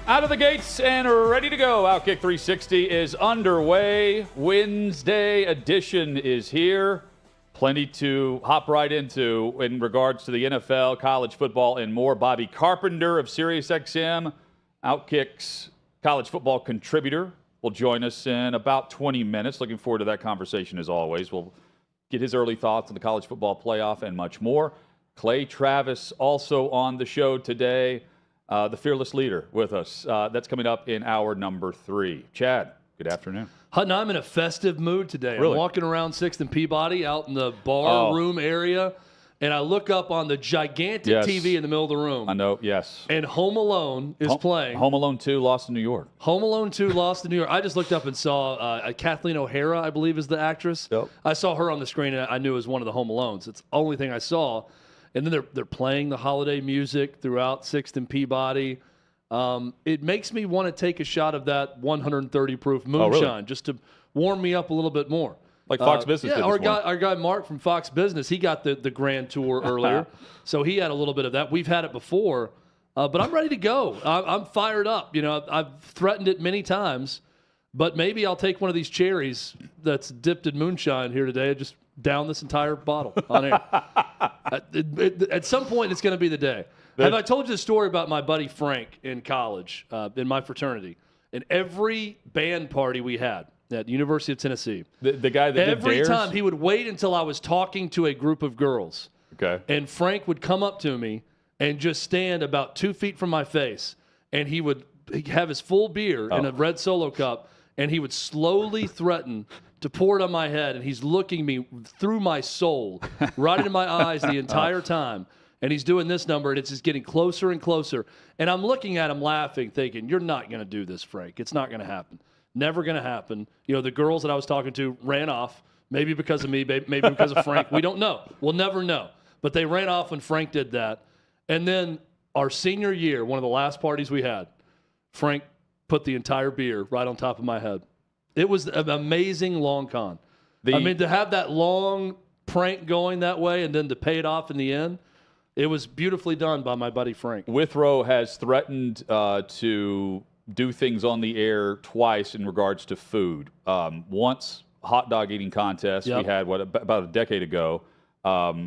Out of the gates and ready to go. OutKick 360 is underway. Wednesday edition is here. Plenty to hop right into in regards to the NFL, college football, and more. Bobby Carpenter of SiriusXM, OutKick's college football contributor, will join us in about 20 minutes. Looking forward to that conversation as always. We'll get his early thoughts on the college football playoff and much more. Clay Travis also on the show today. The fearless leader with us. That's coming up in hour number 3. Chad, good afternoon. Hutton, I'm in a festive mood today. Really? I'm walking around 6th and Peabody out in the bar room area, and I look up on the gigantic TV in the middle of the room. I know, yes. And Home Alone is playing. Home Alone 2 lost in New York. Home Alone 2 lost in New York. I just looked up and saw Kathleen O'Hara, I believe is the actress. Yep. I saw her on the screen, and I knew it was one of the Home Alones. It's the only thing I saw. And then they're playing the holiday music throughout 6th and Peabody. It makes me want to take a shot of that 130 proof moonshine just to warm me up a little bit more. Like Fox Business did this our guy Mark from Fox Business, he got the grand tour earlier, so he had a little bit of that. We've had it before, but I'm ready to go. I'm fired up. You know, I've threatened it many times, but maybe I'll take one of these cherries that's dipped in moonshine here today and just down this entire bottle on air. At some point, it's going to be the day. Have I told you the story about my buddy Frank in college, in my fraternity? In every band party we had at the University of Tennessee, the guy that every time he would wait until I was talking to a group of girls. Okay. And Frank would come up to me and just stand about 2 feet from my face, and he'd have his full beer in a red Solo cup, and he would slowly threaten to pour it on my head, and he's looking me through my soul, right into my eyes the entire time. And he's doing this number, and it's just getting closer and closer. And I'm looking at him laughing, thinking, you're not going to do this, Frank. It's not going to happen. Never going to happen. You know, the girls that I was talking to ran off, maybe because of me, maybe because of Frank. We don't know. We'll never know. But they ran off when Frank did that. And then our senior year, one of the last parties we had, Frank put the entire beer right on top of my head. It was an amazing long con. To have that long prank going that way and then to pay it off in the end, it was beautifully done by my buddy Frank. Withrow has threatened to do things on the air twice in regards to food. Once, hot dog eating contest we had about a decade ago,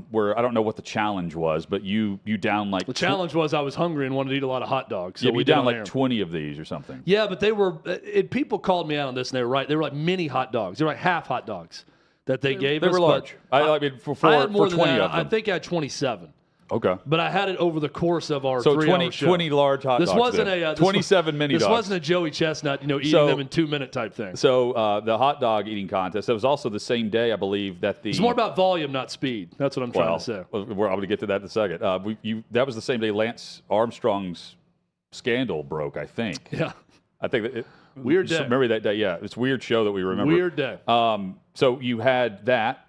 where I don't know what the challenge was, but you down like... The challenge was I was hungry and wanted to eat a lot of hot dogs. So we down like 20 of these or something. Yeah, but they were... people called me out on this, and they were right. They were like mini hot dogs. They were like half hot dogs that they gave us. They were large. I mean, for 20 of them. I think I had 27. Okay. But I had it over the course of our 3-hour show. 20 large hot dogs. This wasn't 27 mini dogs. This wasn't a Joey Chestnut, eating them in 2-minute type thing. So the hot dog eating contest, that was also the same day, I believe, that the... It's more about volume, not speed. That's what I'm trying to say. I'm going to get to that in a second. That was the same day Lance Armstrong's scandal broke, I think. Yeah. I think that... Weird day. Remember that day? Yeah. It's a weird show that we remember. Weird day. So you had that.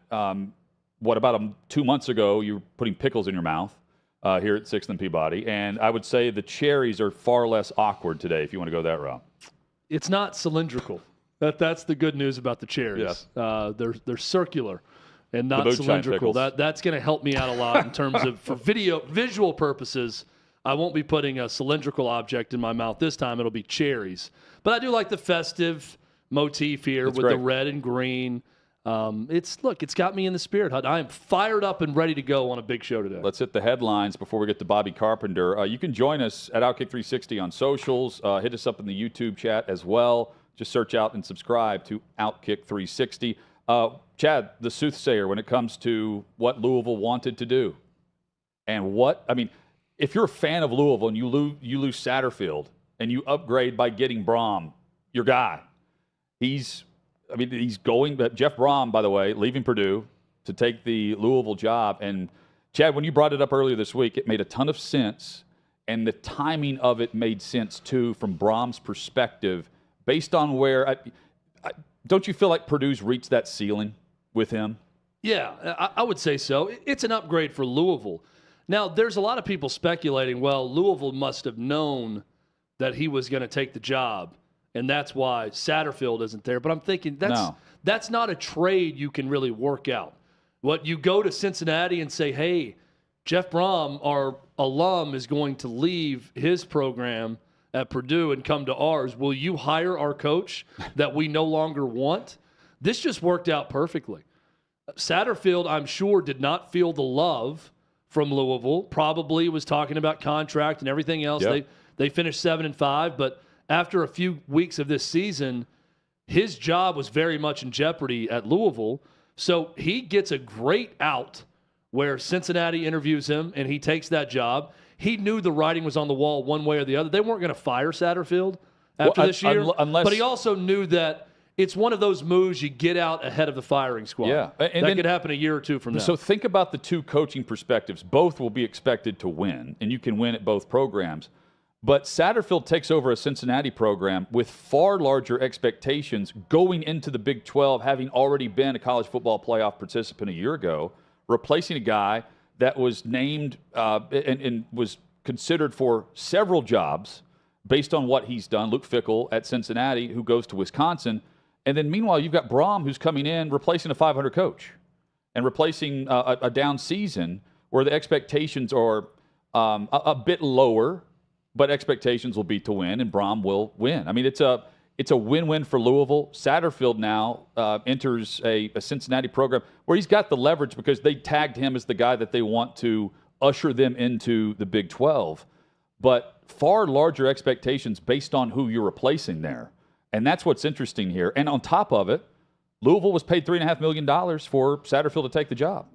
About 2 months ago, you were putting pickles in your mouth. Here at 6th and Peabody. And I would say the cherries are far less awkward today, if you want to go that route. It's not cylindrical. That's the good news about the cherries. Yes. They're circular and not cylindrical. That's going to help me out a lot in terms of, for visual purposes, I won't be putting a cylindrical object in my mouth this time. It'll be cherries. But I do like the festive motif here with the red and green. It's got me in the spirit, Hud. I am fired up and ready to go on a big show today. Let's hit the headlines before we get to Bobby Carpenter. You can join us at OutKick 360 on socials. Hit us up in the YouTube chat as well. Just search out and subscribe to OutKick 360. Chad, the soothsayer, when it comes to what Louisville wanted to do, and if you're a fan of Louisville and you lose Satterfield and you upgrade by getting Braum, your guy, he's going, but Jeff Braum, by the way, leaving Purdue to take the Louisville job. And Chad, when you brought it up earlier this week, it made a ton of sense. And the timing of it made sense too, from Braum's perspective, based on where, don't you feel like Purdue's reached that ceiling with him? Yeah, I would say so. It's an upgrade for Louisville. Now, there's a lot of people speculating, well, Louisville must have known that he was going to take the job. And that's why Satterfield isn't there. But I'm thinking that's not a trade you can really work out. What you go to Cincinnati and say, hey, Jeff Braum, our alum, is going to leave his program at Purdue and come to ours. Will you hire our coach that we no longer want? This just worked out perfectly. Satterfield, I'm sure, did not feel the love from Louisville. Probably was talking about contract and everything else. Yep. They finished 7-5, but after a few weeks of this season, his job was very much in jeopardy at Louisville. So he gets a great out where Cincinnati interviews him and he takes that job. He knew the writing was on the wall one way or the other. They weren't going to fire Satterfield after this year. But he also knew that it's one of those moves you get out ahead of the firing squad. Yeah. And that could happen a year or two from now. So think about the two coaching perspectives. Both will be expected to win, and you can win at both programs. But Satterfield takes over a Cincinnati program with far larger expectations going into the Big 12, having already been a college football playoff participant a year ago, replacing a guy that was named and was considered for several jobs based on what he's done, Luke Fickell at Cincinnati, who goes to Wisconsin. And then meanwhile, you've got Brom, who's coming in, replacing a 500 coach and replacing a down season where the expectations are a bit lower, but expectations will be to win, and Brom will win. I mean, it's a win-win for Louisville. Satterfield now enters a Cincinnati program where he's got the leverage because they tagged him as the guy that they want to usher them into the Big 12. But far larger expectations based on who you're replacing there. And that's what's interesting here. And on top of it, Louisville was paid $3.5 million for Satterfield to take the job.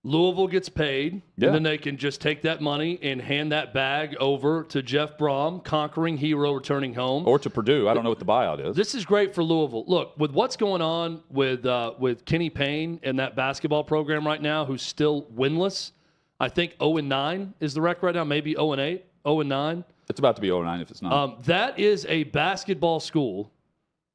Louisville gets paid, and then they can just take that money and hand that bag over to Jeff Brom, conquering hero returning home. Or to Purdue. I don't know what the buyout is. This is great for Louisville. Look, with what's going on with Kenny Payne and that basketball program right now, who's still winless, I think 0-9 is the record right now, maybe 0-8, 0-9. It's about to be 0-9 if it's not. That is a basketball school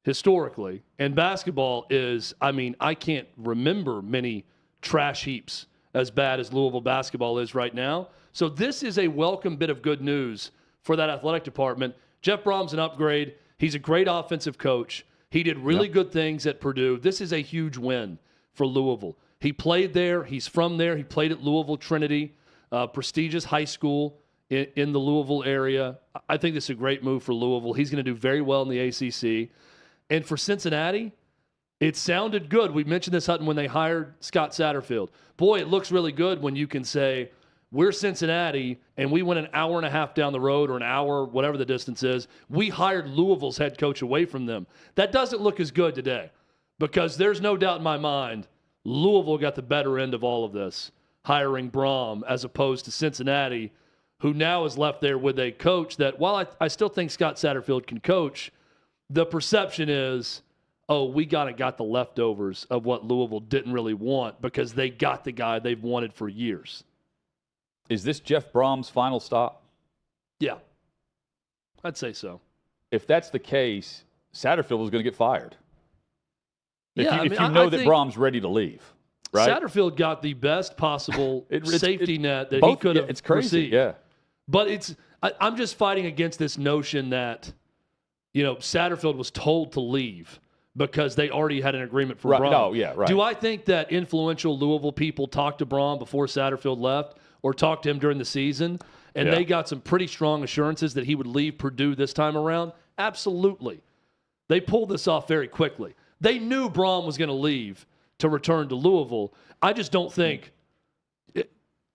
historically, and basketball is, I mean, I can't remember many trash heaps as bad as Louisville basketball is right now. So this is a welcome bit of good news for that athletic department. Jeff Brom's an upgrade. He's a great offensive coach. He did really good things at Purdue. This is a huge win for Louisville. He played there. He's from there. He played at Louisville Trinity, prestigious high school in the Louisville area. I think this is a great move for Louisville. He's going to do very well in the ACC. And for Cincinnati, it sounded good. We mentioned this, Hutton, when they hired Scott Satterfield. Boy, it looks really good when you can say, we're Cincinnati, and we went an hour and a half down the road or an hour, whatever the distance is. We hired Louisville's head coach away from them. That doesn't look as good today because there's no doubt in my mind Louisville got the better end of all of this, hiring Brom as opposed to Cincinnati, who now is left there with a coach that, while I still think Scott Satterfield can coach, the perception is, oh, we got the leftovers of what Louisville didn't really want because they got the guy they've wanted for years. Is this Jeff Brom's final stop? Yeah, I'd say so. If that's the case, Satterfield was going to get fired. If Yeah, you know that Brom's ready to leave, right? Satterfield got the best possible safety net that he could have It's crazy, received. yeah. But I'm just fighting against this notion that, Satterfield was told to leave because they already had an agreement for Brom. No, yeah, right. Do I think that influential Louisville people talked to Brom before Satterfield left or talked to him during the season, and they got some pretty strong assurances that he would leave Purdue this time around? Absolutely. They pulled this off very quickly. They knew Brom was going to leave to return to Louisville. I just don't think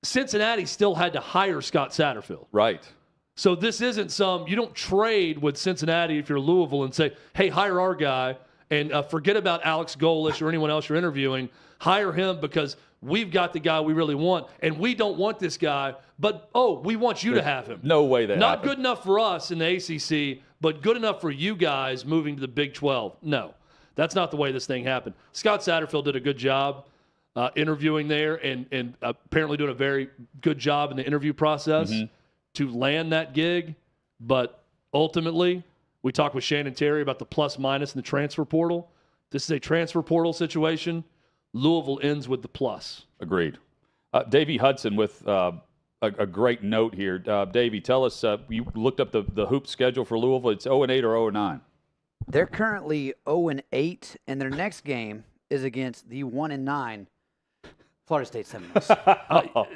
Cincinnati still had to hire Scott Satterfield. Right. So this isn't you don't trade with Cincinnati if you're Louisville and say, hey, hire our guy and forget about Alex Golish or anyone else you're interviewing. Hire him because we've got the guy we really want, and we don't want this guy, but, we want you to have him. No way that Not happened. good enough for us in the ACC, but good enough for you guys moving to the Big 12. No, that's not the way this thing happened. Scott Satterfield did a good job interviewing there and apparently doing a very good job in the interview process to land that gig. But ultimately, we talked with Shannon Terry about the plus-minus in the transfer portal. This is a transfer portal situation. Louisville ends with the plus. Agreed. Davey Hudson with a great note here. Davey, tell us, you looked up the hoop schedule for Louisville. It's 0-8 or 0-9? They're currently 0-8, and their next game is against the 1-9 Florida State Seminoles.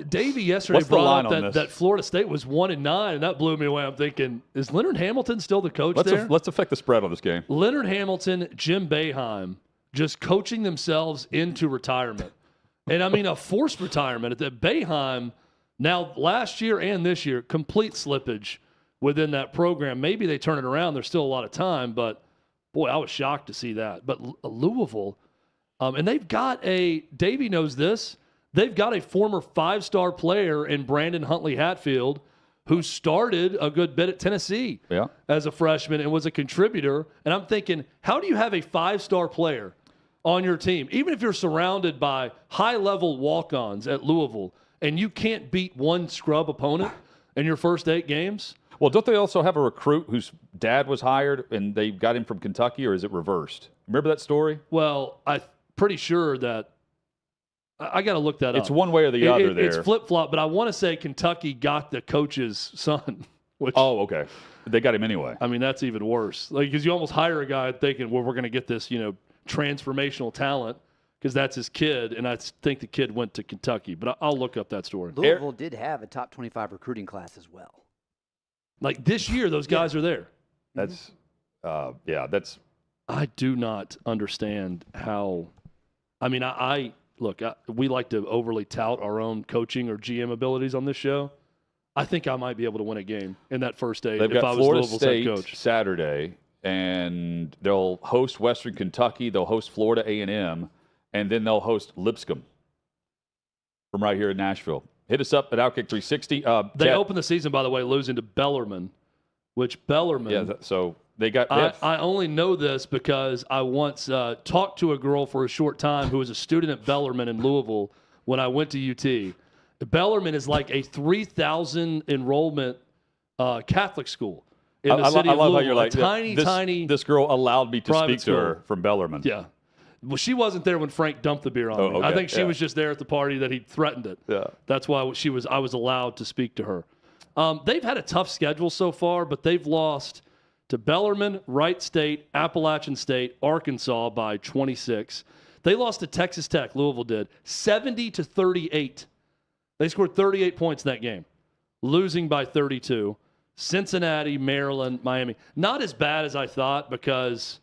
Davey yesterday What's the line brought on up this? that Florida State was 1-9, and that blew me away. I'm thinking, is Leonard Hamilton still the coach there? Let's affect the spread on this game. Leonard Hamilton, Jim Boeheim, just coaching themselves into retirement. And I mean, a forced retirement. At the Boeheim, now last year and this year, complete slippage within that program. Maybe they turn it around. There's still a lot of time, but boy, I was shocked to see that. But Louisville, and they've got Davey knows this, they've got a former 5-star player in Brandon Huntley Hatfield who started a good bit at Tennessee as a freshman and was a contributor. And I'm thinking, how do you have a 5-star player on your team, even if you're surrounded by high-level walk-ons at Louisville, and you can't beat one scrub opponent in your first 8 games? Well, don't they also have a recruit whose dad was hired and they got him from Kentucky, or is it reversed? Remember that story? Well, I'm pretty sure that I got to look that up. It's one way or the other there. It's flip-flop, but I want to say Kentucky got the coach's son. Which, oh, okay. They got him anyway. I mean, that's even worse. Like, because you almost hire a guy thinking, well, we're going to get this, transformational talent because that's his kid, and I think the kid went to Kentucky. But I'll look up that story. Louisville did have a top 25 recruiting class as well. Like this year, those guys are there. That's, that's. I do not understand how. I mean, we like to overly tout our own coaching or GM abilities on this show. I think I might be able to win a game in that first 8 They've if got I was Florida Louisville's State head coach. Saturday, and they'll host Western Kentucky. They'll host Florida A&M, and then they'll host Lipscomb from right here in Nashville. Hit us up at OutKick 360. They opened the season, by the way, losing to Bellarmine, which Bellarmine. Yeah, so they got. I only know this because I once talked to a girl for a short time who was a student at Bellarmine in Louisville when I went to UT. Bellarmine is like a 3,000 enrollment Catholic school in the city of love Louisville. How you're like, tiny. This girl allowed me to private speak to her from Bellarmine. Yeah. Well, she wasn't there when Frank dumped the beer on me. Okay. I think she was just there at the party that he threatened it. Yeah. That's why I was allowed to speak to her. They've had a tough schedule so far, but they've lost to Bellarmine, Wright State, Appalachian State, Arkansas by 26. They lost to Texas Tech, Louisville did, 70-38. They scored 38 points in that game, losing by 32. Cincinnati, Maryland, Miami. Not as bad as I thought because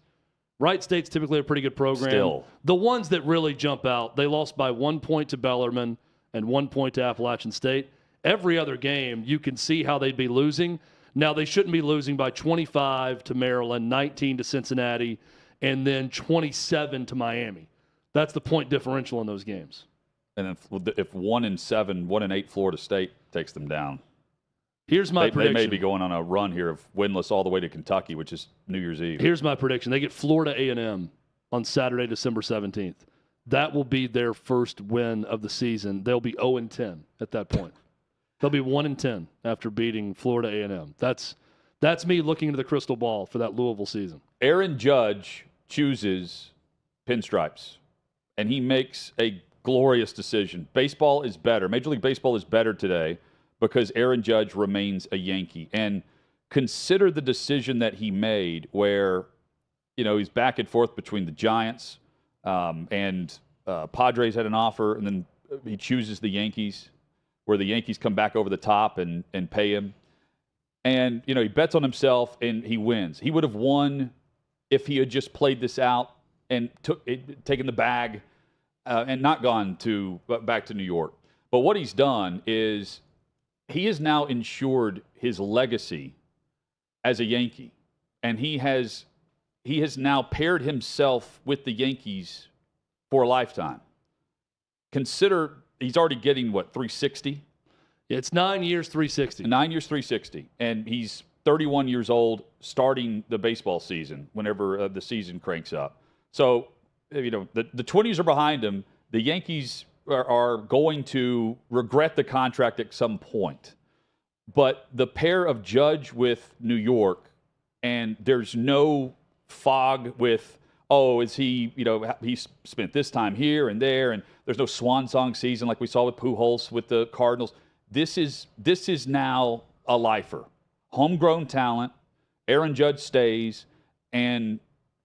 Wright State's typically a pretty good program. Still. The ones that really jump out, they lost by 1 point to Bellarmine and 1 point to Appalachian State. Every other game, you can see how they'd be losing. Now, they shouldn't be losing by 25 to Maryland, 19 to Cincinnati, and then 27 to Miami. That's the point differential in those games. And if 1-7, 1-8 Florida State takes them down, here's my prediction. They may be going on a run here of winless all the way to Kentucky, which is New Year's Eve. Here's my prediction. They get Florida A&M on Saturday, December 17th. That will be their first win of the season. They'll be 0-10 at that point. They'll be 1-10 after beating Florida A&M. That's me looking into the crystal ball for that Louisville season. Aaron Judge chooses pinstripes, and he makes a glorious decision. Baseball is better. Major League Baseball is better today because Aaron Judge remains a Yankee. And consider the decision that he made where, he's back and forth between the Giants and Padres had an offer, and then he chooses the Yankees, where the Yankees come back over the top and pay him. And, he bets on himself, and he wins. He would have won if he had just played this out and taken the bag and not gone back to New York. But what he's done is he has now ensured his legacy as a Yankee. And he has now paired himself with the Yankees for a lifetime. Consider he's already getting, 360? It's 9 years, 360. 9 years, 360. And he's 31 years old starting the baseball season whenever the season cranks up. So, the 20s are behind him. The Yankees are going to regret the contract at some point. But the pair of Judge with New York, and there's no fog with, is he, he's spent this time here and there, and there's no swan song season like we saw with Pujols with the Cardinals. This is now a lifer. Homegrown talent. Aaron Judge stays, and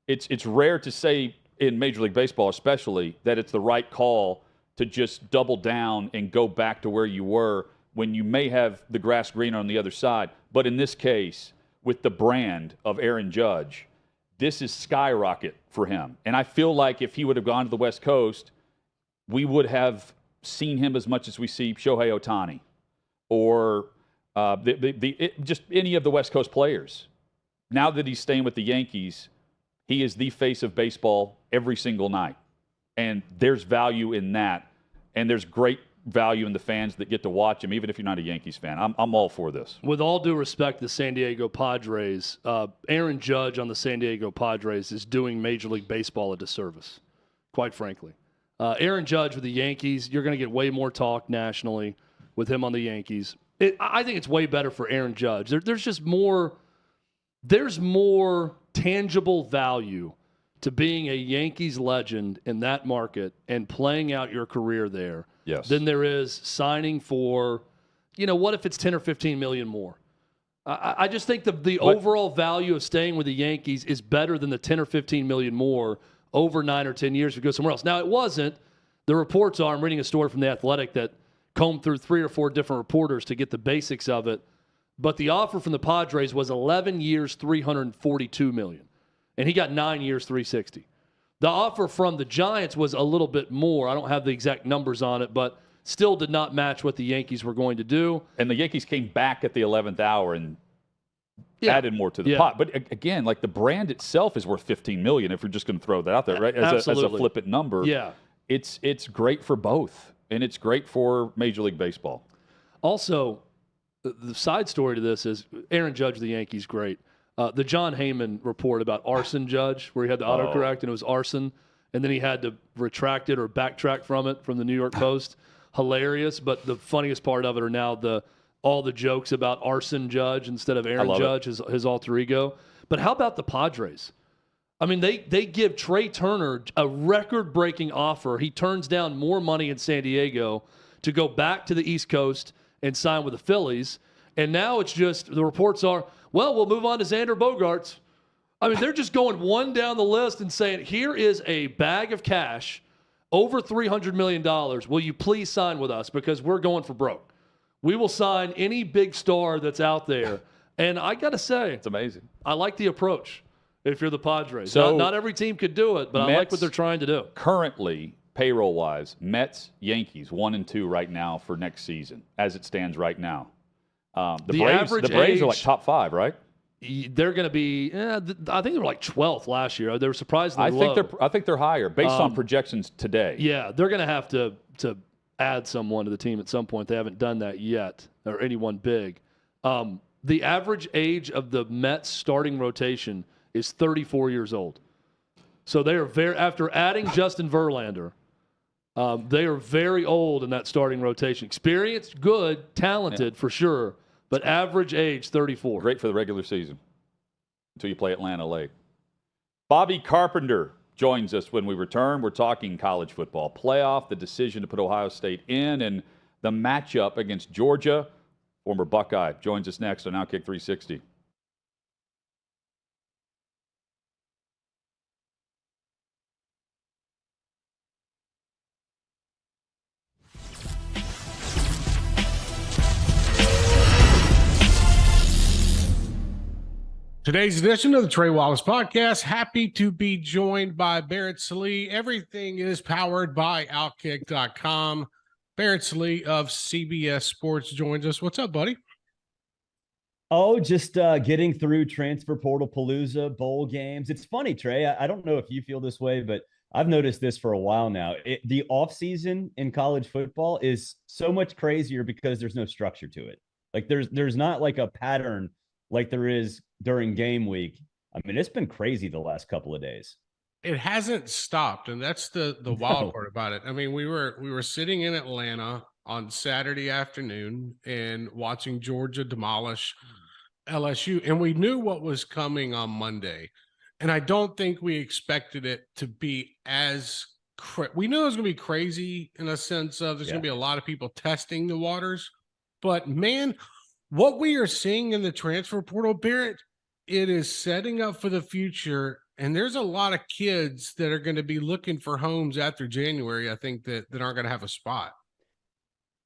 it's rare to say in Major League Baseball especially that it's the right call to just double down and go back to where you were when you may have the grass green on the other side. But in this case, with the brand of Aaron Judge, this is skyrocket for him. And I feel like if he would have gone to the West Coast, we would have seen him as much as we see Shohei Ohtani or just any of the West Coast players. Now that he's staying with the Yankees, he is the face of baseball every single night. And there's value in that. And there's great value in the fans that get to watch him, even if you're not a Yankees fan. I'm all for this. With all due respect to the San Diego Padres, Aaron Judge on the San Diego Padres is doing Major League Baseball a disservice, quite frankly. Aaron Judge with the Yankees, you're going to get way more talk nationally with him on the Yankees. I think it's way better for Aaron Judge. There's just more – there's more tangible value to being a Yankees legend in that market and playing out your career there than there is signing for, what if it's 10 or 15 million more? I just think the overall value of staying with the Yankees is better than the 10 or 15 million more over 9 or 10 years if you go somewhere else. Now, it wasn't. The reports are, I'm reading a story from The Athletic that combed through 3 or 4 different reporters to get the basics of it. But the offer from the Padres was 11 years, $342 million. And he got 9 years, $360. The offer from the Giants was a little bit more. I don't have the exact numbers on it, but still did not match what the Yankees were going to do. And the Yankees came back at the 11th hour and added more to the pot. But again, like the brand itself is worth $15 million if you're just going to throw that out there, right? As a flippant number. Yeah. It's great for both, and it's great for Major League Baseball. Also, the side story to this is Aaron Judge of the Yankees, great. The John Heyman report about Arson Judge, where he had the autocorrect and it was arson, and then he had to retract it or backtrack from it from the New York Post. Hilarious, but the funniest part of it are now all the jokes about Arson Judge instead of Aaron Judge, his alter ego. But how about the Padres? I mean, they give Trey Turner a record-breaking offer. He turns down more money in San Diego to go back to the East Coast and sign with the Phillies. And now it's just, the reports are, well, we'll move on to Xander Bogaerts. I mean, they're just going one down the list and saying, here is a bag of cash, over $300 million. Will you please sign with us? Because we're going for broke. We will sign any big star that's out there. And I got to say, it's amazing. I like the approach if you're the Padres. So not every team could do it, but I like what they're trying to do. Currently, payroll-wise, Mets, Yankees, 1 and 2 right now for next season, as it stands right now. The Braves are like top 5, right? They're going to be, I think they were like 12th last year. They were surprisingly low. I think they're higher based on projections today. Yeah, they're going to have to add someone to the team at some point. They haven't done that yet, or anyone big. The average age of the Mets starting rotation is 34 years old. So they are after adding Justin Verlander, they are very old in that starting rotation. Experienced, good, talented for sure, but average age 34. Great for the regular season until you play Atlanta late. Bobby Carpenter joins us when we return. We're talking college football playoff, the decision to put Ohio State in, and the matchup against Georgia. Former Buckeye joins us next on OutKick 360. Today's edition of the Trey Wallace Podcast. Happy to be joined by Barrett Salee. Everything is powered by OutKick.com. Barrett Salee of CBS Sports joins us. What's up, buddy? Oh, just getting through transfer portal palooza, bowl games. It's funny, Trey. I don't know if you feel this way, but I've noticed this for a while now. The offseason in college football is so much crazier because there's no structure to it. Like there's not like a pattern like there is during game week. I mean, it's been crazy the last couple of days. It hasn't stopped, and that's the wild part about it. I mean, we were sitting in Atlanta on Saturday afternoon and watching Georgia demolish LSU, and we knew what was coming on Monday. And I don't think we expected it to be as we knew it was going to be crazy in a sense of there's going to be a lot of people testing the waters. But man, what we are seeing in the transfer portal, Barrett, it is setting up for the future And there's a lot of kids that are going to be looking for homes after January, I think, that aren't going to have a spot.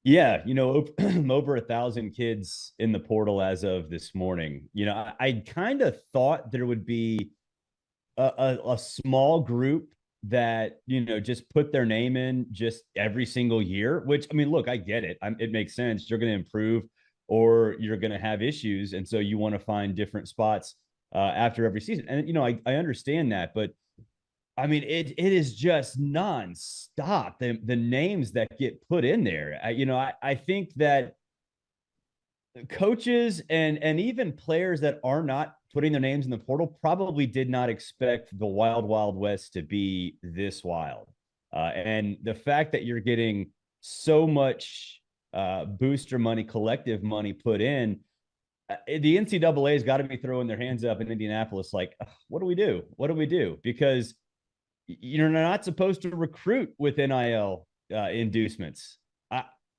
Yeah, over 1,000 kids in the portal as of this morning. I kind of thought there would be a small group that, just put their name in just every single year, which, I mean, look, I get it. It makes sense. You're going to improve or you're going to have issues. And so you want to find different spots after every season. And, I understand that, but I mean, it is just nonstop. The names that get put in there. I think that coaches and even players that are not putting their names in the portal probably did not expect the wild, wild west to be this wild. And the fact that you're getting so much booster money, collective money put in, the NCAA has got to be throwing their hands up in Indianapolis like, what do we do? What do we do? Because you're not supposed to recruit with NIL inducements.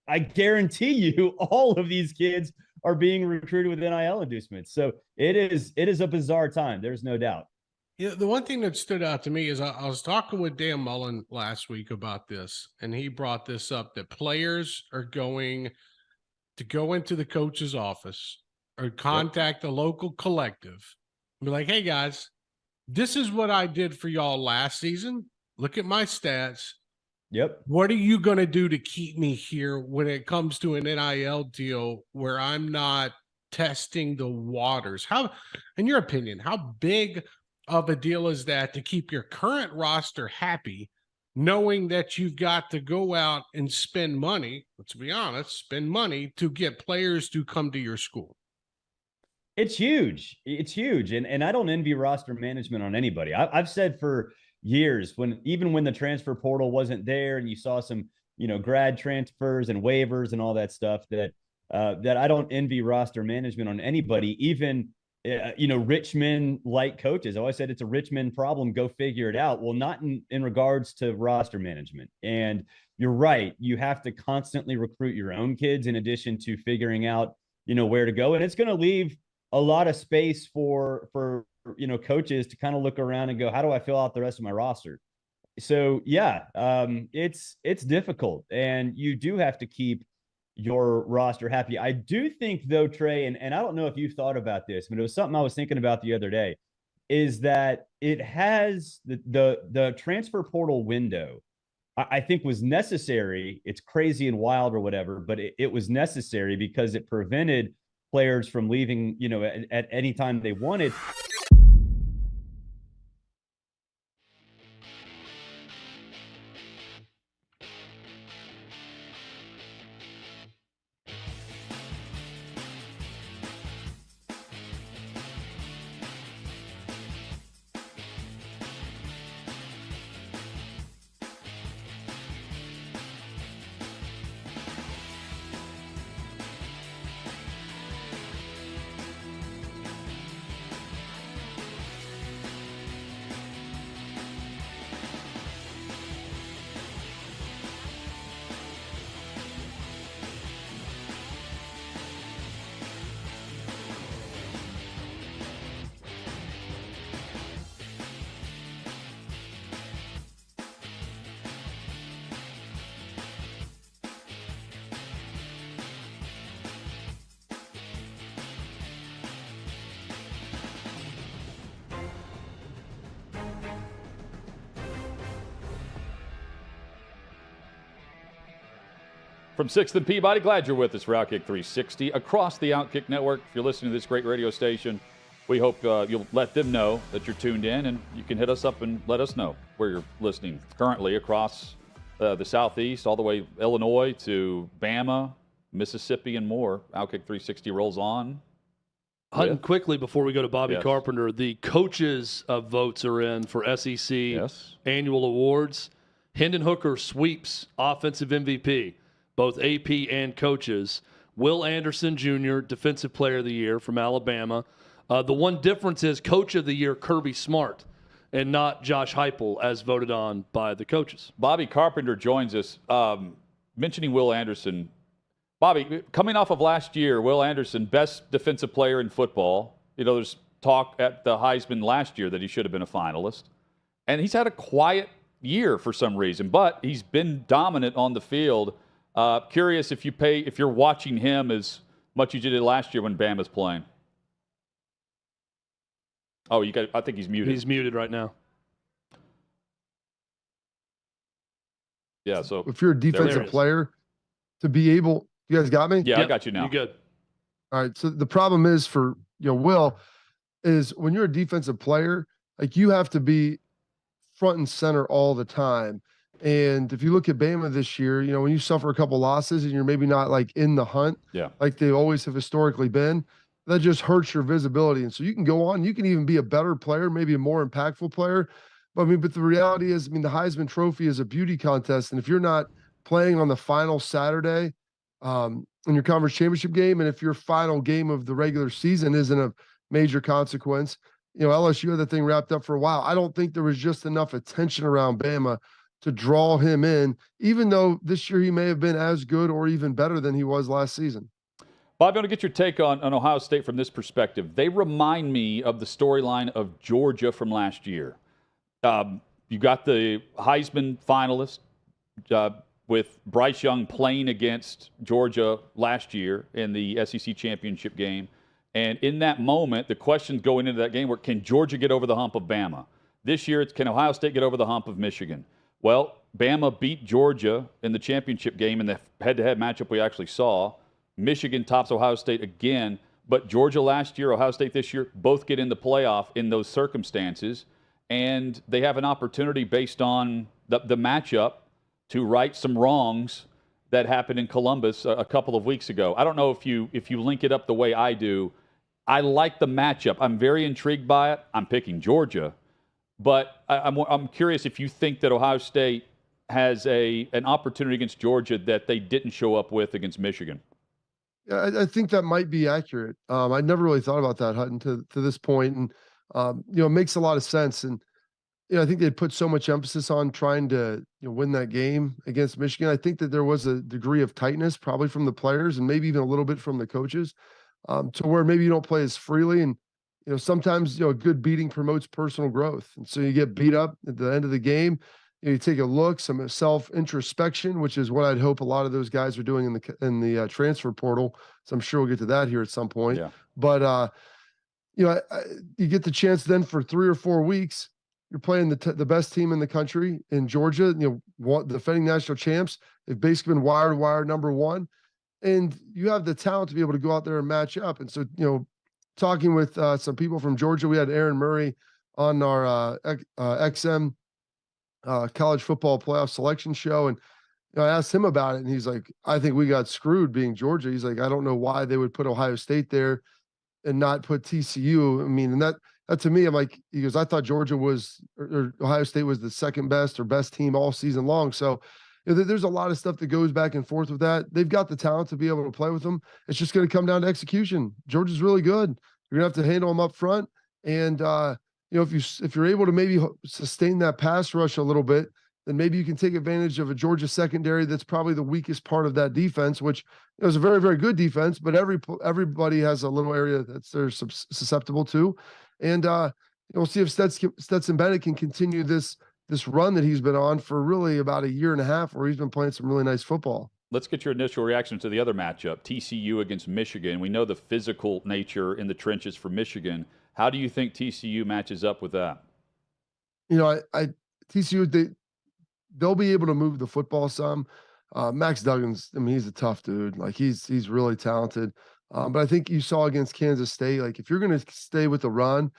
I guarantee you all of these kids are being recruited with NIL inducements. So it is a bizarre time. There's no doubt. Yeah, the one thing that stood out to me is I was talking with Dan Mullen last week about this, and he brought this up that players are going to go into the coach's office or contact the local collective and be like, hey, guys, this is what I did for y'all last season. Look at my stats. Yep. What are you going to do to keep me here when it comes to an NIL deal where I'm not testing the waters? How, in your opinion, how big of a deal is that to keep your current roster happy, knowing that you've got to go out and spend money, let's be honest, spend money to get players to come to your school? It's huge. It's huge. And I don't envy roster management on anybody. I've said for years, even when the transfer portal wasn't there and you saw some, grad transfers and waivers and all that stuff, that I don't envy roster management on anybody, even, rich men like coaches. I always said it's a rich men problem. Go figure it out. Well, not in regards to roster management. And you're right. You have to constantly recruit your own kids in addition to figuring out, where to go. And it's going to leave a lot of space for coaches to kind of look around and go, how do I fill out the rest of my roster? So yeah, it's difficult, and you do have to keep your roster happy. I do think though, Trey, and I don't know if you've thought about this, but it was something I was thinking about the other day, is that it has the transfer portal window, I think was necessary. It's crazy and wild or whatever, but it was necessary because it prevented players from leaving, at any time they wanted. From 6th and Peabody, glad you're with us for OutKick 360 across the OutKick network. If you're listening to this great radio station, we hope you'll let them know that you're tuned in, and you can hit us up and let us know where you're listening currently across the Southeast, all the way Illinois to Bama, Mississippi, and more. OutKick 360 rolls on. Hunting quickly before we go to Bobby Yes. Carpenter, the coaches' votes are in for SEC annual awards. Hendon Hooker sweeps offensive MVP, both AP and coaches. Will Anderson Jr., Defensive Player of the Year from Alabama. The one difference is Coach of the Year, Kirby Smart, and not Josh Heupel, as voted on by the coaches. Bobby Carpenter joins us. Mentioning Will Anderson. Bobby, coming off of last year, Will Anderson, best defensive player in football. There's talk at the Heisman last year that he should have been a finalist. And he's had a quiet year for some reason, but he's been dominant on the field. Curious if you're watching him as much as you did last year when Bama's playing. Oh, I think he's muted. He's muted right now. Yeah, so if you're a defensive player, to be able, you guys got me? Yeah, I got you now. You good? All right. So the problem is for Will is when you're a defensive player, like you have to be front and center all the time. And if you look at Bama this year, when you suffer a couple losses and you're maybe not like in the hunt, like they always have historically been, that just hurts your visibility. And so you can go on, you can even be a better player, maybe a more impactful player. But the reality is, the Heisman Trophy is a beauty contest. And if you're not playing on the final Saturday in your conference championship game, and if your final game of the regular season isn't a major consequence, LSU had the thing wrapped up for a while. I don't think there was just enough attention around Bama to draw him in, even though this year he may have been as good or even better than he was last season. Bob, I want to get your take on Ohio State from this perspective. They remind me of the storyline of Georgia from last year. You got the Heisman finalist with Bryce Young playing against Georgia last year in the SEC championship game. And in that moment, the questions going into that game were, can Georgia get over the hump of Bama? This year, it's can Ohio State get over the hump of Michigan? Well, Bama beat Georgia in the championship game in the head-to-head matchup we actually saw. Michigan tops Ohio State again. But Georgia last year, Ohio State this year, both get in the playoff in those circumstances. And they have an opportunity based on the matchup to right some wrongs that happened in Columbus a couple of weeks ago. I don't know if you link it up the way I do. I like the matchup. I'm very intrigued by it. I'm picking Georgia. But I'm curious if you think that Ohio State has an opportunity against Georgia that they didn't show up with against Michigan. Yeah, I think that might be accurate. I never really thought about that, Hutton, to this point. And it makes a lot of sense. And, I think they put so much emphasis on trying to win that game against Michigan. I think that there was a degree of tightness probably from the players and maybe even a little bit from the coaches to where maybe you don't play as freely. And, sometimes, a good beating promotes personal growth. And so you get beat up at the end of the game. You take a look, some self-introspection, which is what I'd hope a lot of those guys are doing in the transfer portal. So I'm sure we'll get to that here at some point. Yeah. But, you get the chance then for 3 or 4 weeks. You're playing the best team in the country in Georgia, defending national champs. They've basically been wire number one. And you have the talent to be able to go out there and match up. And so, talking with some people from Georgia, we had Aaron Murray on our XM college football playoff selection show. And I asked him about it, and he's like, I think we got screwed being Georgia. He's like, I don't know why they would put Ohio State there and not put TCU. And that to me, I'm like, he goes, I thought Georgia was, or Ohio State was the second best or best team all season long. So there's a lot of stuff that goes back and forth with that. They've got the talent to be able to play with them. It's just going to come down to execution. Georgia's really good. You're gonna have to handle them up front. And, if you're able to maybe sustain that pass rush a little bit, then maybe you can take advantage of a Georgia secondary that's probably the weakest part of that defense, which is a very, very good defense, but everybody has a little area that they're susceptible to. And we'll see if Stetson Bennett can continue this run that he's been on for really about a year and a half, where he's been playing some really nice football. Let's get your initial reaction to the other matchup, TCU against Michigan. We know the physical nature in the trenches for Michigan. How do you think TCU matches up with that? TCU, they'll be able to move the football some. Max Duggan's, he's a tough dude. Like he's really talented. But I think you saw against Kansas State, like if you're going to stay with the run,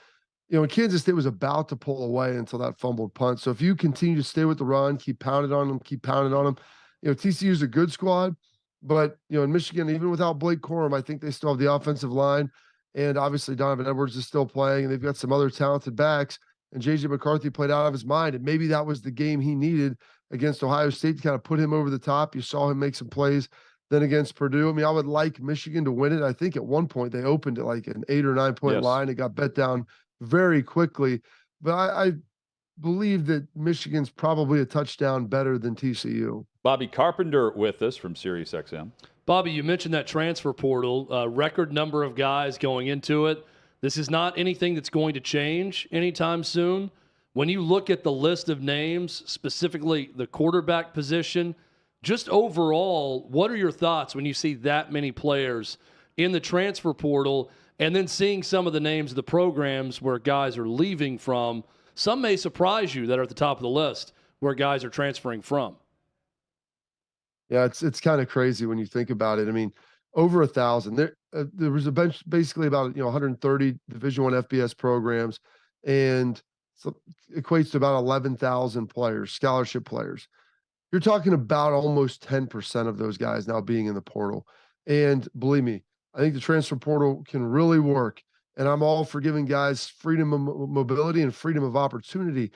Kansas State was about to pull away until that fumbled punt. So if you continue to stay with the run, keep pounding on them, TCU is a good squad, but in Michigan, even without Blake Corum, I think they still have the offensive line, and obviously Donovan Edwards is still playing, and they've got some other talented backs. And JJ McCarthy played out of his mind, and maybe that was the game he needed against Ohio State to kind of put him over the top. You saw him make some plays. Then against Purdue, I would like Michigan to win it. I think at one point they opened at like an 8 or 9 point line. It got bet down very quickly, but I believe that Michigan's probably a touchdown better than TCU. Bobby Carpenter with us from SiriusXM. Bobby, you mentioned that transfer portal, record number of guys going into it This is not anything that's going to change anytime soon. When you look at the list of names, specifically the quarterback position, just overall, what are your thoughts when you see that many players in the transfer portal and then seeing some of the names of the programs where guys are leaving from? Some may surprise you that are at the top of the list where guys are transferring from. Yeah, it's kind of crazy when you think about it. I mean, over 1,000. There was a bench basically about 130 Division I FBS programs, and so equates to about 11,000 players, scholarship players. You're talking about almost 10% of those guys now being in the portal. And believe me, I think the transfer portal can really work. And I'm all for giving guys freedom of mobility and freedom of opportunity.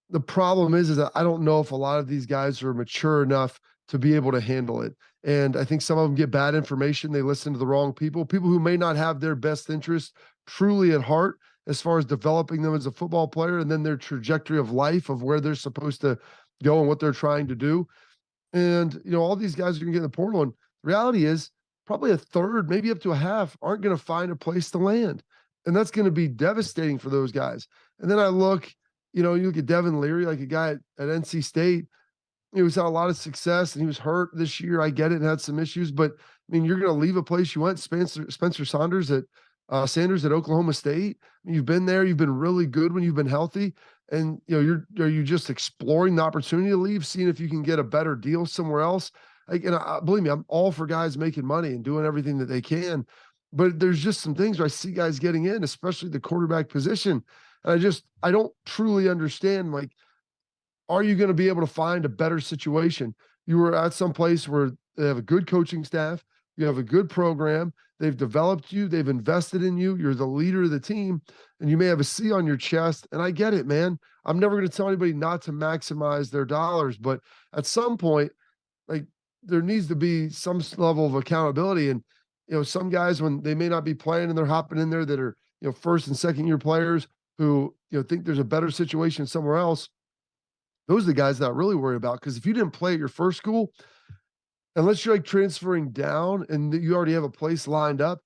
The problem is that I don't know if a lot of these guys are mature enough to be able to handle it. And I think some of them get bad information. They listen to the wrong people who may not have their best interest truly at heart as far as developing them as a football player, and then their trajectory of life of where they're supposed to go and what they're trying to do. And, all these guys are going to get in the portal. And the reality is probably a third, maybe up to a half, aren't going to find a place to land. And that's going to be devastating for those guys. And then I look, you look at Devin Leary, like a guy at NC State. He's had a lot of success and he was hurt this year. I get it, and had some issues, but I mean, you're going to leave a place you went. Spencer Sanders at Oklahoma State. You've been there. You've been really good when you've been healthy. And are you just exploring the opportunity to leave, seeing if you can get a better deal somewhere else? Believe me, I'm all for guys making money and doing everything that they can. But there's just some things where I see guys getting in, especially the quarterback position. And I don't truly understand, like, are you going to be able to find a better situation? You were at some place where they have a good coaching staff, you have a good program, they've developed you, they've invested in you, you're the leader of the team, and you may have a C on your chest. And I get it, man. I'm never going to tell anybody not to maximize their dollars, but at some point, like, there needs to be some level of accountability. And, some guys, when they may not be playing and they're hopping in there that are, first and second year players who, think there's a better situation somewhere else. Those are the guys that I really worry about. Because if you didn't play at your first school, unless you're like transferring down and you already have a place lined up,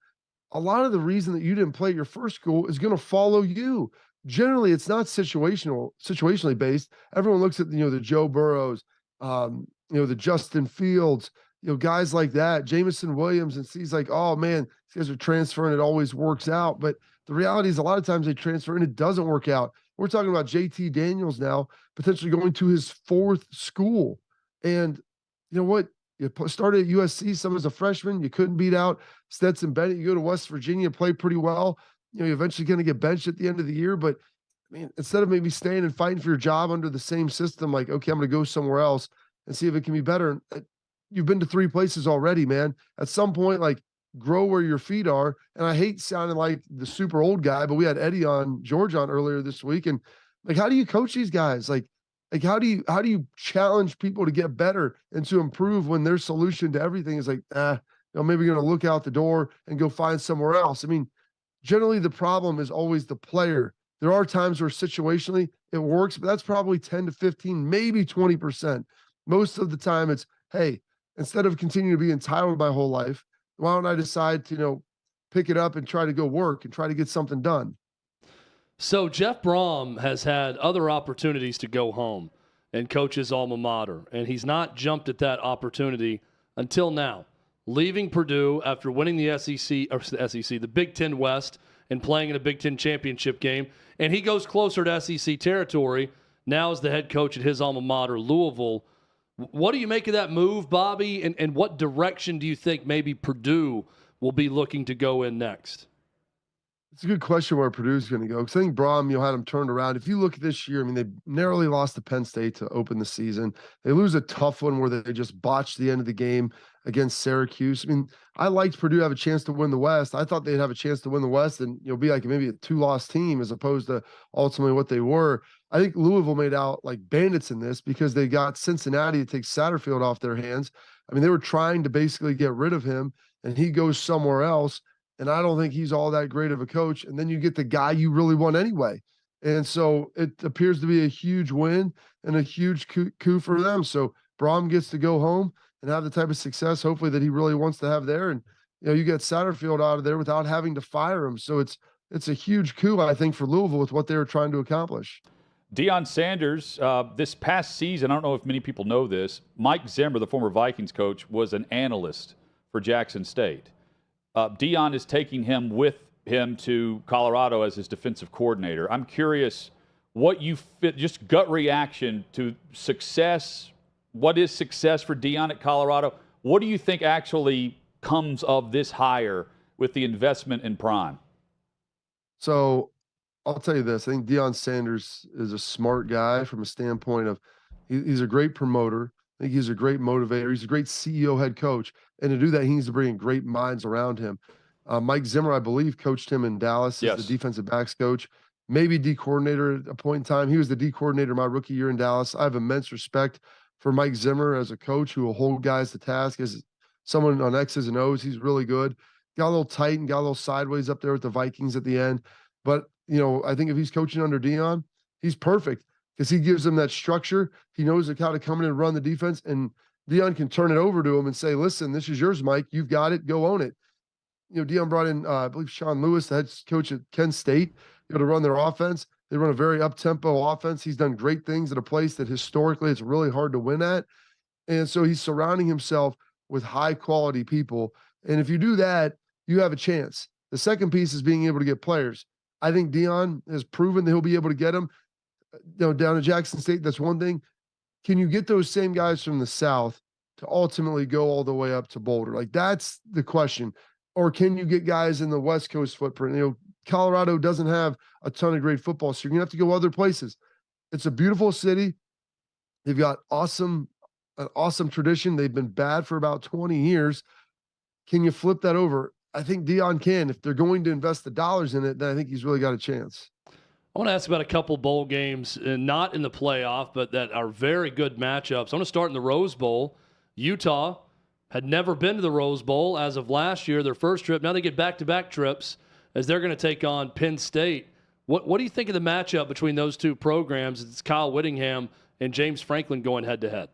a lot of the reason that you didn't play at your first school is going to follow you. Generally, it's not situationally based. Everyone looks at, the Joe Burrows, the Justin Fields, guys like that, Jameson Williams, and sees like, oh man, these guys are transferring. It always works out. But the reality is a lot of times they transfer and it doesn't work out. We're talking about JT Daniels now, potentially going to his fourth school. And you know what? You started at USC, some as a freshman, you couldn't beat out Stetson Bennett. You go to West Virginia, play pretty well. You're eventually going to get benched at the end of the year. But I mean, instead of maybe staying and fighting for your job under the same system, like, okay, I'm going to go somewhere else and see if it can be better. You've been to 3 places already, man. At some point, like, grow where your feet are. And I hate sounding like the super old guy, but we had George on earlier this week. And like, how do you coach these guys? Like how do you challenge people to get better and to improve when their solution to everything is like, maybe you're going to look out the door and go find somewhere else. I mean, generally the problem is always the player. There are times where situationally it works, but that's probably 10 to 15, maybe 20%. Most of the time it's, hey, instead of continuing to be entitled my whole life, why don't I decide to, pick it up and try to go work and try to get something done? So Jeff Brom has had other opportunities to go home and coach his alma mater, and he's not jumped at that opportunity until now. Leaving Purdue after winning the the Big Ten West and playing in a Big Ten championship game, and he goes closer to SEC territory now as the head coach at his alma mater, Louisville. What do you make of that move, Bobby, and what direction do you think maybe Purdue will be looking to go in next? It's a good question where Purdue's going to go, because I think Brom, had them turned around. If you look at this year, I mean, they narrowly lost to Penn State to open the season. They lose a tough one where they just botched the end of the game against Syracuse. I mean, I liked Purdue have a chance to win the West. I thought they'd have a chance to win the West and be like maybe a 2-loss team as opposed to ultimately what they were. I think Louisville made out like bandits in this because they got Cincinnati to take Satterfield off their hands. I mean, they were trying to basically get rid of him, and he goes somewhere else. And I don't think he's all that great of a coach. And then you get the guy you really want anyway. And so it appears to be a huge win and a huge coup for them. So Brom gets to go home and have the type of success, hopefully, that he really wants to have there. And, you get Satterfield out of there without having to fire him. So it's it's a huge coup, I think, for Louisville with what they were trying to accomplish. Deion Sanders, this past season, I don't know if many people know this, Mike Zimmer, the former Vikings coach, was an analyst for Jackson State. Deion is taking him with him to Colorado as his defensive coordinator. I'm curious what you fit, just gut reaction to success. What is success for Deion at Colorado? What do you think actually comes of this hire with the investment in Prime? So I'll tell you this. I think Deion Sanders is a smart guy from a standpoint of he's a great promoter. I think he's a great motivator. He's a great CEO head coach. And to do that, he needs to bring in great minds around him. Mike Zimmer, I believe, coached him in Dallas as the defensive backs coach, maybe D coordinator at a point in time. He was the D coordinator my rookie year in Dallas. I have immense respect for Mike Zimmer as a coach who will hold guys to task. As someone on X's and O's, he's really good. Got a little tight and got a little sideways up there with the Vikings at the end. But, you know, I think if he's coaching under Deion, he's perfect because he gives them that structure. He knows how to come in and run the defense, and Deion can turn it over to him and say, listen, this is yours, Mike. You've got it. Go own it. You know, Deion brought in, I believe, Sean Lewis, the head coach at Kent State, to run their offense. They run a very up-tempo offense. He's done great things at a place that historically it's really hard to win at. And so he's surrounding himself with high-quality people. And if you do that, you have a chance. The second piece is being able to get players. I think Deion has proven that he'll be able to get them. You know, down at Jackson State, that's one thing. Can you get those same guys from the South to ultimately go all the way up to Boulder? Like, that's the question. Or can you get guys in the West Coast footprint? You know, Colorado doesn't have a ton of great football, so you're going to have to go other places. It's a beautiful city. They've got an awesome tradition. They've been bad for about 20 years. Can you flip that over? I think Deion can. If they're going to invest the dollars in it, then I think he's really got a chance. I want to ask about a couple bowl games, not in the playoff, but that are very good matchups. I want to start in the Rose Bowl. Utah had never been to the Rose Bowl as of last year, their first trip. Now they get back-to-back trips as they're going to take on Penn State. What do you think of the matchup between those two programs? It's Kyle Whittingham and James Franklin going head-to-head.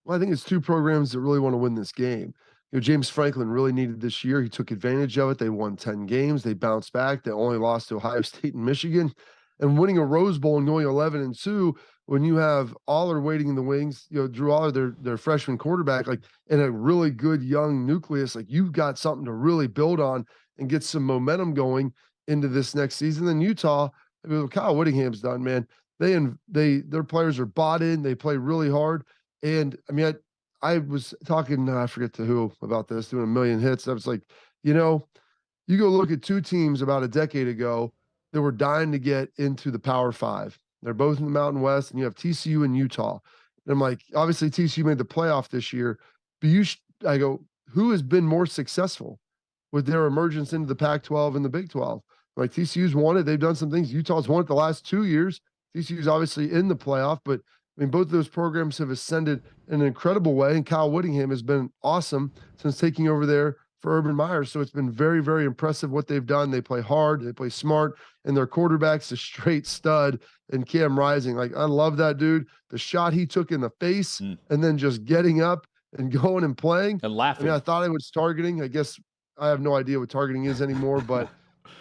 Well, I think it's two programs that really want to win this game. You know, James Franklin really needed this year. He took advantage of it. They won 10 games. They bounced back. They only lost to Ohio State and Michigan. And winning a Rose Bowl and going 11-2, when you have Aller waiting in the wings, you know, Drew Aller, their freshman quarterback, like, and a really good young nucleus, like, you've got something to really build on and get some momentum going into this next season. Then Utah, I mean, what Kyle Whittingham's done, man, their players are bought in. They play really hard. And I mean, I was talking, I forget to who about this, doing a million hits. I was like, you know, you go look at two teams about a decade ago that were dying to get into the Power Five. They're both in the Mountain West, and you have TCU and Utah. And I'm like, obviously TCU made the playoff this year, but I go, who has been more successful with their emergence into the Pac-12 and the Big 12? Like, TCU's won it. They've done some things. Utah's won it the last 2 years. TCU's obviously in the playoff, but I mean, both of those programs have ascended in an incredible way, and Kyle Whittingham has been awesome since taking over there for Urban Meyer. So it's been very, very impressive what they've done. They play hard, they play smart, and their quarterback's a straight stud. And Cam Rising, like, I love that dude. The shot he took in the face and then just getting up and going and playing. And laughing. I mean, I thought I was targeting. I guess I have no idea what targeting is anymore, but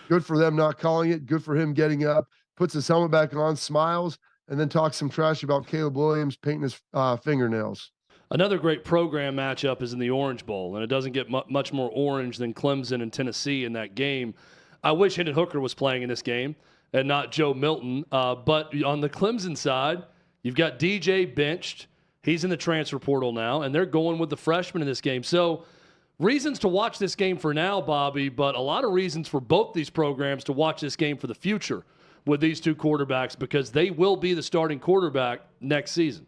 good for them not calling it. Good for him getting up, puts his helmet back on, smiles, and then talks some trash about Caleb Williams painting his fingernails. Another great program matchup is in the Orange Bowl, and it doesn't get much more orange than Clemson and Tennessee in that game. I wish Hendon Hooker was playing in this game and not Joe Milton. But on the Clemson side, you've got DJ benched. He's in the transfer portal now, and they're going with the freshman in this game. So reasons to watch this game for now, Bobby, but a lot of reasons for both these programs to watch this game for the future with these two quarterbacks, because they will be the starting quarterback next season.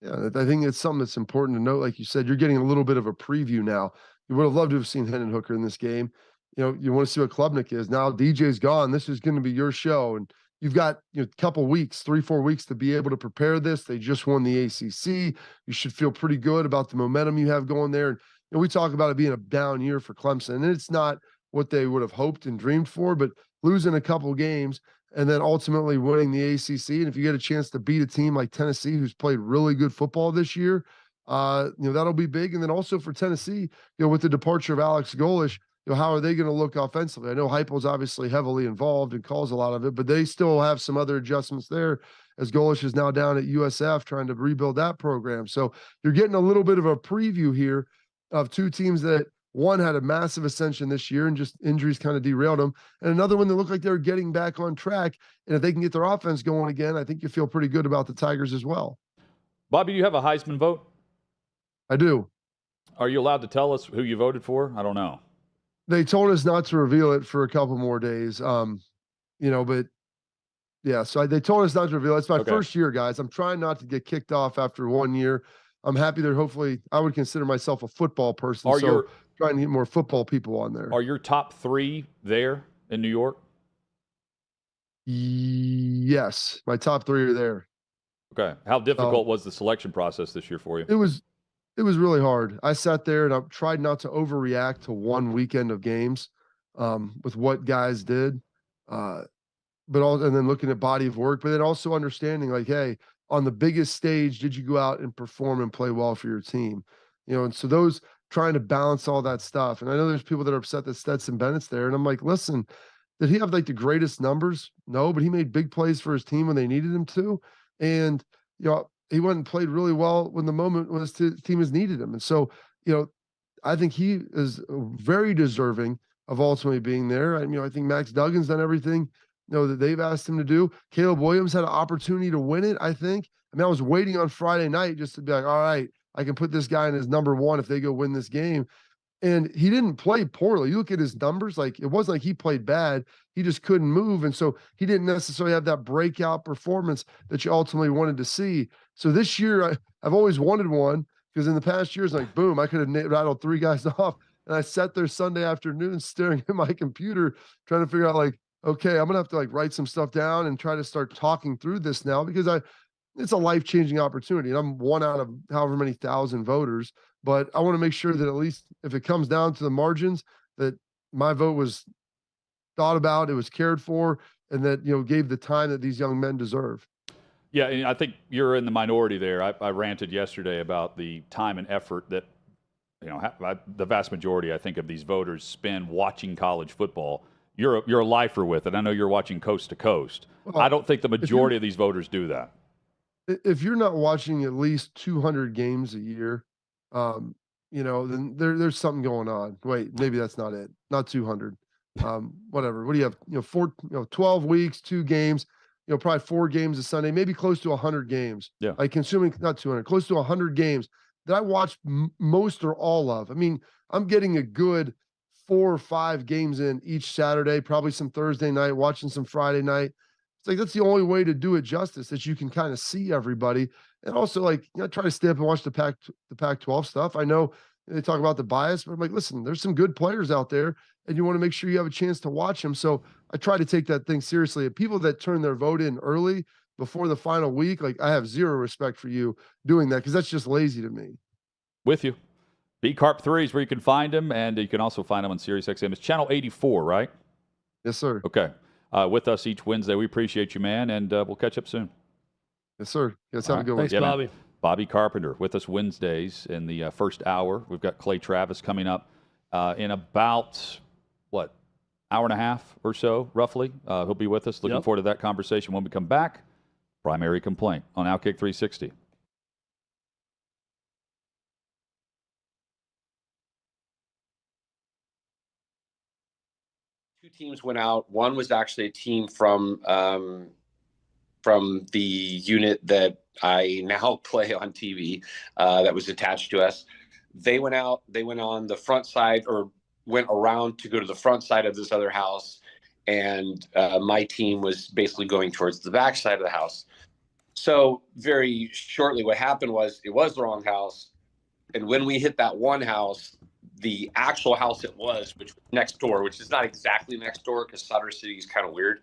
Yeah, I think it's something that's important to note. Like you said, you're getting a little bit of a preview now. You would have loved to have seen Hendon Hooker in this game. You know, you want to see what Klubnik is. Now DJ's gone. This is going to be your show. And you've got, you know, a couple weeks, 3-4 weeks to be able to prepare this. They just won the ACC. You should feel pretty good about the momentum you have going there. And you know, we talk about it being a down year for Clemson, and it's not what they would have hoped and dreamed for, but losing a couple games and then ultimately winning the ACC. And if you get a chance to beat a team like Tennessee, who's played really good football this year, you know, that'll be big. And then also for Tennessee, you know, with the departure of Alex Golesh, how are they going to look offensively? I know Heupel's obviously heavily involved and calls a lot of it, but they still have some other adjustments there, as Golish is now down at USF trying to rebuild that program. So you're getting a little bit of a preview here of two teams that one had a massive ascension this year and just injuries kind of derailed them, and another one that looked like they were getting back on track. And if they can get their offense going again, I think you feel pretty good about the Tigers as well. Bobby, do you have a Heisman vote? I do. Are you allowed to tell us who you voted for? I don't know. They told us not to reveal it for a couple more days. But yeah, so they told us not to reveal it. It's my first year, guys. I'm trying not to get kicked off after 1 year. I'm happy that hopefully I would consider myself a football person. Trying to get more football people on there. Are your top 3 there in New York? Yes, my top 3 are there. Okay. How difficult was the selection process this year for you? It was really hard. I sat there and I tried not to overreact to one weekend of games with what guys did, and then looking at body of work, but then also understanding like, hey, on the biggest stage, did you go out and perform and play well for your team? And so those trying to balance all that stuff. And I know there's people that are upset that Stetson Bennett's there, and I'm like, listen, did he have like the greatest numbers? No, but he made big plays for his team when they needed him to, and he went and played really well when his team has needed him. And so, I think he is very deserving of ultimately being there. I think Max Duggan's done everything, that they've asked him to do. Caleb Williams had an opportunity to win it, I think. I was waiting on Friday night just to be like, all right, I can put this guy in as number 1 if they go win this game. And he didn't play poorly. You look at his numbers, like it wasn't like he played bad. He just couldn't move. And so he didn't necessarily have that breakout performance that you ultimately wanted to see. So this year, I've always wanted one, because in the past years, like, boom, I could have rattled 3 guys off. And I sat there Sunday afternoon staring at my computer, trying to figure out like, okay, I'm going to have to like write some stuff down and try to start talking through this now, because it's a life-changing opportunity. And I'm one out of however many thousand voters. But I want to make sure that at least if it comes down to the margins, that my vote was thought about, it was cared for, and that, gave the time that these young men deserve. Yeah, and I think you're in the minority there. I ranted yesterday about the time and effort that, the vast majority, I think, of these voters spend watching college football. You're a lifer with it. I know you're watching coast to coast. Well, I don't think the majority of these voters do that. If you're not watching at least 200 games a year, then there's something going on. Wait, maybe that's not it. Not 200. Whatever. What do you have? 12 weeks, 2 games, probably 4 games a Sunday, maybe close to 100 games. Yeah. Like consuming, not 200, close to 100 games that I watch most or all of. I'm getting a good 4 or 5 games in each Saturday, probably some Thursday night, watching some Friday night. It's like, that's the only way to do it justice, that you can kind of see everybody. And also, like, try to stay up and watch the Pac-12 stuff. I know they talk about the bias, but I'm like, listen, there's some good players out there, and you want to make sure you have a chance to watch them. So I try to take that thing seriously. And people that turn their vote in early before the final week, like, I have zero respect for you doing that, because that's just lazy to me. With you. B-Carp 3 is where you can find them, and you can also find them on SiriusXM. It's channel 84, right? Yes, sir. Okay. With us each Wednesday. We appreciate you, man, and we'll catch up soon. Yes, sir. Yes, have a good one. Thanks, Bobby. Man. Bobby Carpenter with us Wednesdays in the first hour. We've got Clay Travis coming up in about, hour and a half or so, roughly. He'll be with us. Looking forward to that conversation when we come back. Primary Complaint on OutKick 360. Two teams went out. One was actually a team from the unit that I now play on TV that was attached to us. They went out. They went on the front side, or went around to go to the front side of this other house, and my team was basically going towards the back side of the house. So very shortly, what happened was it was the wrong house, and when we hit that one house, the actual house it was, which was next door, which is not exactly next door because Sutter City is kind of weird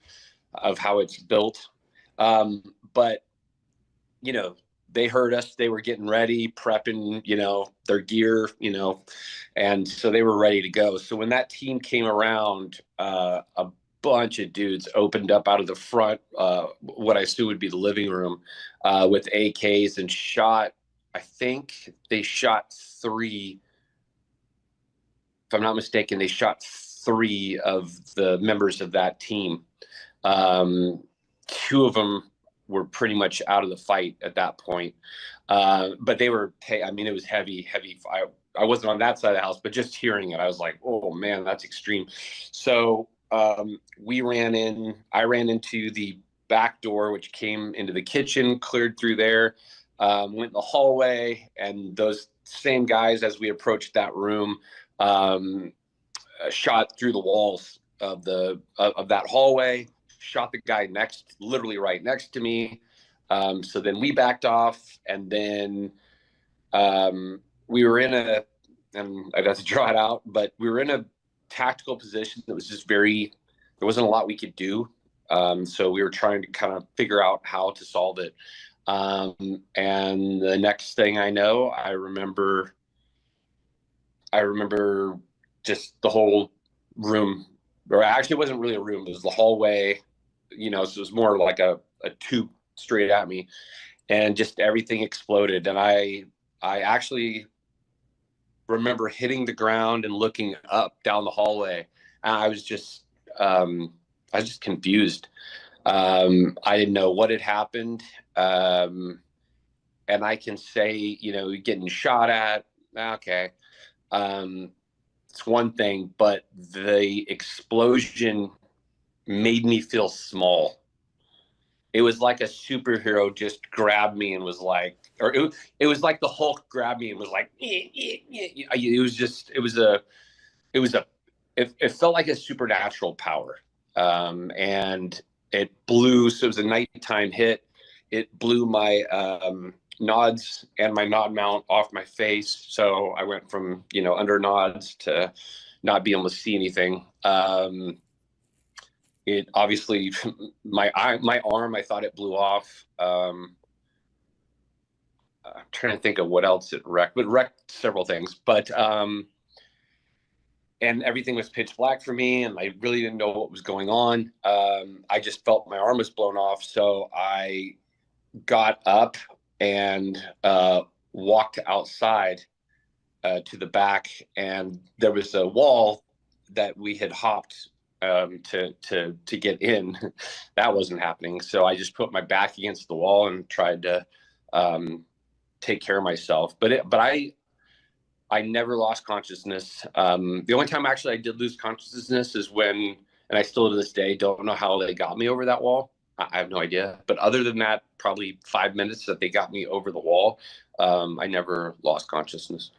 of how it's built. But, they heard us. They were getting ready, prepping, their gear, and so they were ready to go. So when that team came around, a bunch of dudes opened up out of the front, what I assume would be the living room, with AKs and shot. I think they shot 3 if I'm not mistaken, they shot 3 of the members of that team. 2 of them were pretty much out of the fight at that point. But they were, I mean, it was heavy. I wasn't on that side of the house, but just hearing it, I was like, oh man, that's extreme. So I ran into the back door, which came into the kitchen, cleared through there, went in the hallway, and those same guys, as we approached that room, shot through the walls of that hallway, shot the guy literally right next to me. So then we backed off, and then we were and I'd have to draw it out, but we were in a tactical position that was just there wasn't a lot we could do. So we were trying to kind of figure out how to solve it. And the next thing I know, I remember just the whole room, or actually it wasn't really a room, it was the hallway, so it was more like a tube straight at me, and just everything exploded. And I actually remember hitting the ground and looking up down the hallway. And I was just confused. I didn't know what had happened. And I can say, getting shot at, okay. It's one thing, but the explosion made me feel small. It was like a superhero just grabbed me and was like, or it was like the Hulk grabbed me and was like, it felt like a supernatural power. And it blew, so it was a nighttime hit. It blew my nods and my nod mount off my face. So I went from, under nods to not being able to see anything. It obviously, my arm, I thought it blew off. I'm trying to think of what else it wrecked, but it wrecked several things. But and everything was pitch black for me, and I really didn't know what was going on. I just felt my arm was blown off, so I got up and walked outside to the back, and there was a wall that we had hopped to get in. That wasn't happening, so I just put my back against the wall and tried to take care of myself. But I never lost consciousness. The only time actually I did lose consciousness is when, and I still to this day don't know how they got me over that wall. I have no idea. But other than that, probably 5 minutes that they got me over the wall, I never lost consciousness.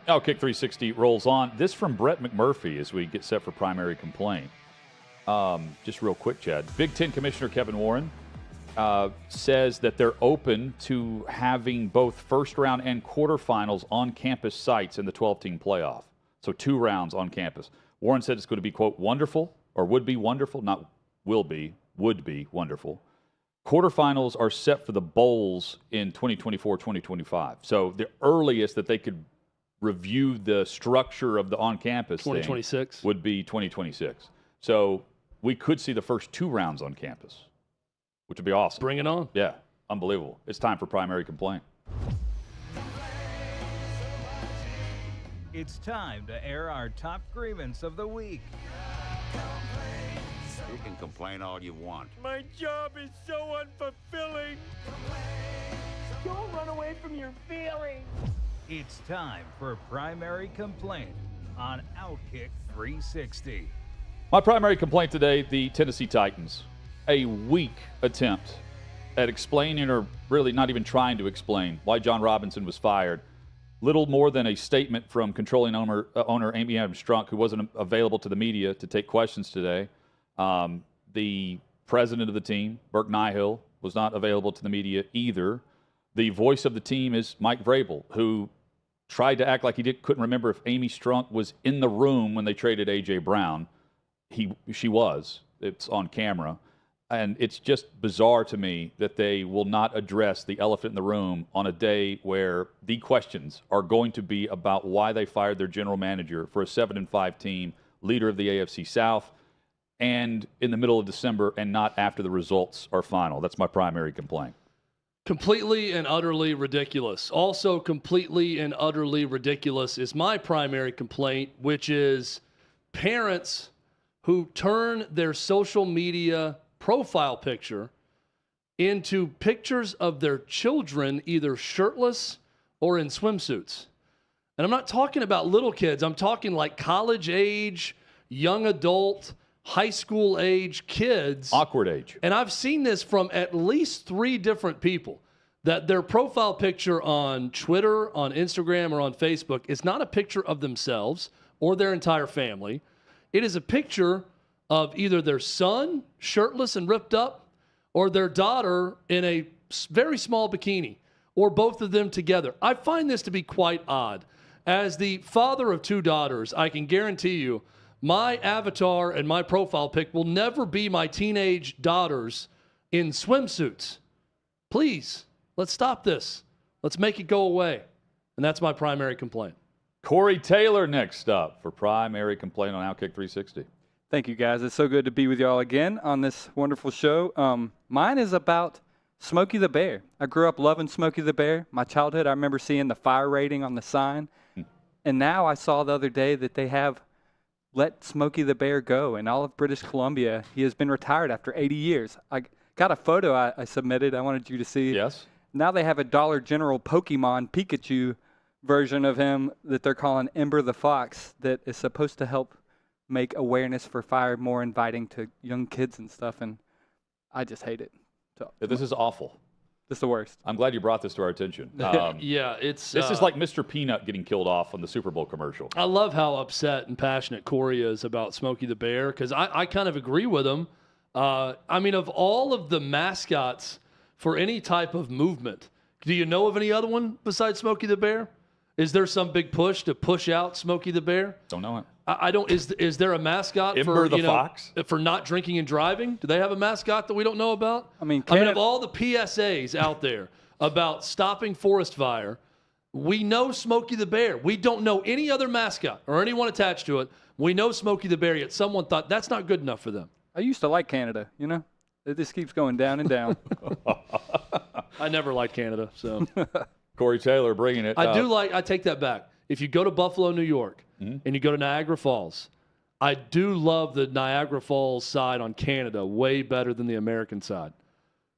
OutKick 360 rolls on. This from Brett McMurphy as we get set for primary complaint. Just real quick, Chad. Big Ten Commissioner Kevin Warren says that they're open to having both first round and quarterfinals on campus sites in the 12-team playoff. So 2 rounds on campus. Warren said it's going to be, quote, wonderful, or would be wonderful, not will be, would be wonderful. Quarterfinals are set for the bowls in 2024, 2025. So the earliest that they could review the structure of the on-campus 2026 would be 2026. So we could see the first 2 rounds on campus, which would be awesome. Bring it on. Yeah, unbelievable. It's time for primary complaint. It's time to air our top grievance of the week. You can complain all you want. My job is so unfulfilling. Don't run away from your feelings. It's time for primary complaint on OutKick 360. My primary complaint today, the Tennessee Titans. A weak attempt at explaining, or really not even trying to explain, why John Robinson was fired. Little more than a statement from controlling owner Amy Adams-Strunk, who wasn't available to the media to take questions today. The president of the team, Burke Nihill, was not available to the media either. The voice of the team is Mike Vrabel, who tried to act like he couldn't remember if Amy Strunk was in the room when they traded A.J. Brown. She was. It's on camera. And it's just bizarre to me that they will not address the elephant in the room on a day where the questions are going to be about why they fired their general manager for a 7-5 team, leader of the AFC South, and in the middle of December, and not after the results are final. That's my primary complaint. Completely and utterly ridiculous. Also completely and utterly ridiculous is my primary complaint, which is parents who turn their social media profile picture into pictures of their children either shirtless or in swimsuits. And I'm not talking about little kids. I'm talking like college age, young adult, high school age kids. Awkward age. And I've seen this from at least 3 different people, that their profile picture on Twitter, on Instagram, or on Facebook is not a picture of themselves or their entire family. It is a picture of either their son, shirtless and ripped up, or their daughter in a very small bikini, or both of them together. I find this to be quite odd. As the father of 2 daughters, I can guarantee you my avatar and my profile pic will never be my teenage daughters in swimsuits. Please, let's stop this. Let's make it go away. And that's my primary complaint. Corey Taylor next up for primary complaint on OutKick 360. Thank you, guys. It's so good to be with y'all again on this wonderful show. Mine is about Smokey the Bear. I grew up loving Smokey the Bear. My childhood, I remember seeing the fire rating on the sign. And now I saw the other day that they have let Smokey the Bear go in all of British Columbia. He has been retired after 80 years. I got a photo I submitted I wanted you to see. Yes. Now they have a Dollar General Pokemon Pikachu version of him that they're calling Ember the Fox that is supposed to help make awareness for fire more inviting to young kids and stuff, and I just hate it. So, This is awful. It's the worst. I'm glad you brought this to our attention. Yeah, it's... This is like Mr. Peanut getting killed off on the Super Bowl commercial. I love how upset and passionate Corey is about Smokey the Bear, because I kind of agree with him. I mean, of all of the mascots for any type of movement, do you know of any other one besides Smokey the Bear? Is there some big push to push out Smokey the Bear? Don't know it. I don't. Is there a mascot Ember for the Fox? For not drinking and driving? Do they have a mascot that we don't know about? I mean, of all the PSAs out there about stopping forest fire, we know Smokey the Bear. We don't know any other mascot or anyone attached to it. We know Smokey the Bear, yet someone thought that's not good enough for them. I used to like Canada, you know? It just keeps going down and down. I never liked Canada, so. Corey Taylor bringing it. I take that back. If you go to Buffalo, New York, and you go to Niagara Falls, I do love the Niagara Falls side on Canada way better than the American side.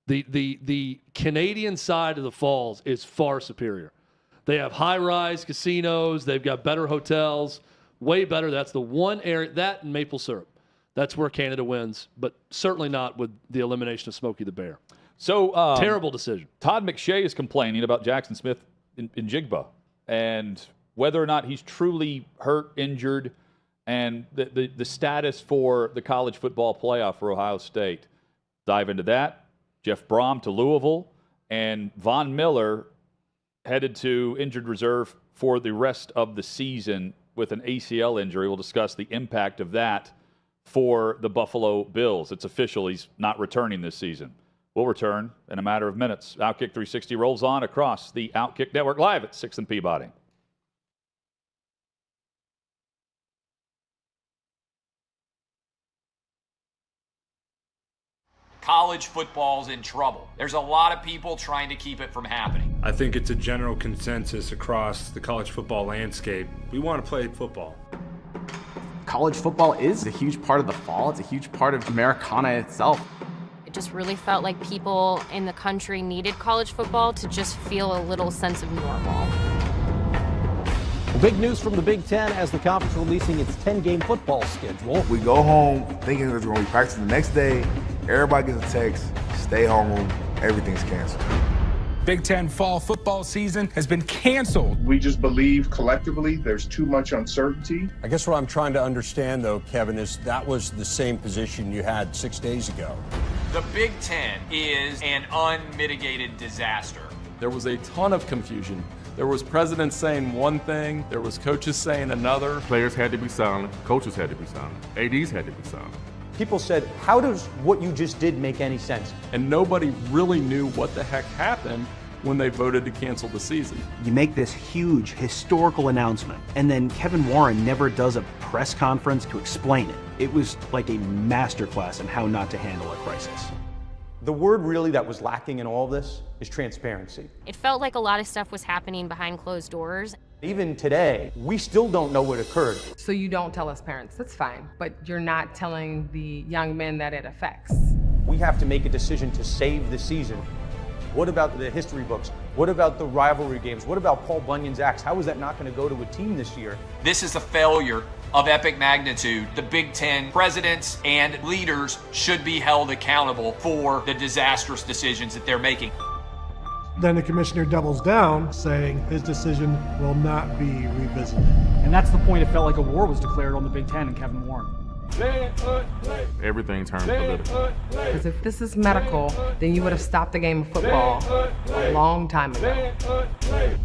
The Canadian side of the falls is far superior. They have high-rise casinos. They've got better hotels, way better. That's the one area, that and maple syrup. That's where Canada wins, but certainly not with the elimination of Smokey the Bear. So terrible decision. Todd McShay is complaining about Jackson Smith in Jigba, and whether or not he's truly hurt, injured, and the status for the college football playoff for Ohio State. Dive into that. Jeff Brom to Louisville, and Von Miller headed to injured reserve for the rest of the season with an ACL injury. We'll discuss the impact of that for the Buffalo Bills. It's official. He's not returning this season. We'll return in a matter of minutes. OutKick 360 rolls on across the OutKick Network live at 6th and Peabody. College football's in trouble. There's a lot of people trying to keep it from happening. I think it's a general consensus across the college football landscape. We want to play football. College football is a huge part of the fall. It's a huge part of Americana itself. It just really felt like people in the country needed college football to just feel a little sense of normal. Big news from the Big Ten as the conference releasing its 10-game football schedule. We go home thinking that we're going to be practicing the next day. Everybody gets a text, stay home, everything's canceled. Big Ten fall football season has been canceled. We just believe collectively there's too much uncertainty. I guess what I'm trying to understand, though, Kevin, is that was the same position you had 6 days ago. The Big Ten is an unmitigated disaster. There was a ton of confusion. There was presidents saying one thing, there was coaches saying another. Players had to be silent, coaches had to be silent, ADs had to be silent. People said, how does what you just did make any sense? And nobody really knew what the heck happened when they voted to cancel the season. You make this huge historical announcement, and then Kevin Warren never does a press conference to explain it. It was like a masterclass in how not to handle a crisis. The word really that was lacking in all of this is transparency. It felt like a lot of stuff was happening behind closed doors. Even today, we still don't know what occurred. So you don't tell us parents, that's fine, but you're not telling the young men that it affects. We have to make a decision to save the season. What about the history books? What about the rivalry games? What about Paul Bunyan's axe? How is that not going to go to a team this year? This is a failure of epic magnitude. The Big Ten presidents and leaders should be held accountable for the disastrous decisions that they're making. Then the commissioner doubles down, saying his decision will not be revisited. And that's the point. It felt like a war was declared on the Big Ten and Kevin Warren. Everything turned political. Because if this is medical, then you would have stopped the game of football a long time ago. I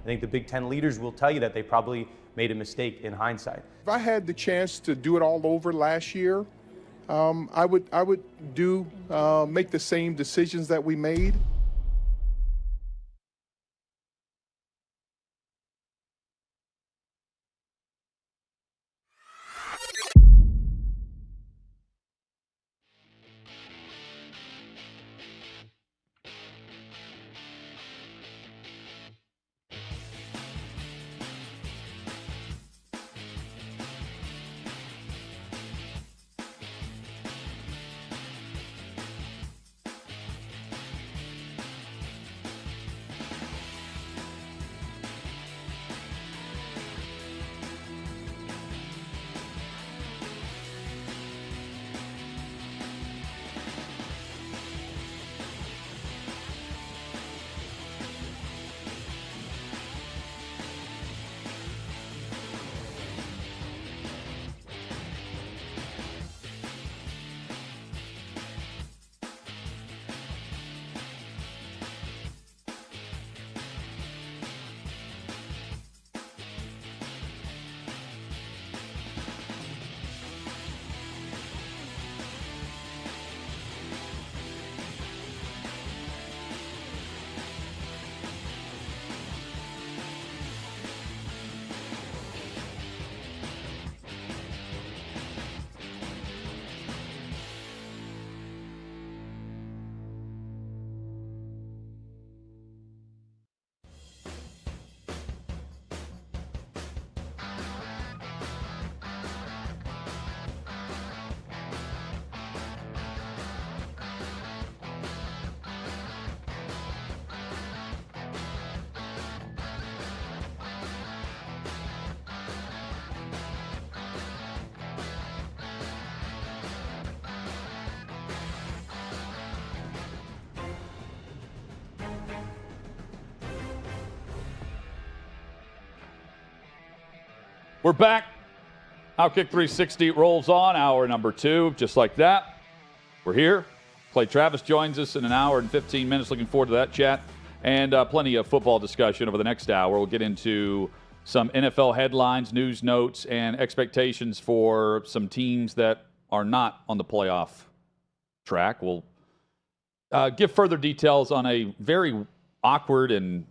think the Big Ten leaders will tell you that they probably made a mistake in hindsight. If I had the chance to do it all over last year, I would make the same decisions that we made. We're back. OutKick 360 rolls on, hour number 2, just like that. We're here. Clay Travis joins us in an hour and 15 minutes. Looking forward to that chat. And plenty of football discussion over the next hour. We'll get into some NFL headlines, news notes, and expectations for some teams that are not on the playoff track. We'll give further details on a very awkward and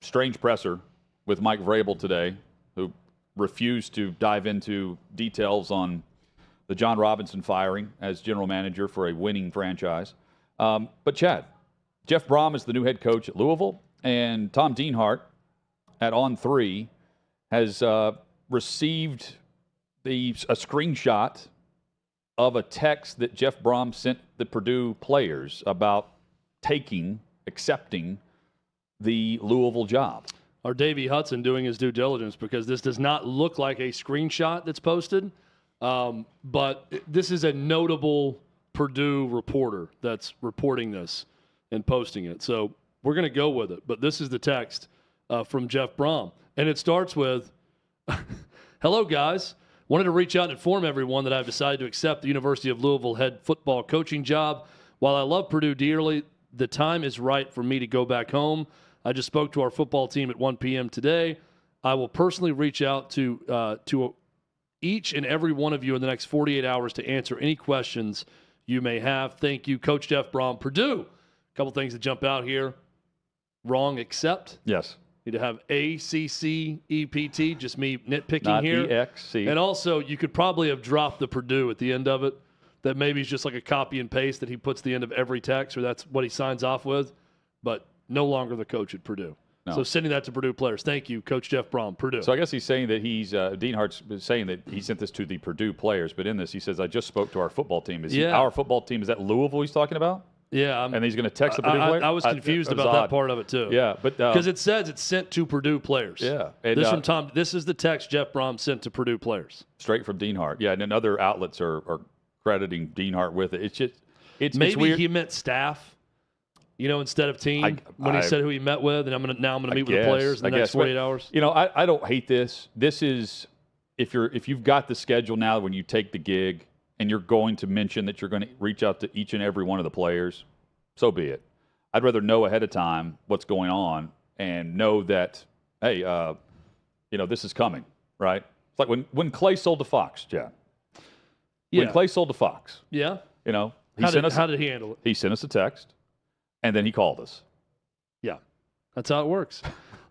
strange presser with Mike Vrabel today, who refused to dive into details on the John Robinson firing as general manager for a winning franchise. But Chad, Jeff Brom is the new head coach at Louisville, and Tom Dienhart at On3 has received a screenshot of a text that Jeff Brom sent the Purdue players about accepting the Louisville job. Our Davey Hudson doing his due diligence, because this does not look like a screenshot that's posted, but this is a notable Purdue reporter that's reporting this and posting it. So we're going to go with it. But this is the text from Jeff Brom. And it starts with, hello, guys. Wanted to reach out and inform everyone that I've decided to accept the University of Louisville head football coaching job. While I love Purdue dearly, the time is right for me to go back home. I just spoke to our football team at 1 p.m. today. I will personally reach out to each and every one of you in the next 48 hours to answer any questions you may have. Thank you, Coach Jeff Brom. Purdue, a couple things that jump out here. Wrong, accept. Yes. Need to have A-C-C-E-P-T, just me nitpicking Not here. E-X-C. And also, you could probably have dropped the Purdue at the end of it. That maybe is just like a copy and paste that he puts at the end of every text, or that's what he signs off with. But no longer the coach at Purdue. No. So sending that to Purdue players. Thank you, Coach Jeff Brom, Purdue. So I guess he's saying that Dienhart's saying that he sent this to the Purdue players, but in this he says, I just spoke to our football team. Our football team, is that Louisville he's talking about? Yeah. And he's going to text the Purdue players? I was confused about that part of it, too. Yeah. Because it says it's sent to Purdue players. Yeah. And, this from Tom. This is the text Jeff Brom sent to Purdue players. Straight from Dienhart. Yeah, and then other outlets are crediting Dienhart with it. It's just maybe it's weird. He meant staff. Instead of team, when he said who he met with, and I'm going to meet with the players in the next 48 hours. I don't hate this. This is if you've got the schedule now when you take the gig and you're going to mention that you're going to reach out to each and every one of the players, so be it. I'd rather know ahead of time what's going on and know that, hey, this is coming, right? It's like when Clay sold to Fox, Chad. When Clay sold to Fox. Yeah. How did he handle it? He sent us a text. And then he called us. Yeah, that's how it works.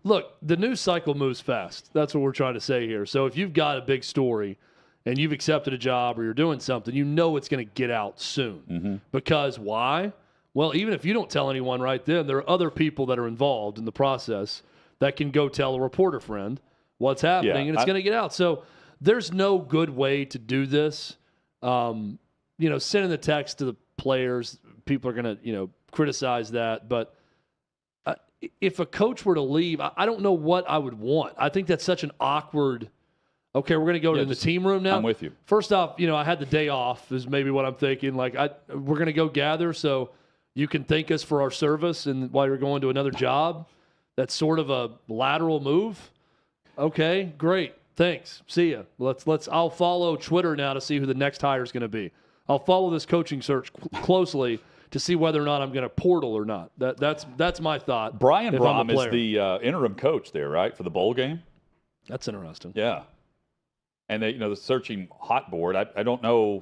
Look, the news cycle moves fast. That's what we're trying to say here. So if you've got a big story and you've accepted a job or you're doing something, it's going to get out soon. Mm-hmm. Because why? Well, even if you don't tell anyone right then, there are other people that are involved in the process that can go tell a reporter friend what's happening, and it's going to get out. So there's no good way to do this. Sending the text to the players, people are going to, criticize that, but if a coach were to leave, I don't know what I would want. I think that's such an awkward. Okay, we're going to go to the team room now. I'm with you. First off, I had the day off is maybe what I'm thinking. Like we're going to go gather so you can thank us for our service and while you're going to another job. That's sort of a lateral move. Okay, great. Thanks. See ya. I'll follow Twitter now to see who the next hire is going to be. I'll follow this coaching search closely to see whether or not I'm going to portal or not. That's my thought. Brian Brom is the interim coach there, right, for the bowl game? That's interesting. Yeah. And the searching hot board, I don't know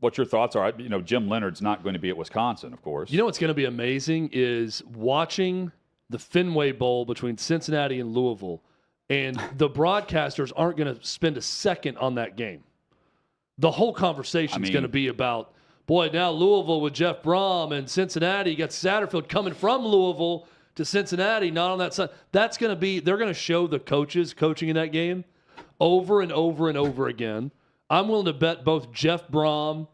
what your thoughts are. Jim Leonard's not going to be at Wisconsin, of course. What's going to be amazing is watching the Fenway Bowl between Cincinnati and Louisville, and the broadcasters aren't going to spend a second on that game. The whole conversation is going to be about, boy, now Louisville with Jeff Brom and Cincinnati. You got Satterfield coming from Louisville to Cincinnati, not on that side. That's going to be, they're going to show the coaches coaching in that game over and over and over again. I'm willing to bet both Jeff Brom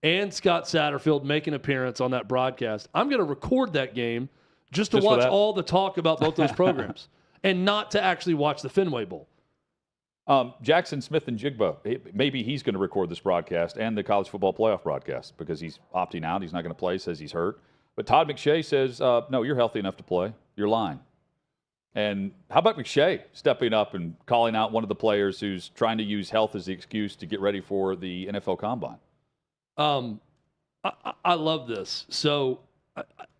and Scott Satterfield make an appearance on that broadcast. I'm going to record that game just to watch all the talk about both those programs and not to actually watch the Fenway Bowl. Jackson Smith and Jigba, maybe he's going to record this broadcast and the college football playoff broadcast because he's opting out. He's not going to play, says he's hurt. But Todd McShay says, no, you're healthy enough to play. You're lying. And how about McShay stepping up and calling out one of the players who's trying to use health as the excuse to get ready for the NFL Combine? I love this. So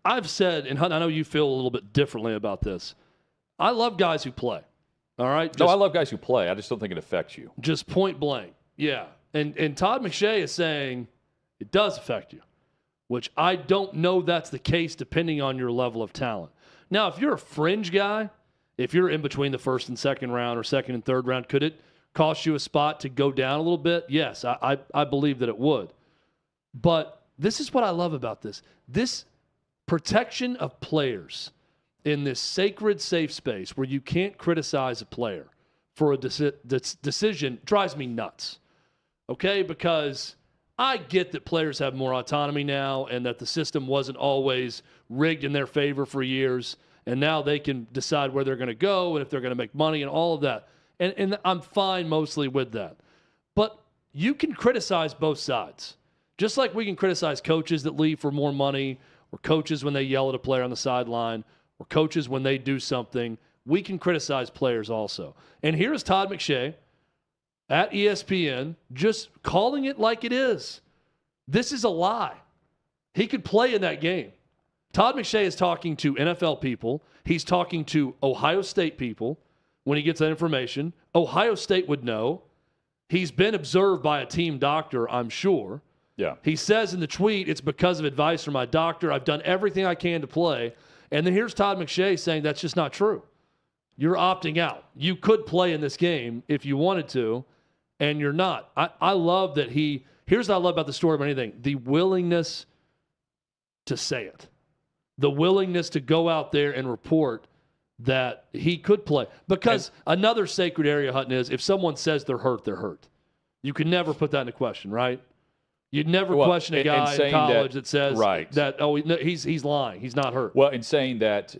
I've said, and I know you feel a little bit differently about this. I love guys who play. All right? No, I love guys who play. I just don't think it affects you. Just point blank. Yeah. And Todd McShay is saying it does affect you, which I don't know that's the case depending on your level of talent. Now, if you're a fringe guy, if you're in between the first and second round or second and third round, could it cost you a spot to go down a little bit? Yes, I believe that it would. But this is what I love about this. This protection of players in this sacred safe space where you can't criticize a player for a decision drives me nuts. Okay? Because I get that players have more autonomy now and that the system wasn't always rigged in their favor for years. And now they can decide where they're going to go and if they're going to make money and all of that. And I'm fine mostly with that. But you can criticize both sides. Just like we can criticize coaches that leave for more money, or coaches when they yell at a player on the sideline, or coaches when they do something. We can criticize players also. And here's Todd McShay at ESPN just calling it like it is. This is a lie. He could play in that game. Todd McShay is talking to NFL people. He's talking to Ohio State people when he gets that information. Ohio State would know. He's been observed by a team doctor, I'm sure. Yeah. He says in the tweet, it's because of advice from my doctor. I've done everything I can to play. And then here's Todd McShay saying that's just not true. You're opting out. You could play in this game if you wanted to, and you're not. I love that here's what I love about the story of anything, the willingness to say it. The willingness to go out there and report that he could play. Because another sacred area, Hutton, is if someone says they're hurt, they're hurt. You can never put that into question, right? You'd never question a guy in college that says that, oh, he's lying. He's not hurt. Well, in saying that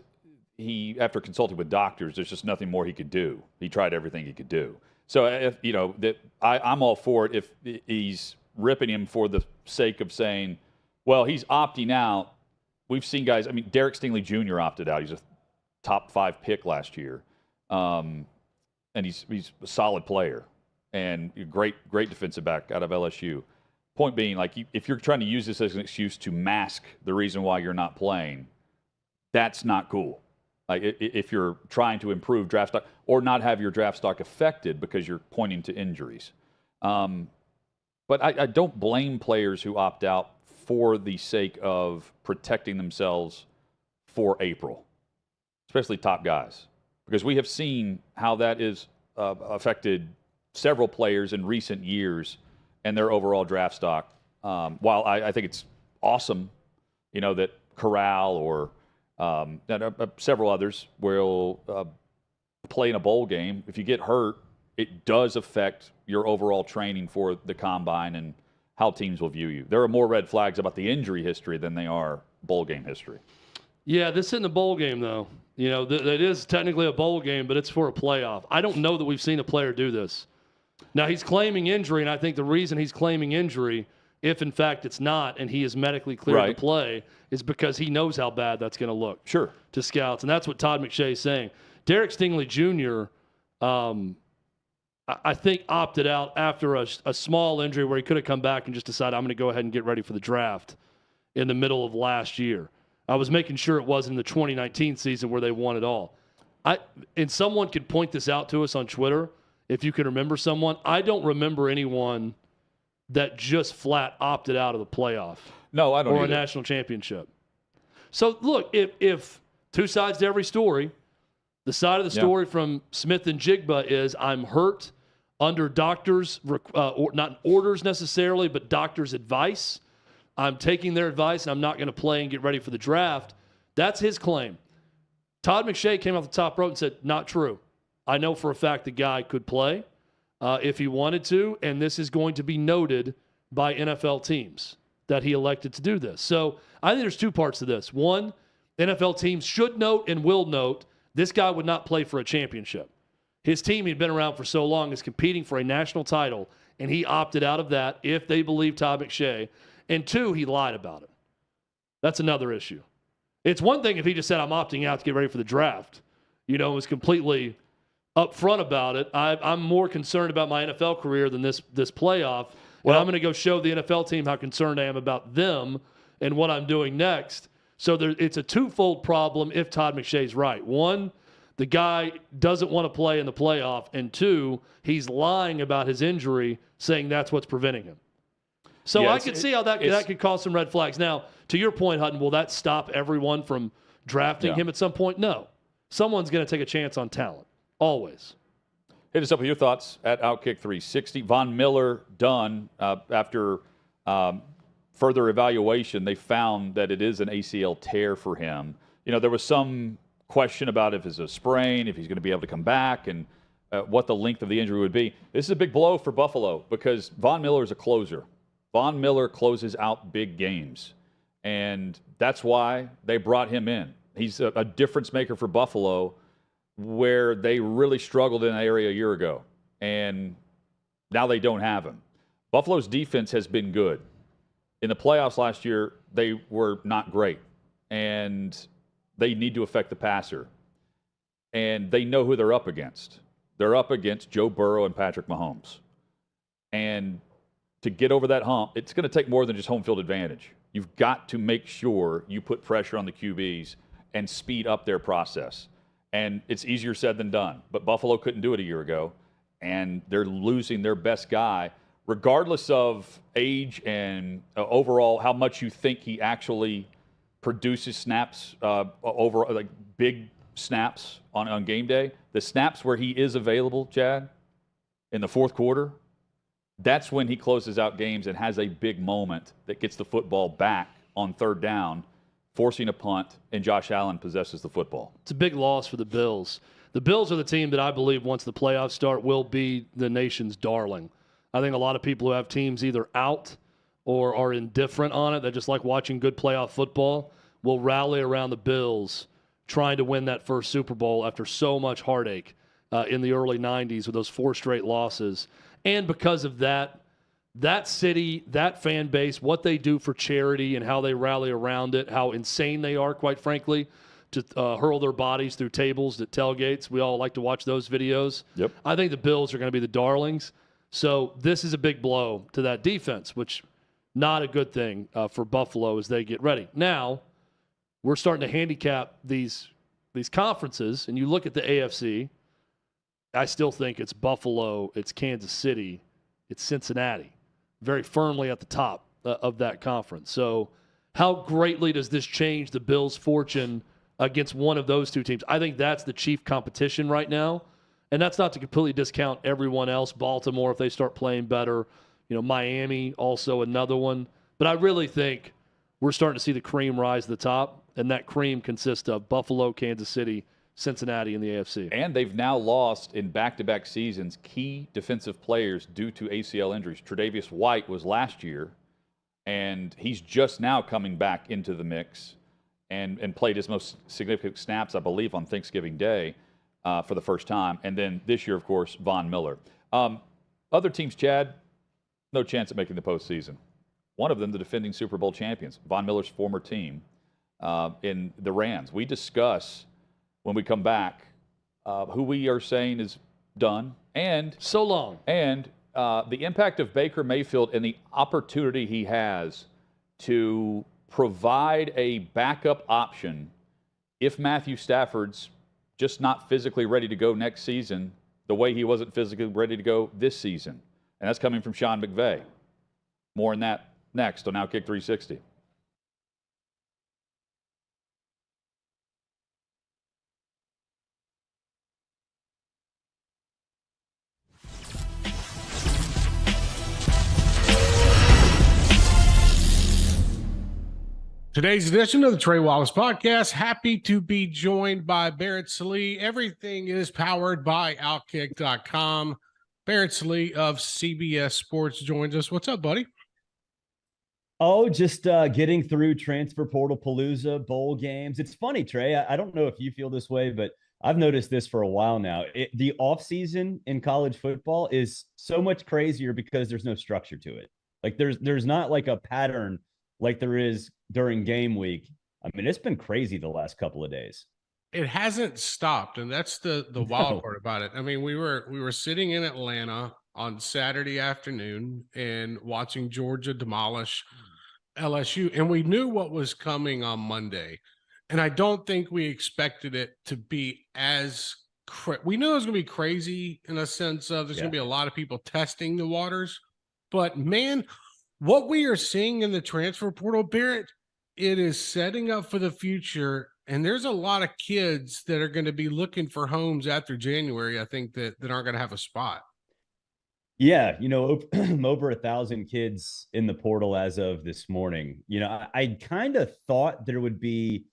he, after consulting with doctors, there's just nothing more he could do. He tried everything he could do. So, if, you know, that I'm all for it if he's ripping him for the sake of saying, well, he's opting out. We've seen guys, I mean, Derek Stingley Jr. opted out. He's a top 5 pick last year. And he's a solid player and a great defensive back out of LSU. Point being, like, if you're trying to use this as an excuse to mask the reason why you're not playing, that's not cool. Like, if you're trying to improve draft stock or not have your draft stock affected because you're pointing to injuries. But I don't blame players who opt out for the sake of protecting themselves for April, especially top guys, because we have seen how that is affected several players in recent years and their overall draft stock. While I think it's awesome, you know, that Corral or several others will play in a bowl game. If you get hurt, it does affect your overall training for the combine and how teams will view you. There are more red flags about the injury history than they are bowl game history. Yeah, this isn't a bowl game, though. You know, it is technically a bowl game, but it's for a playoff. I don't know that we've seen a player do this. Now, he's claiming injury, and I think the reason he's claiming injury, if in fact it's not, and he is medically cleared to play, is because he knows how bad that's going to look to scouts. And that's what Todd McShay is saying. Derek Stingley Jr., I think, opted out after a small injury where he could have come back and just decided, I'm going to go ahead and get ready for the draft in the middle of last year. I was making sure it wasn't the 2019 season where they won it all. And someone could point this out to us on Twitter, if you can remember someone. I don't remember anyone that just flat opted out of the playoff. No, I don't Or either. a national championship. So, look, if two sides to every story, the side of the story from Smith and Jigba is I'm hurt under doctors, not orders necessarily, but doctors' advice. I'm taking their advice, and I'm not going to play and get ready for the draft. That's his claim. Todd McShay came off the top rope and said, not true. I know for a fact the guy could play if he wanted to, and this is going to be noted by NFL teams that he elected to do this. So I think there's two parts to this. One, NFL teams should note and will note this guy would not play for a championship. His team he'd been around for so long is competing for a national title, and he opted out of that if they believe Todd McShay. And two, he lied about it. That's another issue. It's one thing if he just said, I'm opting out to get ready for the draft. was completely upfront about it. I'm more concerned about my NFL career than this playoff. Well, I'm going to go show the NFL team how concerned I am about them and what I'm doing next. So it's a twofold problem if Todd McShay's right. One, the guy doesn't want to play in the playoff. And two, he's lying about his injury, saying that's what's preventing him. So I could see how that could cause some red flags. Now, to your point, Hutton, will that stop everyone from drafting him at some point? No. Someone's going to take a chance on talent. Always. Hit us up with your thoughts at OutKick 360. Von Miller done after further evaluation. They found that it is an ACL tear for him. There was some question about if it's a sprain, if he's going to be able to come back, and what the length of the injury would be. This is a big blow for Buffalo because Von Miller is a closer. Von Miller closes out big games, and that's why they brought him in. He's a difference maker for Buffalo, where they really struggled in that area a year ago, and now they don't have him. Buffalo's defense has been good. In the playoffs last year, they were not great, and they need to affect the passer. And they know who they're up against. They're up against Joe Burrow and Patrick Mahomes. And to get over that hump, it's going to take more than just home field advantage. You've got to make sure you put pressure on the QBs and speed up their process. And it's easier said than done. But Buffalo couldn't do it a year ago, and they're losing their best guy, regardless of age and overall how much you think he actually produces snaps over like big snaps on game day. The snaps where he is available, Chad, in the fourth quarter, that's when he closes out games and has a big moment that gets the football back on third down, forcing a punt, and Josh Allen possesses the football. It's a big loss for the Bills. The Bills are the team that I believe once the playoffs start will be the nation's darling. I think a lot of people who have teams either out or are indifferent on it, that just like watching good playoff football, will rally around the Bills trying to win that first Super Bowl after so much heartache in the early 90s with those 4 straight losses. And because of that city, that fan base, what they do for charity and how they rally around it, how insane they are, quite frankly, to hurl their bodies through tables at tailgates. We all like to watch those videos. Yep. I think the Bills are going to be the darlings. So this is a big blow to that defense, which not a good thing for Buffalo as they get ready. Now, we're starting to handicap these conferences, and you look at the AFC, I still think it's Buffalo, it's Kansas City, it's Cincinnati, very firmly at the top of that conference. So how greatly does this change the Bills' fortune against one of those two teams? I think that's the chief competition right now. And that's not to completely discount everyone else. Baltimore, if they start playing better. Miami, also another one. But I really think we're starting to see the cream rise to the top, and that cream consists of Buffalo, Kansas City, Cincinnati in the AFC. And they've now lost in back-to-back seasons key defensive players due to ACL injuries. Tre'Davious White was last year, and he's just now coming back into the mix and played his most significant snaps, I believe, on Thanksgiving Day for the first time. And then this year, of course, Von Miller. Other teams, Chad, no chance at making the postseason. One of them, the defending Super Bowl champions, Von Miller's former team in the Rams. We discuss when we come back who we are saying is done. And so long. And the impact of Baker Mayfield and the opportunity he has to provide a backup option if Matthew Stafford's just not physically ready to go next season the way he wasn't physically ready to go this season. And that's coming from Sean McVay. More on that next on OutKick 360. Today's edition of the Trey Wallace Podcast. Happy to be joined by Barrett Salee. Everything is powered by OutKick.com. Barrett Salee of CBS Sports joins us. What's up, buddy? Oh, just getting through transfer portal palooza, bowl games. It's funny, Trey. I don't know if you feel this way, but I've noticed this for a while now. The offseason in college football is so much crazier because there's no structure to it. Like there's not like a pattern like there is during game week. I mean, it's been crazy the last couple of days. It hasn't stopped, and that's the wild part about it. I mean, we were sitting in Atlanta on Saturday afternoon and watching Georgia demolish LSU, and we knew what was coming on Monday. And I don't think we expected it to be as we knew it was going to be crazy in a sense of there's going to be a lot of people testing the waters. But man, what we are seeing in the transfer portal, Barrett, it is setting up for the future. And there's a lot of kids that are going to be looking for homes after January, I think, that aren't going to have a spot. Yeah, over 1,000 kids in the portal as of this morning. I kind of thought there would be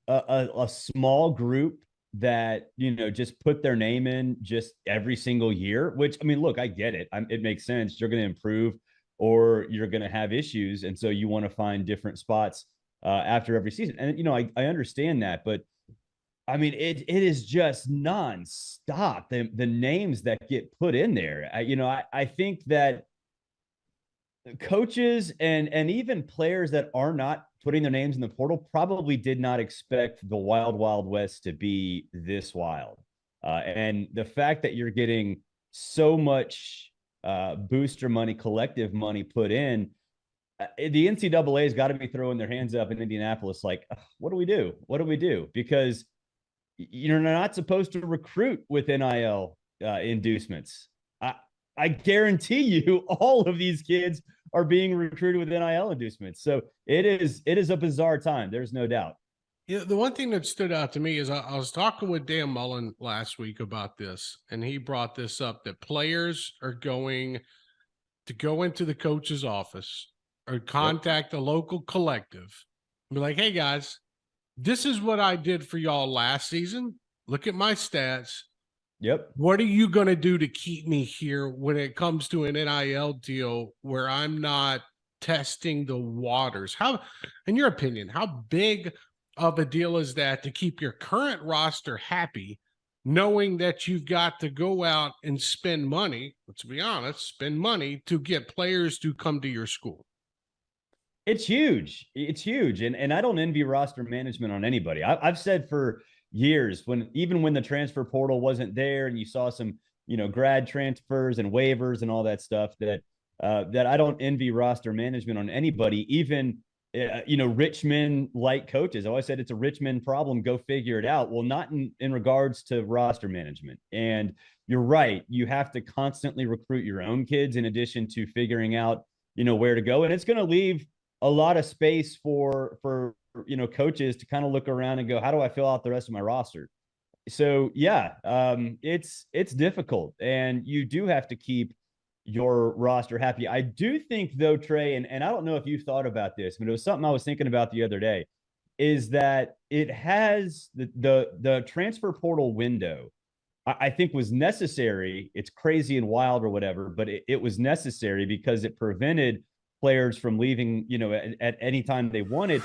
a small group that, just put their name in just every single year, which, I mean, look, I get it. It makes sense. You're going to improve or you're going to have issues. And so you want to find different spots after every season. And, I understand that, but I mean, it is just nonstop. The names that get put in there. I think that coaches and even players that are not putting their names in the portal probably did not expect the wild, wild west to be this wild. And the fact that you're getting so much booster money, collective money put in, the NCAA has got to be throwing their hands up in Indianapolis like, what do we do? What do we do? Because you're not supposed to recruit with NIL inducements. I guarantee you all of these kids are being recruited with NIL inducements. So it is a bizarre time. There's no doubt. Yeah, the one thing that stood out to me is I was talking with Dan Mullen last week about this, and he brought this up that players are going to go into the coach's office or contact the local collective and be like, hey, guys, this is what I did for y'all last season. Look at my stats. Yep. What are you going to do to keep me here when it comes to an NIL deal where I'm not testing the waters? How, in your opinion, how big of a deal is that to keep your current roster happy, knowing that you've got to go out and spend money, let's be honest, spend money to get players to come to your school? It's huge. It's huge. And I don't envy roster management on anybody. I've said for years, even when the transfer portal wasn't there and you saw some, grad transfers and waivers and all that stuff, that I don't envy roster management on anybody, even, rich men like coaches. I always said it's a rich men problem. Go figure it out. Well, not in regards to roster management. And you're right. You have to constantly recruit your own kids in addition to figuring out, where to go. And it's going to leave a lot of space for coaches to kind of look around and go, how do I fill out the rest of my roster? So yeah, it's difficult, and you do have to keep your roster happy. I do think though, Trey, and I don't know if you thought about this, but it was something I was thinking about the other day, is that it has the transfer portal window, I think was necessary. It's crazy and wild or whatever, but it was necessary because it prevented players from leaving, at any time they wanted.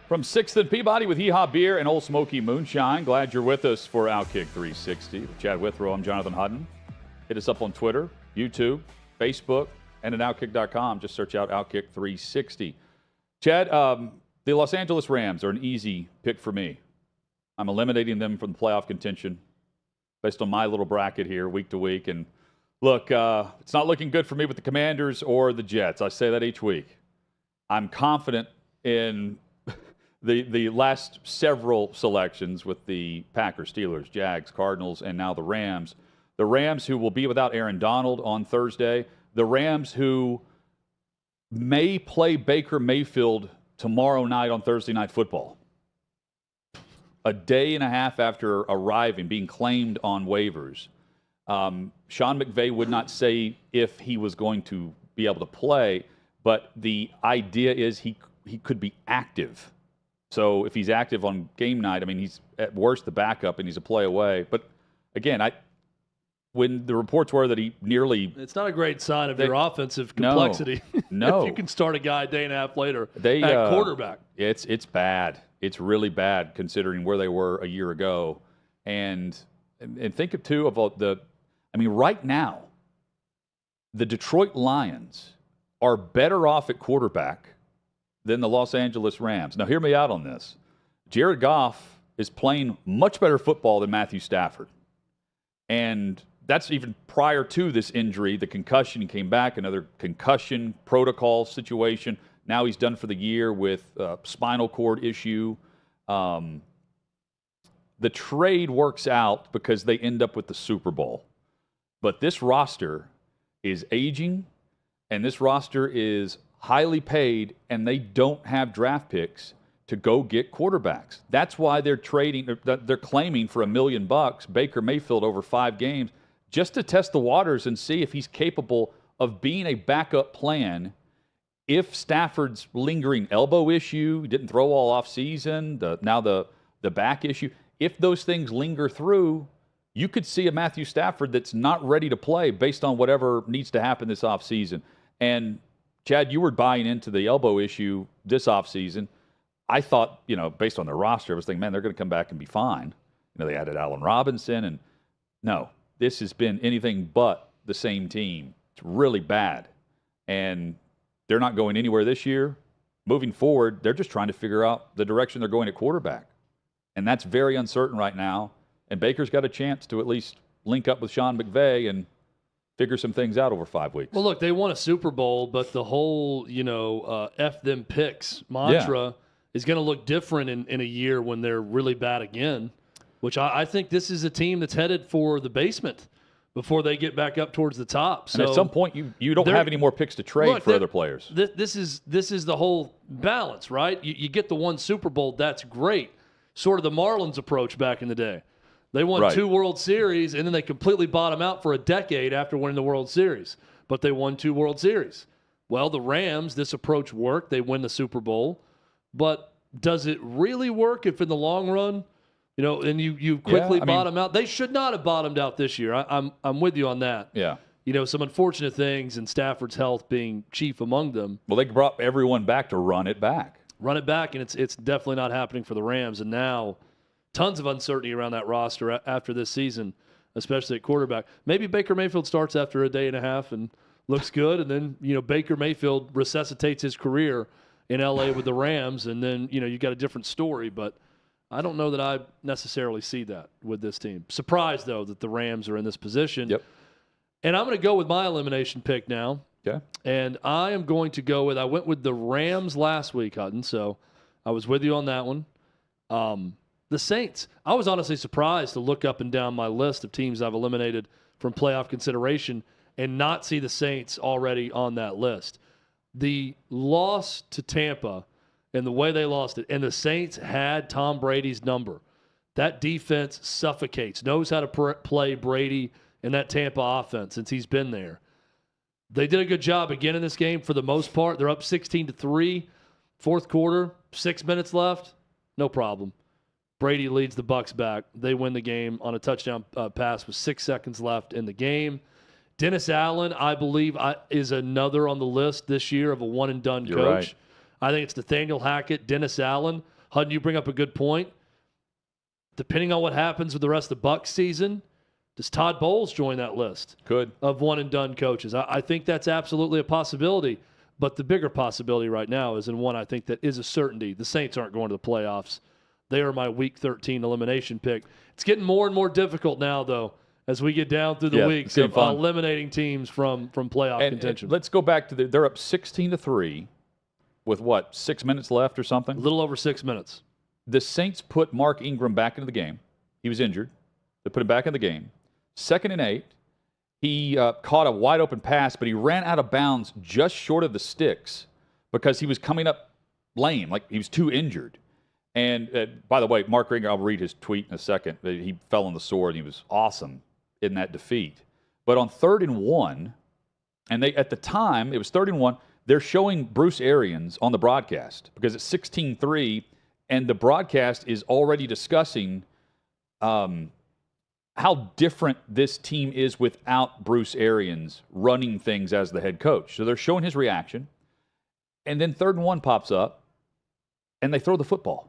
From 6th and Peabody with Hee Haw Beer and Old Smoky Moonshine. Glad you're with us for OutKick 360. With Chad Withrow, I'm Jonathan Hutton. Hit us up on Twitter, YouTube, Facebook, and at OutKick.com. Just search out OutKick 360. Chad, the Los Angeles Rams are an easy pick for me. I'm eliminating them from the playoff contention. based on my little bracket here week to week. And look, it's not looking good for me with the Commanders or the Jets. I say that each week. I'm confident in the last several selections with the Packers, Steelers, Jags, Cardinals, and now the Rams. The Rams who will be without Aaron Donald on Thursday. The Rams who may play Baker Mayfield tomorrow night on Thursday Night Football. A day and a half after arriving, being claimed on waivers. Sean McVay would not say if he was going to be able to play, but the idea is he could be active. So if he's active on game night, I mean, he's at worst the backup and he's a play away. But again, when the reports were that he nearly... It's not a great sign of your offensive complexity. No. If you can start a guy a day and a half later at quarterback. It's bad. It's really bad considering where they were a year ago. And think of, too, about right now, the Detroit Lions are better off at quarterback than the Los Angeles Rams. Now, hear me out on this. Jared Goff is playing much better football than Matthew Stafford. And that's even prior to this injury, the concussion. He came back, another concussion protocol situation. Now he's done for the year with spinal cord issue. The trade works out because they end up with the Super Bowl. But this roster is aging, and this roster is highly paid, and they don't have draft picks to go get quarterbacks. That's why they're claiming for $1 million Baker Mayfield over 5 games just to test the waters and see if he's capable of being a backup plan if Stafford's lingering elbow issue, didn't throw all off season, now the back issue, if those things linger through, you could see a Matthew Stafford that's not ready to play based on whatever needs to happen this offseason. And Chad, you were buying into the elbow issue this offseason. I thought, based on their roster, I was thinking, man, they're going to come back and be fine. They added Allen Robinson, and no, this has been anything but the same team. It's really bad. And they're not going anywhere this year. Moving forward, they're just trying to figure out the direction they're going at quarterback. And that's very uncertain right now. And Baker's got a chance to at least link up with Sean McVay and figure some things out over 5 weeks. Well, look, they won a Super Bowl, but the whole, F them picks mantra is going to look different in a year when they're really bad again, which I think this is a team that's headed for the basement before they get back up towards the top. So and at some point, you don't have any more picks to trade for other players. This is the whole balance, right? You get the one Super Bowl, that's great. Sort of the Marlins approach back in the day. They won 2 World Series, and then they completely bottom out for a decade after winning the World Series. But they won 2 World Series. Well, the Rams, this approach worked. They win the Super Bowl. But does it really work if in the long run, and you quickly bottom out? They should not have bottomed out this year. I'm with you on that. Yeah. Some unfortunate things, and Stafford's health being chief among them. Well, they brought everyone back to run it back. And it's definitely not happening for the Rams. And now tons of uncertainty around that roster after this season, especially at quarterback. Maybe Baker Mayfield starts after a day and a half and looks good, and then Baker Mayfield resuscitates his career in L.A. with the Rams, and then you got a different story. But I don't know that I necessarily see that with this team. Surprised though that the Rams are in this position. Yep. And I'm going to go with my elimination pick now. Okay. And I am going to go with, I went with the Rams last week, Hutton, so I was with you on that one. The Saints. I was honestly surprised to look up and down my list of teams I've eliminated from playoff consideration and not see the Saints already on that list. The loss to Tampa and the way they lost it, and the Saints had Tom Brady's number. That defense suffocates, knows how to play Brady and that Tampa offense since he's been there. They did a good job again in this game for the most part. They're up 16-3, fourth quarter, 6 minutes left, no problem. Brady leads the Bucs back. They win the game on a touchdown pass with 6 seconds left in the game. Dennis Allen, I believe, is another on the list this year of a one-and-done coach. Right. I think it's Nathaniel Hackett, Dennis Allen. Hutton, you bring up a good point. Depending on what happens with the rest of the Bucs season, does Todd Bowles join that list? Could. Of one-and-done coaches. I think that's absolutely a possibility. But the bigger possibility right now is, and one I think that is a certainty, the Saints aren't going to the playoffs They are my Week 13 elimination pick. It's getting more and more difficult now, though, as we get down through the weeks of eliminating teams from playoff contention. Let's go back to they're up 16-3 with, 6 minutes left or something? A little over 6 minutes. The Saints put Mark Ingram back into the game. He was injured. They put him back in the game. 2nd and 8. He caught a wide-open pass, but he ran out of bounds just short of the sticks because he was coming up lame, like he was too injured. And by the way, Mark Ingram, I'll read his tweet in a second. He fell on the sword, and he was awesome in that defeat. But on 3rd and 1, and at the time, it was 3rd and 1, they're showing Bruce Arians on the broadcast because it's 16-3, and the broadcast is already discussing how different this team is without Bruce Arians running things as the head coach. So they're showing his reaction, and then 3rd and 1 pops up, and they throw the football.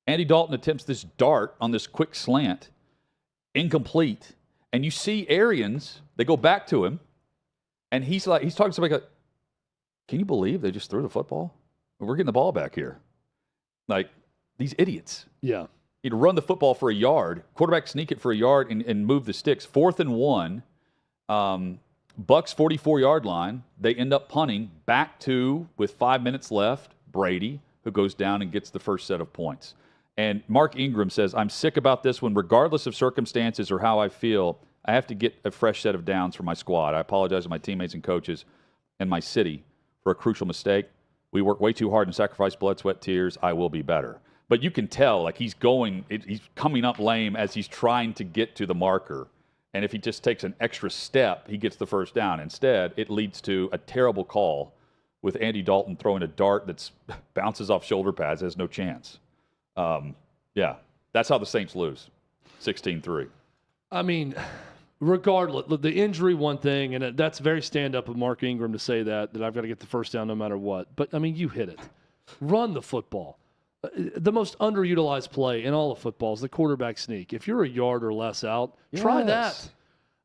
Andy Dalton attempts this dart on this quick slant, incomplete, and you see Arians, they go back to him, and he's talking to somebody like, can you believe they just threw the football? We're getting the ball back here. Like, these idiots. Yeah. He'd run the football for a yard, quarterback sneak it for a yard and move the sticks. 4th and 1, Bucs 44-yard line. They end up punting back to, with 5 minutes left, Brady, who goes down and gets the first set of points. And Mark Ingram says, I'm sick about this one. Regardless of circumstances or how I feel, I have to get a fresh set of downs for my squad. I apologize to my teammates and coaches and my city for a crucial mistake. We work way too hard and sacrifice blood, sweat, tears. I will be better. But you can tell, like, he's coming up lame as he's trying to get to the marker. And if he just takes an extra step, he gets the first down. Instead, it leads to a terrible call with Andy Dalton throwing a dart that bounces off shoulder pads, has no chance. Yeah, that's how the Saints lose, 16-3. I mean, regardless, the injury, one thing, and that's very stand-up of Mark Ingram to say that I've got to get the first down no matter what. But, I mean, you hit it. Run the football. The most underutilized play in all of football is the quarterback sneak. If you're a yard or less out, try that.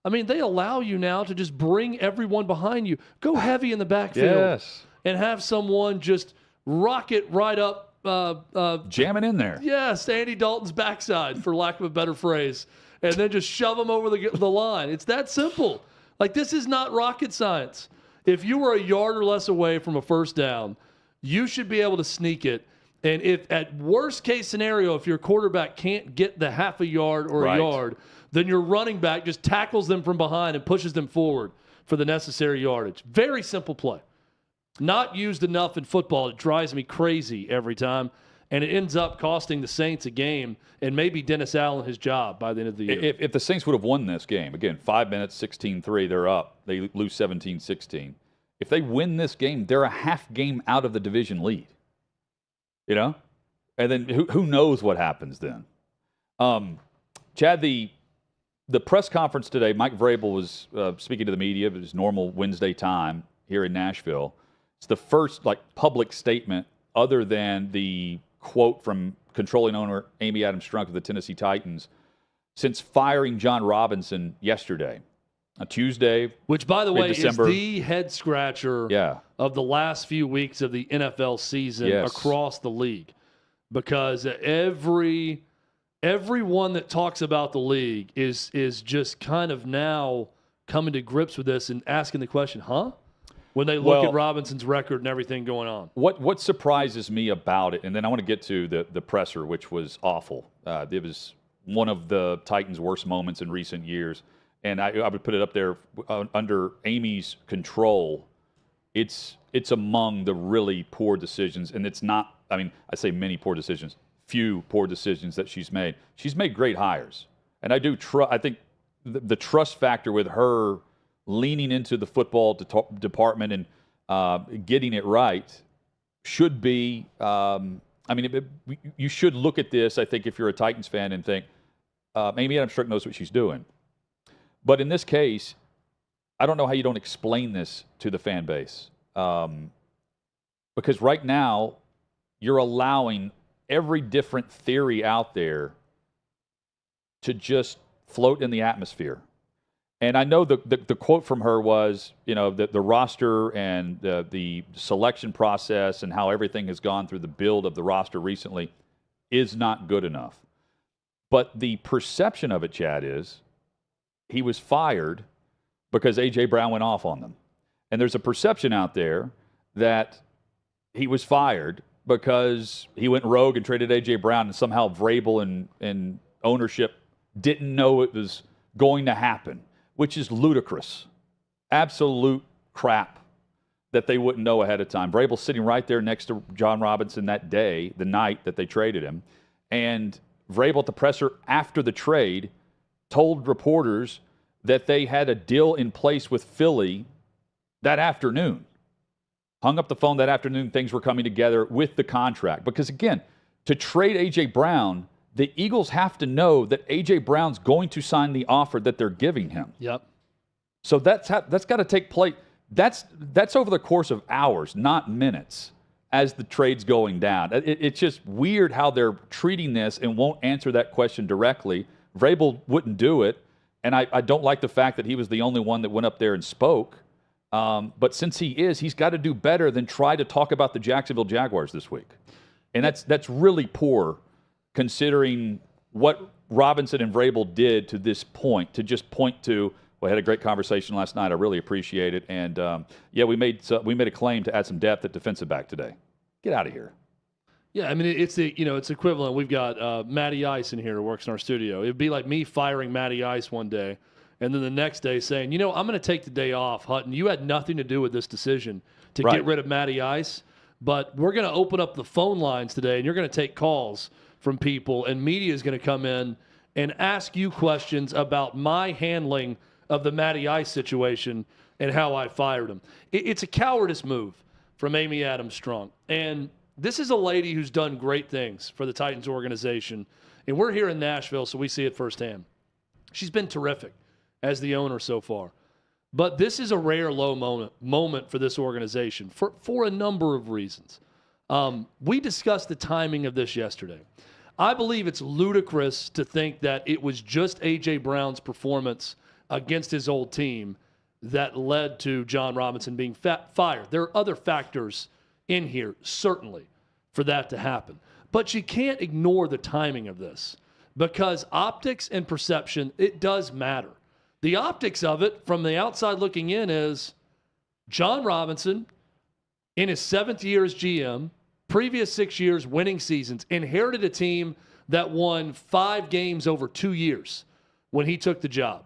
I mean, they allow you now to just bring everyone behind you. Go heavy in the backfield and have someone just rocket right up. Jamming in there. Yes, Andy Dalton's backside, for lack of a better phrase, and then just shove him over the line. It's that simple. Like, this is not rocket science. If you were a yard or less away from a first down, you should be able to sneak it. And if at worst case scenario, if your quarterback can't get the half a yard or a yard, then your running back just tackles them from behind and pushes them forward for the necessary yardage. Very simple play. Not used enough in football. It drives me crazy every time. And it ends up costing the Saints a game and maybe Dennis Allen his job by the end of the year. If the Saints would have won this game, again, 5 minutes, 16-3, they're up. They lose 17-16. If they win this game, they're a half game out of the division lead. You know? And then who knows what happens then? Chad, the press conference today, Mike Vrabel was speaking to the media at his normal Wednesday time here in Nashville. It's the first public statement other than the quote from controlling owner Amy Adams Strunk of the Tennessee Titans since firing John Robinson yesterday. On Tuesday, which, by the way, December, is the head scratcher of the last few weeks of the NFL season across the league, because everyone that talks about the league is just kind of now coming to grips with this and asking the question, when they look at Robinson's record and everything going on. What surprises me about it, and then I want to get to the presser, which was awful. It was one of the Titans' worst moments in recent years. And I would put it up there under Amy's control. It's among the really poor decisions, and it's not. I mean, I say many poor decisions, few poor decisions that she's made. She's made great hires, and I do trust. I think the trust factor with her leaning into the football department and getting it right should be. You should look at this. I think if you're a Titans fan and think Amy Adams Strunk knows what she's doing. But in this case, I don't know how you don't explain this to the fan base. Because right now, you're allowing every different theory out there to just float in the atmosphere. And I know the quote from her was, the roster and the selection process and how everything has gone through the build of the roster recently is not good enough. But the perception of it, Chad, is he was fired because A.J. Brown went off on them. And there's a perception out there that he was fired because he went rogue and traded A.J. Brown, and somehow Vrabel and ownership didn't know it was going to happen, which is ludicrous. Absolute crap that they wouldn't know ahead of time. Vrabel's sitting right there next to John Robinson that day, the night that they traded him. And Vrabel at the presser after the trade told reporters that they had a deal in place with Philly that afternoon. Hung up the phone that afternoon, things were coming together with the contract. Because again, to trade A.J. Brown, the Eagles have to know that A.J. Brown's going to sign the offer that they're giving him. Yep. So that's got to take place. That's over the course of hours, not minutes, as the trade's going down. It's just weird how they're treating this and won't answer that question directly. Vrabel wouldn't do it, and I don't like the fact that he was the only one that went up there and spoke. But since he's got to do better than try to talk about the Jacksonville Jaguars this week. And that's really poor considering what Robinson and Vrabel did to this point, to just point to, well, I had a great conversation last night. I really appreciate it. And, we made a claim to add some depth at defensive back today. Get out of here. Yeah, I mean, it's equivalent. We've got Matty Ice in here who works in our studio. It'd be like me firing Matty Ice one day and then the next day saying, I'm going to take the day off, Hutton. You had nothing to do with this decision to get rid of Matty Ice, but we're going to open up the phone lines today, and you're going to take calls from people, and media is going to come in and ask you questions about my handling of the Matty Ice situation and how I fired him. It's a cowardice move from Amy Adams Strunk. And this is a lady who's done great things for the Titans organization. And we're here in Nashville, so we see it firsthand. She's been terrific as the owner so far. But this is a rare low moment for this organization for a number of reasons. We discussed the timing of this yesterday. I believe it's ludicrous to think that it was just A.J. Brown's performance against his old team that led to John Robinson being fired. There are other factors in here, certainly, for that to happen. But you can't ignore the timing of this because optics and perception, it does matter. The optics of it from the outside looking in is John Robinson, in his 7th year as GM, previous 6 years winning seasons, inherited a team that won 5 games over 2 years when he took the job.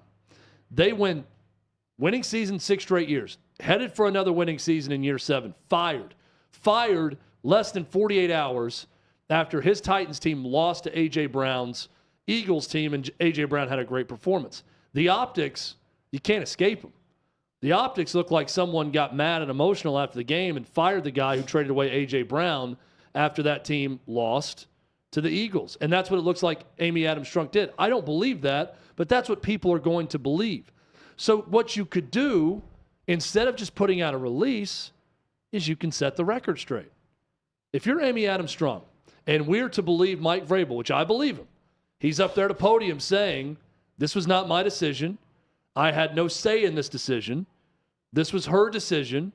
They win winning season 6 straight years, headed for another winning season in year 7, fired less than 48 hours after his Titans team lost to A.J. Brown's Eagles team, and A.J. Brown had a great performance. The optics, you can't escape them. The optics look like someone got mad and emotional after the game and fired the guy who traded away A.J. Brown after that team lost to the Eagles. And that's what it looks like Amy Adams Strunk did. I don't believe that, but that's what people are going to believe. So what you could do, instead of just putting out a release, is you can set the record straight. If you're Amy Adams Strunk, and we're to believe Mike Vrabel, which I believe him, he's up there at a podium saying, this was not my decision. I had no say in this decision. This was her decision.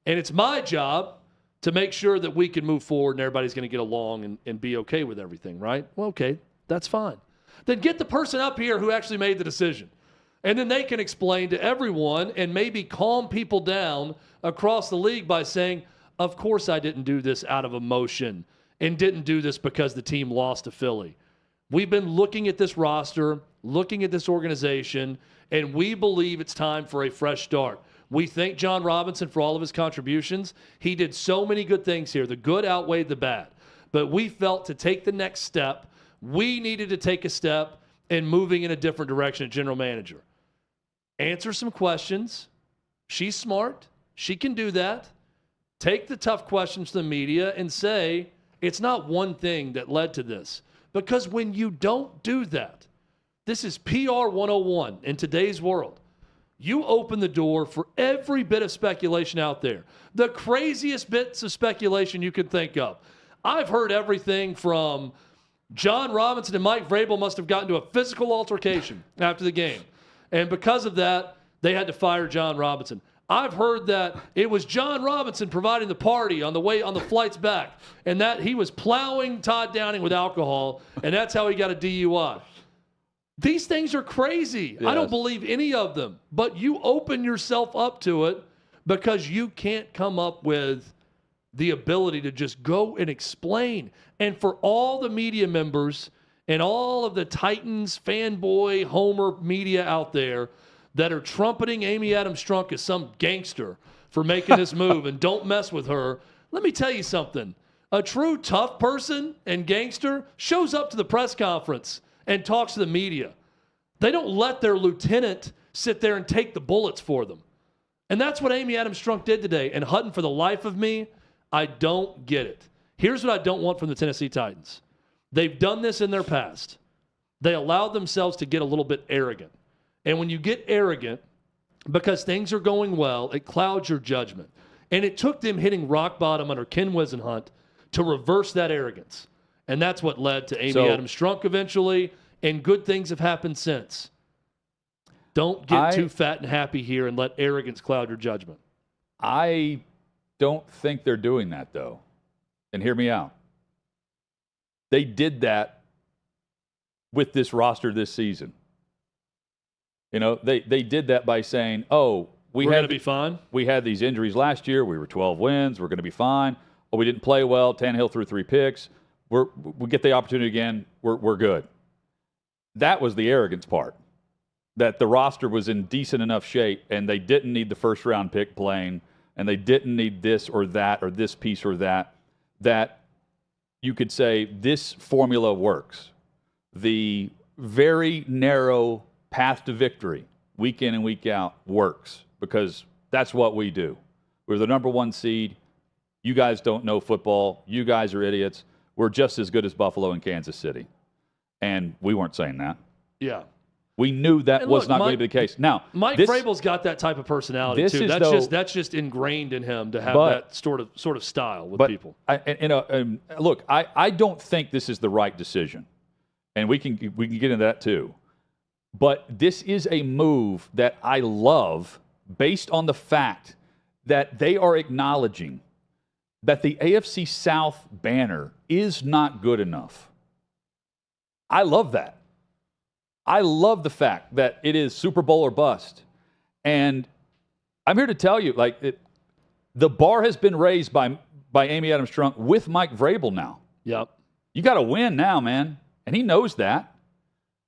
And it's my job to make sure that we can move forward and everybody's going to get along and be okay with everything, right? Well, okay, that's fine. Then get the person up here who actually made the decision. And then they can explain to everyone and maybe calm people down across the league by saying, of course I didn't do this out of emotion and didn't do this because the team lost to Philly. We've been looking at this roster, looking at this organization, and we believe it's time for a fresh start. We thank John Robinson for all of his contributions. He did so many good things here. The good outweighed the bad. But we felt to take the next step, we needed to take a step in moving in a different direction at general manager. Answer some questions. She's smart. She can do that. Take the tough questions to the media and say, it's not one thing that led to this. Because when you don't do that, this is PR 101 in today's world. You open the door for every bit of speculation out there. The craziest bits of speculation you can think of. I've heard everything from John Robinson and Mike Vrabel must have gotten to a physical altercation after the game. And because of that, they had to fire John Robinson. I've heard that it was John Robinson providing the party on the flights back, and that he was plowing Todd Downing with alcohol, and that's how he got a DUI. These things are crazy. Yes. I don't believe any of them, but you open yourself up to it because you can't come up with the ability to just go and explain. And for all the media members and all of the Titans fanboy Homer media out there that are trumpeting Amy Adams Strunk as some gangster for making this move and don't mess with her, let me tell you something. A true tough person and gangster shows up to the press conference and talks to the media. They don't let their lieutenant sit there and take the bullets for them. And that's what Amy Adams Strunk did today. And Hutton, for the life of me, I don't get it. Here's what I don't want from the Tennessee Titans. They've done this in their past. They allowed themselves to get a little bit arrogant. And when you get arrogant, because things are going well, it clouds your judgment. And it took them hitting rock bottom under Ken Wisenhunt to reverse that arrogance. And that's what led to Amy Adams Strunk eventually, and good things have happened since. Don't get too fat and happy here and let arrogance cloud your judgment. I don't think they're doing that, though. And hear me out. They did that with this roster this season. You know, they did that by saying, oh, we're going to be fine. We had these injuries last year. We were 12 wins. We're going to be fine. Oh, we didn't play well. Tannehill threw 3 picks. We get the opportunity again. We're good. That was the arrogance part, that the roster was in decent enough shape and they didn't need the first-round pick playing and they didn't need this or that or this piece or that, that you could say this formula works. The very narrow path to victory, week in and week out, works because that's what we do. We're the number 1 seed. You guys don't know football. You guys are idiots. We're just as good as Buffalo and Kansas City. And we weren't saying that. Yeah. We knew that was not going to be the case. Now, Mike Vrabel's got that type of personality too. That's just ingrained in him to have that sort of style with people. Look, I don't think this is the right decision, and we can get into that too. But this is a move that I love based on the fact that they are acknowledging that the AFC South banner is not good enough. I love that. I love the fact that it is Super Bowl or bust. And I'm here to tell you, the bar has been raised by Amy Adams Strunk with Mike Vrabel now. Yep. You got to win now, man. And he knows that.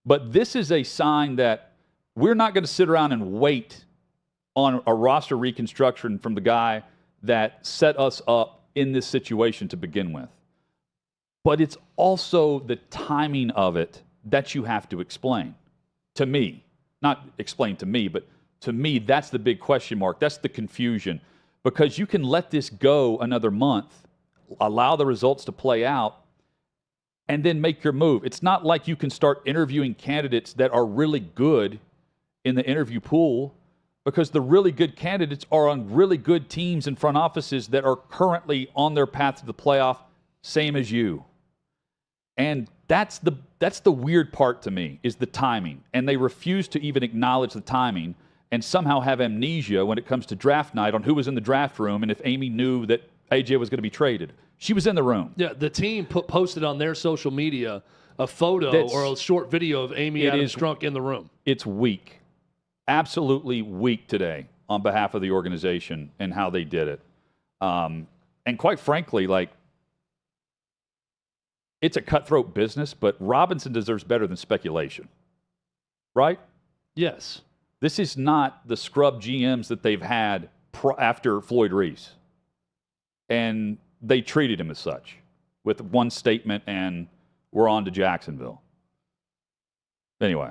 But this is a sign that we're not going to sit around and wait on a roster reconstruction from the guy that set us up in this situation to begin with. But it's also the timing of it that you have to explain. To me, not explain to me, but to me, that's the big question mark. That's the confusion. Because you can let this go another month, allow the results to play out, and then make your move. It's not like you can start interviewing candidates that are really good in the interview pool, because the really good candidates are on really good teams and front offices that are currently on their path to the playoff, same as you. And that's the weird part to me, is the timing. And they refuse to even acknowledge the timing and somehow have amnesia when it comes to draft night on who was in the draft room and if Amy knew that AJ was going to be traded. She was in the room. Yeah, the team posted on their social media a photo or a short video of Amy Adams Strunk in the room. It's weak. Absolutely weak today on behalf of the organization and how they did it. And quite frankly, it's a cutthroat business, but Robinson deserves better than speculation. Right? Yes. This is not the scrub GMs that they've had after Floyd Reese. And they treated him as such with one statement and we're on to Jacksonville. Anyway,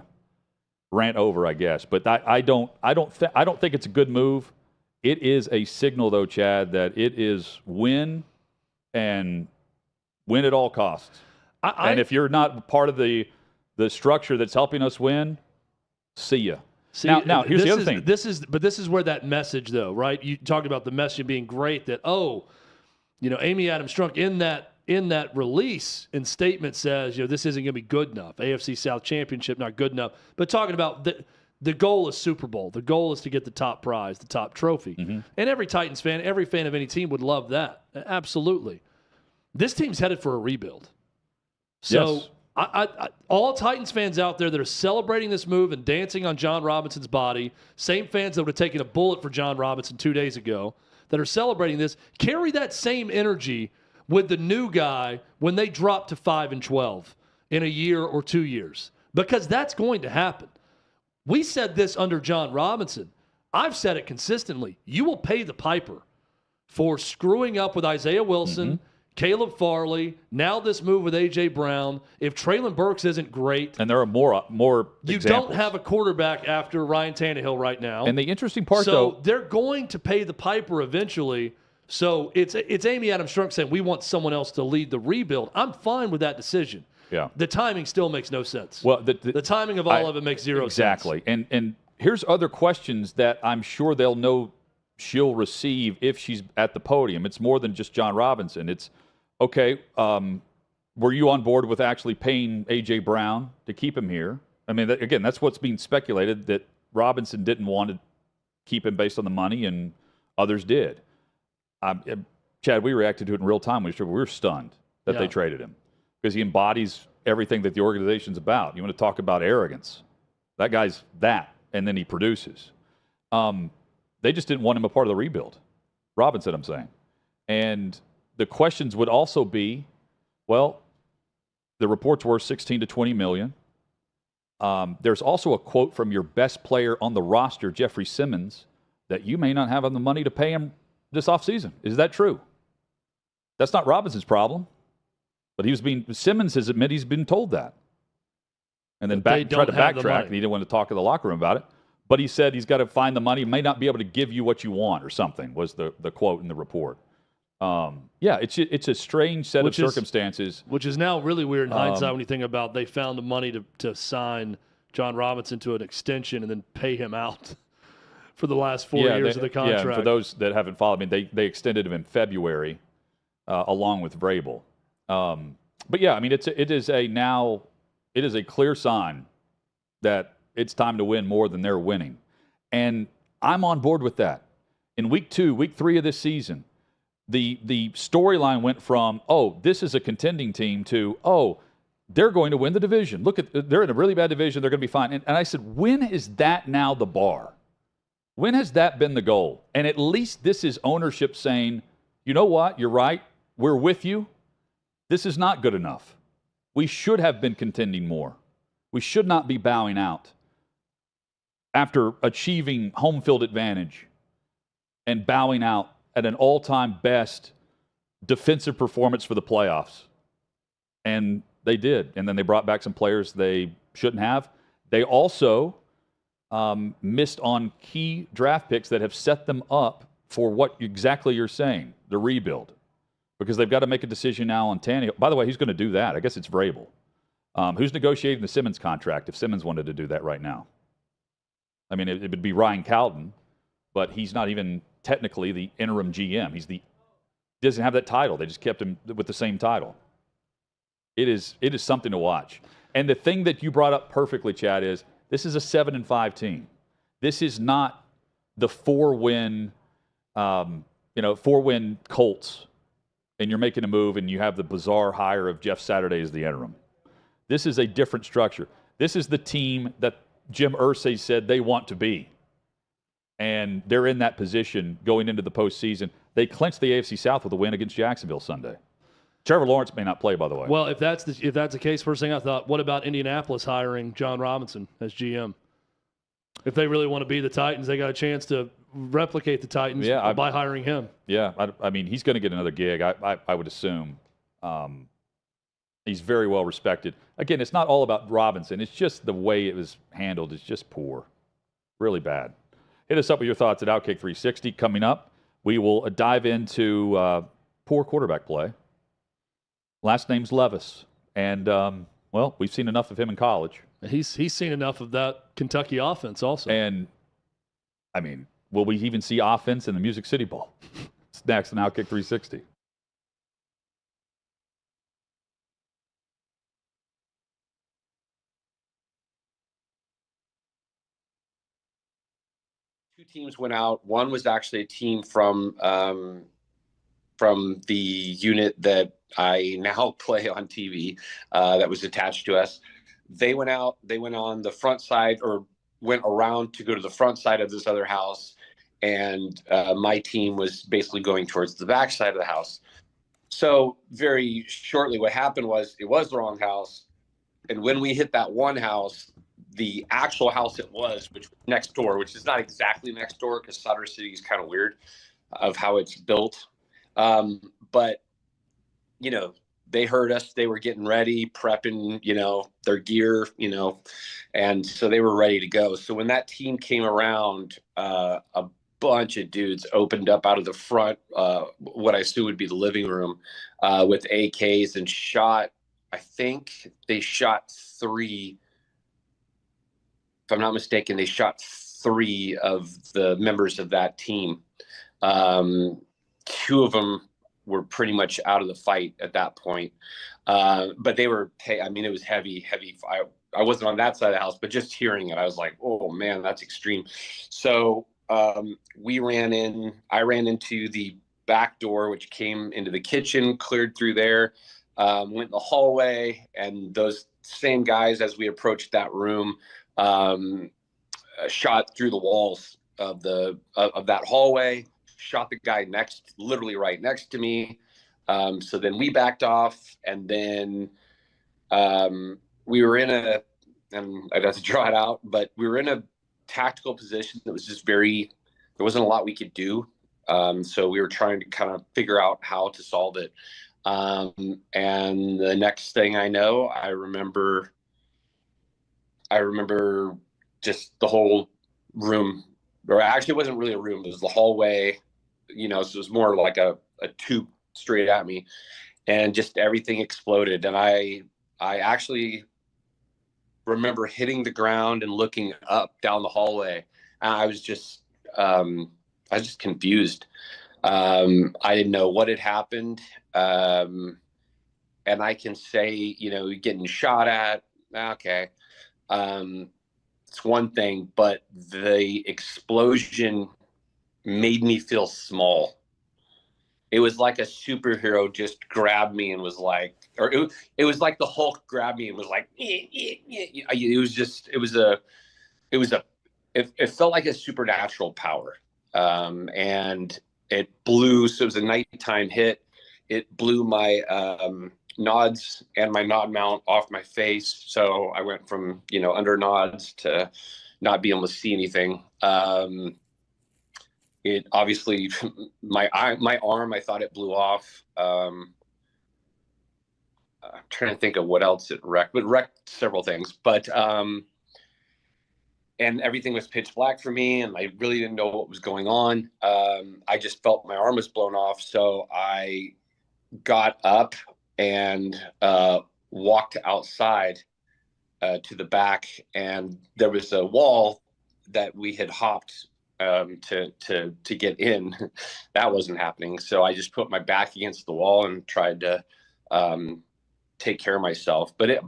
rant over, I guess. But I don't think it's a good move. It is a signal, though, Chad, that it is win and win at all costs. And if you're not part of the structure that's helping us win, see ya. See, now here's the other thing. This is where that message, though, right? You talked about the message being great. That Amy Adams Strunk in that release and statement says, this isn't going to be good enough. AFC South Championship not good enough. But talking about the goal is Super Bowl. The goal is to get the top prize, the top trophy. And every Titans fan, every fan of any team would love that. Absolutely. This team's headed for a rebuild. So Yes. all Titans fans out there that are celebrating this move and dancing on John Robinson's body, same fans that would have taken a bullet for John Robinson 2 days ago, that are celebrating this, carry that same energy with the new guy when they drop to 5-12 in a year or 2 years, because that's going to happen. We said this under John Robinson. I've said it consistently. You will pay the piper for screwing up with Isaiah Wilson, Caleb Farley, now this move with A.J. Brown. If Traylon Burks isn't great. And there are more You examples. don't have a quarterback after Ryan Tannehill right now. And the interesting part, so though. they're going to pay the piper eventually. So it's Amy Adams Strunk saying we want someone else to lead the rebuild. I'm fine with that decision. Yeah. The timing still makes no sense. Well, the timing of all of it makes zero exactly. sense. And here's other questions that I'm sure they'll know she'll receive if she's at the podium. It's more than just John Robinson. It's, okay, were you on board with actually paying A.J. Brown to keep him here? I mean, again, that's what's being speculated, that Robinson didn't want to keep him based on the money and others did. Chad, we reacted to it in real time. We were stunned that they traded him because he embodies everything that the organization's about. You want to talk about arrogance. That guy's that, and then he produces. They just didn't want him a part of the rebuild. Robinson, I'm saying. And the questions would also be, well, the reports were 16 to 20 million. There's also a quote from your best player on the roster, Jeffrey Simmons, that you may not have the money to pay him this offseason. Is that true? That's not Robinson's problem. But Simmons has admitted he's been told that. And then tried to backtrack, and he didn't want to talk in the locker room about it. But he said he's got to find the money. He may not be able to give you what you want or something, was the quote in the report. It's a strange set of circumstances. Which is now really weird in hindsight when you think about they found the money to sign John Robinson to an extension and then pay him out for the last 4 years of the contract. Yeah, and for those that haven't followed, I mean, they extended him in February along with Vrabel. But yeah, I mean, it is a clear sign that it's time to win more than they're winning. And I'm on board with that. In week 3 of this season, the storyline went from, oh, this is a contending team to, oh, they're going to win the division. Look, they're in a really bad division. They're going to be fine. And I said, when is that now the bar? When has that been the goal? And at least this is ownership saying, you know what? You're right. We're with you. This is not good enough. We should have been contending more. We should not be bowing out after achieving home field advantage and bowing out at an all-time best defensive performance for the playoffs. And they did. And then they brought back some players they shouldn't have. They also missed on key draft picks that have set them up for what exactly you're saying, the rebuild. Because they've got to make a decision now on Tannehill. By the way, who's going to do that? I guess it's Vrabel. Who's negotiating the Simmons contract if Simmons wanted to do that right now? I mean, it would be Ryan Cowden, but he's not even technically the interim GM. He doesn't have that title. They just kept him with the same title. It is something to watch. And the thing that you brought up perfectly, Chad, is this is a 7-5 team. This is not the 4-win Colts. And you're making a move and you have the bizarre hire of Jeff Saturday as the interim. This is a different structure. This is the team that Jim Irsay said they want to be. And they're in that position going into the postseason. They clinched the AFC South with a win against Jacksonville Sunday. Trevor Lawrence may not play, by the way. Well, if that's the case, first thing I thought, what about Indianapolis hiring John Robinson as GM? If they really want to be the Titans, they got a chance to replicate the Titans by hiring him. Yeah, I mean, he's going to get another gig, I would assume. He's very well respected. Again, it's not all about Robinson. It's just the way it was handled is just poor. Really bad. Hit us up with your thoughts at OutKick 360. Coming up, we will dive into poor quarterback play. Last name's Levis. And, well, we've seen enough of him in college. He's seen enough of that Kentucky offense also. And, I mean, will we even see offense in the Music City Bowl? It's next on OutKick 360. 2 teams went out. One was actually a team from the unit that I now play on TV that was attached to us. They went out. They went on the front side, or went around to go to the front side of this other house, and my team was basically going towards the back side of the house. So very shortly, what happened was it was the wrong house, and when we hit that one house, the actual house it was, which was next door, which is not exactly next door because Sutter City is kind of weird of how it's built. But, you know, they heard us. They were getting ready, prepping, you know, their gear, you know, and so they were ready to go. So when that team came around, a bunch of dudes opened up out of the front, what I assume would be the living room, with AKs and shot. I think they shot 3. If I'm not mistaken, they shot 3 of the members of that team. 2 of them were pretty much out of the fight at that point. But they were, I mean, it was heavy. I wasn't on that side of the house, but just hearing it, I was like, oh man, that's extreme. So I ran into the back door, which came into the kitchen, cleared through there, went in the hallway, and those same guys, as we approached that room, shot through the walls of that hallway, shot the guy literally right next to me. So then we backed off, and then we were and I'd have to draw it out, but we were in a tactical position that was just there wasn't a lot we could do. So we were trying to kind of figure out how to solve it. And the next thing I know, I remember just the whole room, or actually it wasn't really a room, it was the hallway, you know, so it was more like a tube straight at me, and just everything exploded. And I actually remember hitting the ground and looking up down the hallway, and I was just confused. I didn't know what had happened. And I can say, you know, getting shot at, okay. It's one thing, but the explosion made me feel small. It was like a superhero just grabbed me and was like, or it was like the Hulk grabbed me and was like, it felt like a supernatural power. And it blew, so it was a nighttime hit. It blew my nods and my nod mount off my face. So I went from, you know, under nods to not being able to see anything. It obviously, my arm, I thought it blew off. I'm trying to think of what else it wrecked, but wrecked several things. But and everything was pitch black for me, and I really didn't know what was going on. I just felt my arm was blown off, so I got up and walked outside to the back, and there was a wall that we had hopped to get in. That wasn't happening, so I just put my back against the wall and tried to take care of myself. But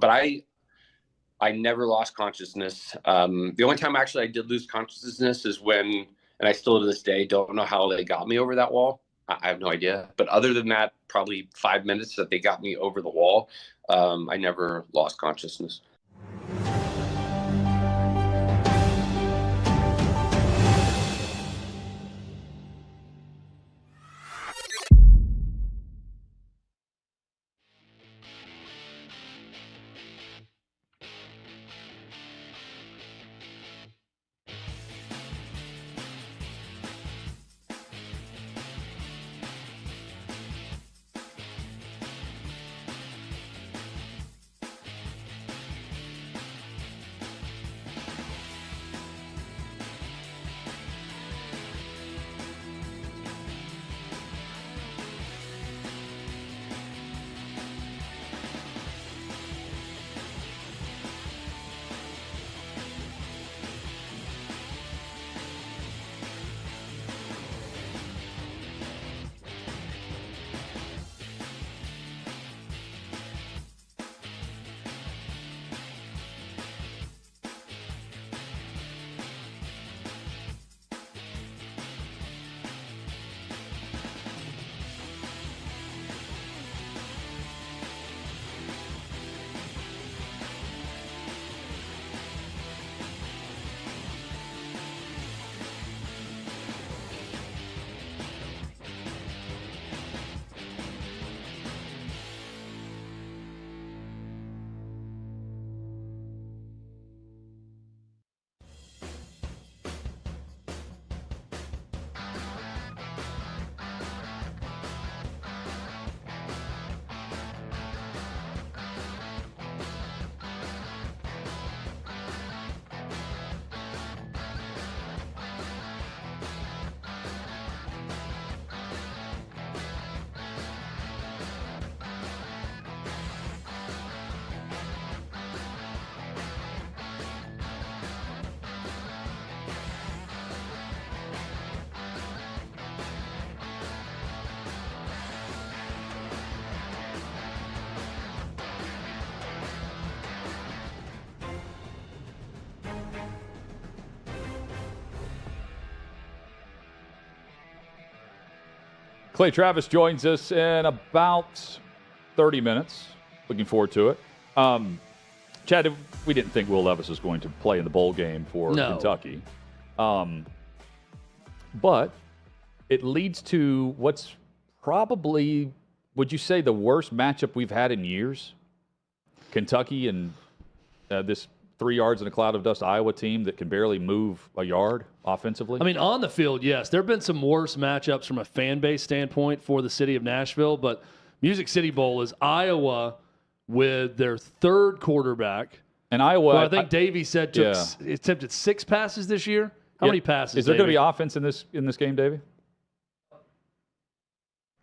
I never lost consciousness. The only time actually I did lose consciousness is when, and I still to this day don't know how they got me over that wall. I have no idea. But other than that, probably 5 minutes that they got me over the wall, I never lost consciousness. Clay Travis joins us in about 30 minutes. Looking forward to it. Chad, we didn't think Will Levis was going to play in the bowl game for Kentucky. But it leads to what's probably, would you say, the worst matchup we've had in years? Kentucky and this 3 yards in a cloud of dust Iowa team that can barely move a yard offensively. I mean, on the field, yes. There have been some worse matchups from a fan base standpoint for the city of Nashville, but Music City Bowl is Iowa with their third quarterback. And Iowa, I think Davey said attempted 6 passes this year. How many passes? Is there going to be offense in this game, Davey?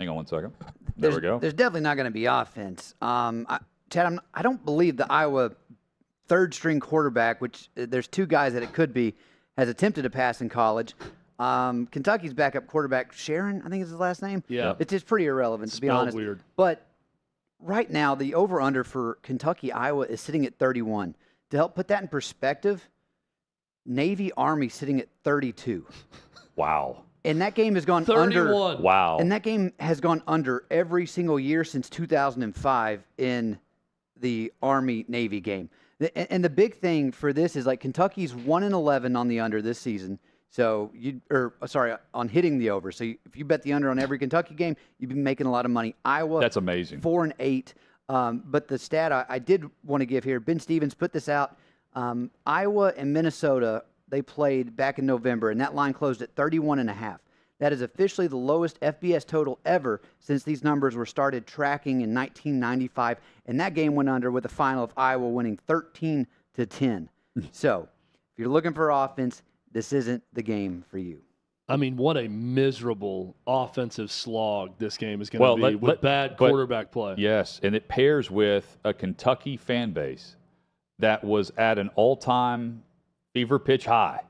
Hang on one second. There we go. There's definitely not going to be offense. Chad, I don't believe the Iowa third-string quarterback, which there's 2 guys that it could be, has attempted a pass in college. Kentucky's backup quarterback, Sharon, I think is his last name. Yeah. It's just pretty irrelevant, to be honest. Weird. But right now, the over-under for Kentucky-Iowa is sitting at 31. To help put that in perspective, Navy-Army sitting at 32. Wow. And that game has gone 31. under. Wow. And that game has gone under every single year since 2005 in the Army-Navy game. And the big thing for this is, like, Kentucky's 1-11 on the under this season. So on hitting the over. So if you bet the under on every Kentucky game, you'd be making a lot of money. Iowa, that's amazing. 4-8. But the stat I did want to give here, Ben Stevens put this out. Iowa and Minnesota, they played back in November, and that line closed at 31.5. That is officially the lowest FBS total ever since these numbers were started tracking in 1995. And that game went under with a final of Iowa winning 13-10. So if you're looking for offense, this isn't the game for you. I mean, what a miserable offensive slog this game is going to be with bad quarterback play. Yes, and it pairs with a Kentucky fan base that was at an all-time fever pitch high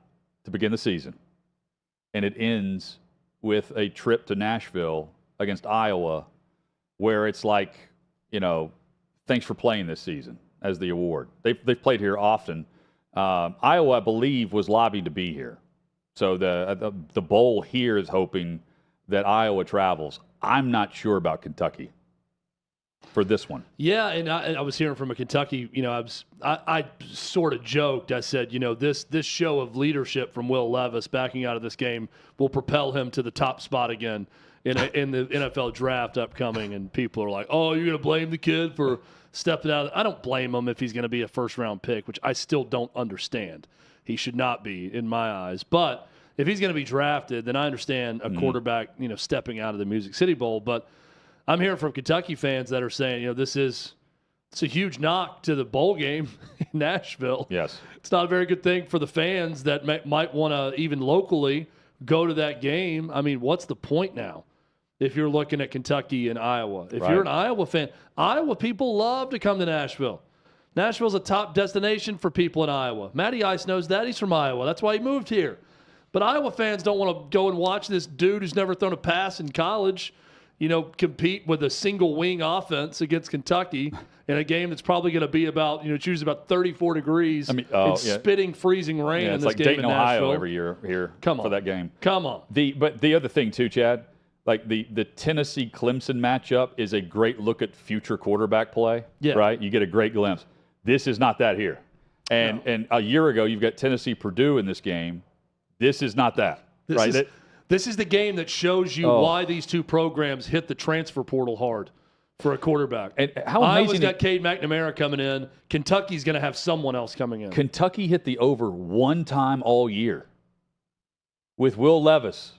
to begin the season. And it ends with a trip to Nashville against Iowa where it's like, thanks for playing this season as the award. They've played here often. Iowa, I believe, was lobbying to be here. So the bowl here is hoping that Iowa travels. I'm not sure about Kentucky for this one. Yeah, and I was hearing from a Kentucky, I sort of joked. I said, this show of leadership from Will Levis backing out of this game will propel him to the top spot again in the NFL draft upcoming. And people are like, oh, you're going to blame the kid for stepping out. I don't blame him if he's going to be a first-round pick, which I still don't understand. He should not be in my eyes. But if he's going to be drafted, then I understand a quarterback, stepping out of the Music City Bowl. But I'm hearing from Kentucky fans that are saying, it's a huge knock to the bowl game in Nashville. Yes. It's not a very good thing for the fans that might want to even locally go to that game. I mean, what's the point now if you're looking at Kentucky and Iowa? If you're an Iowa fan, Iowa people love to come to Nashville. Nashville's a top destination for people in Iowa. Matty Ice knows that. He's from Iowa. That's why he moved here. But Iowa fans don't want to go and watch this dude who's never thrown a pass in college, compete with a single wing offense against Kentucky in a game that's probably going to be about, choose about 34 degrees spitting freezing rain in it's this like game Dayton, in Nashville. Ohio every year here for that game. Come on. But the other thing too, Chad, like the Tennessee-Clemson matchup is a great look at future quarterback play, right? You get a great glimpse. This is not that here. And a year ago, you've got Tennessee-Purdue in this game. This is not that, right? This is the game that shows you why these two programs hit the transfer portal hard for a quarterback. And how amazing! Iowa's got Cade McNamara coming in. Kentucky's going to have someone else coming in. Kentucky hit the over one time all year with Will Levis,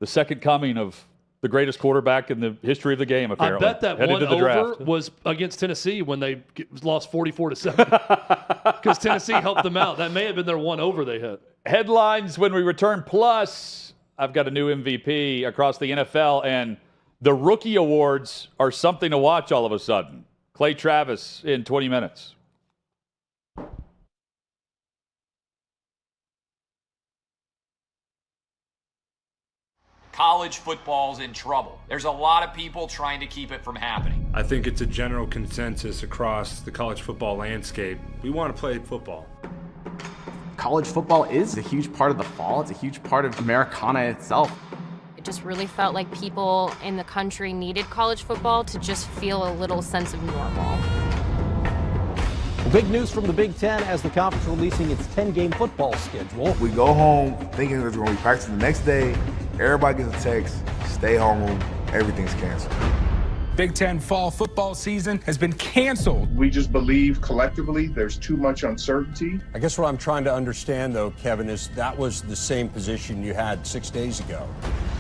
the second coming of the greatest quarterback in the history of the game, apparently. I bet that one over was against Tennessee when they lost 44-7 because Tennessee helped them out. That may have been their one over they hit. Headlines when we return. Plus, I've got a new MVP across the NFL, and the rookie awards are something to watch all of a sudden. Clay Travis in 20 minutes. College football's in trouble. There's a lot of people trying to keep it from happening. I think it's a general consensus across the college football landscape. We want to play football. College football is a huge part of the fall. It's a huge part of Americana itself. It just really felt like people in the country needed college football to just feel a little sense of normal. Big news from the Big Ten as the conference releasing its 10-game football schedule. We go home thinking that we're going to be practicing the next day. Everybody gets a text, stay home, everything's canceled. Big Ten fall football season has been canceled. We just believe collectively there's too much uncertainty. I guess what I'm trying to understand, though, Kevin, is that was the same position you had 6 days ago.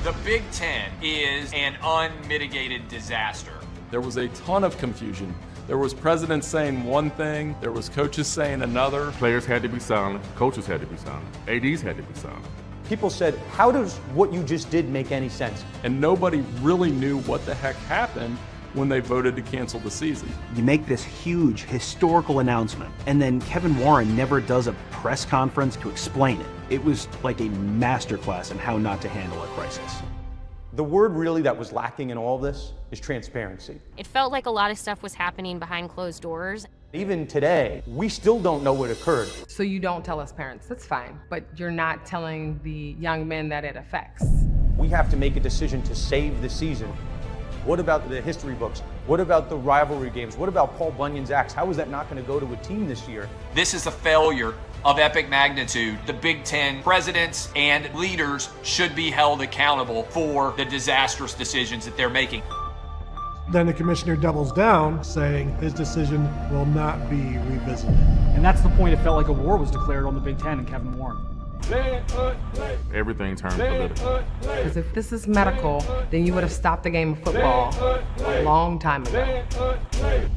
The Big Ten is an unmitigated disaster. There was a ton of confusion. There was presidents saying one thing, there was coaches saying another. Players had to be silent, coaches had to be silent, ADs had to be silent. People said, how does what you just did make any sense? And nobody really knew what the heck happened when they voted to cancel the season. You make this huge historical announcement, and then Kevin Warren never does a press conference to explain it. It was like a masterclass in how not to handle a crisis. The word really that was lacking in all this is transparency. It felt like a lot of stuff was happening behind closed doors. Even today, we still don't know what occurred. So you don't tell us parents, that's fine, but you're not telling the young men that it affects. We have to make a decision to save the season. What about the history books? What about the rivalry games? What about Paul Bunyan's axe? How is that not going to go to a team this year? This is a failure of epic magnitude. The Big Ten presidents and leaders should be held accountable for the disastrous decisions that they're making. Then the commissioner doubles down, saying his decision will not be revisited. And that's the point. It felt like a war was declared on the Big Ten and Kevin Warren. Everything turned political. Because if this is medical, then you would have stopped the game of football a long time ago. I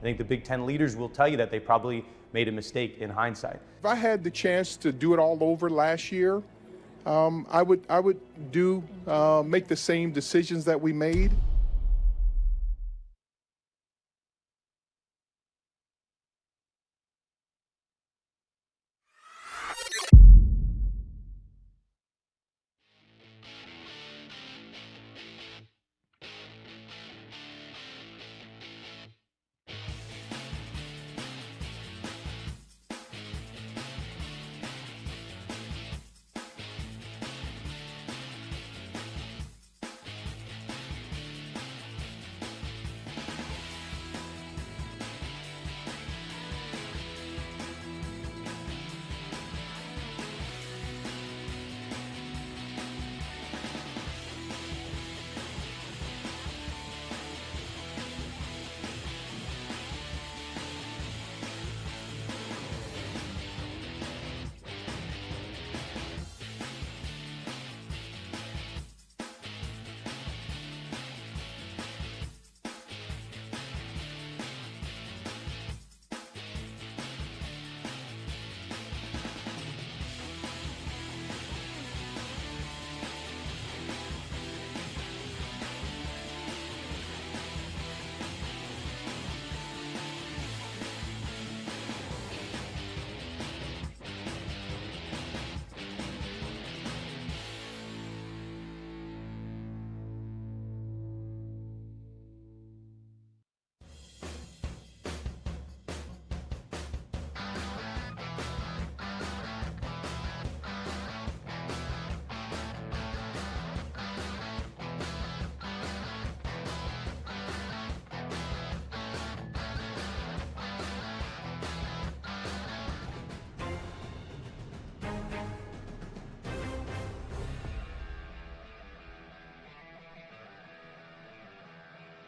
think the Big Ten leaders will tell you that they probably made a mistake in hindsight. If I had the chance to do it all over last year, I would make the same decisions that we made.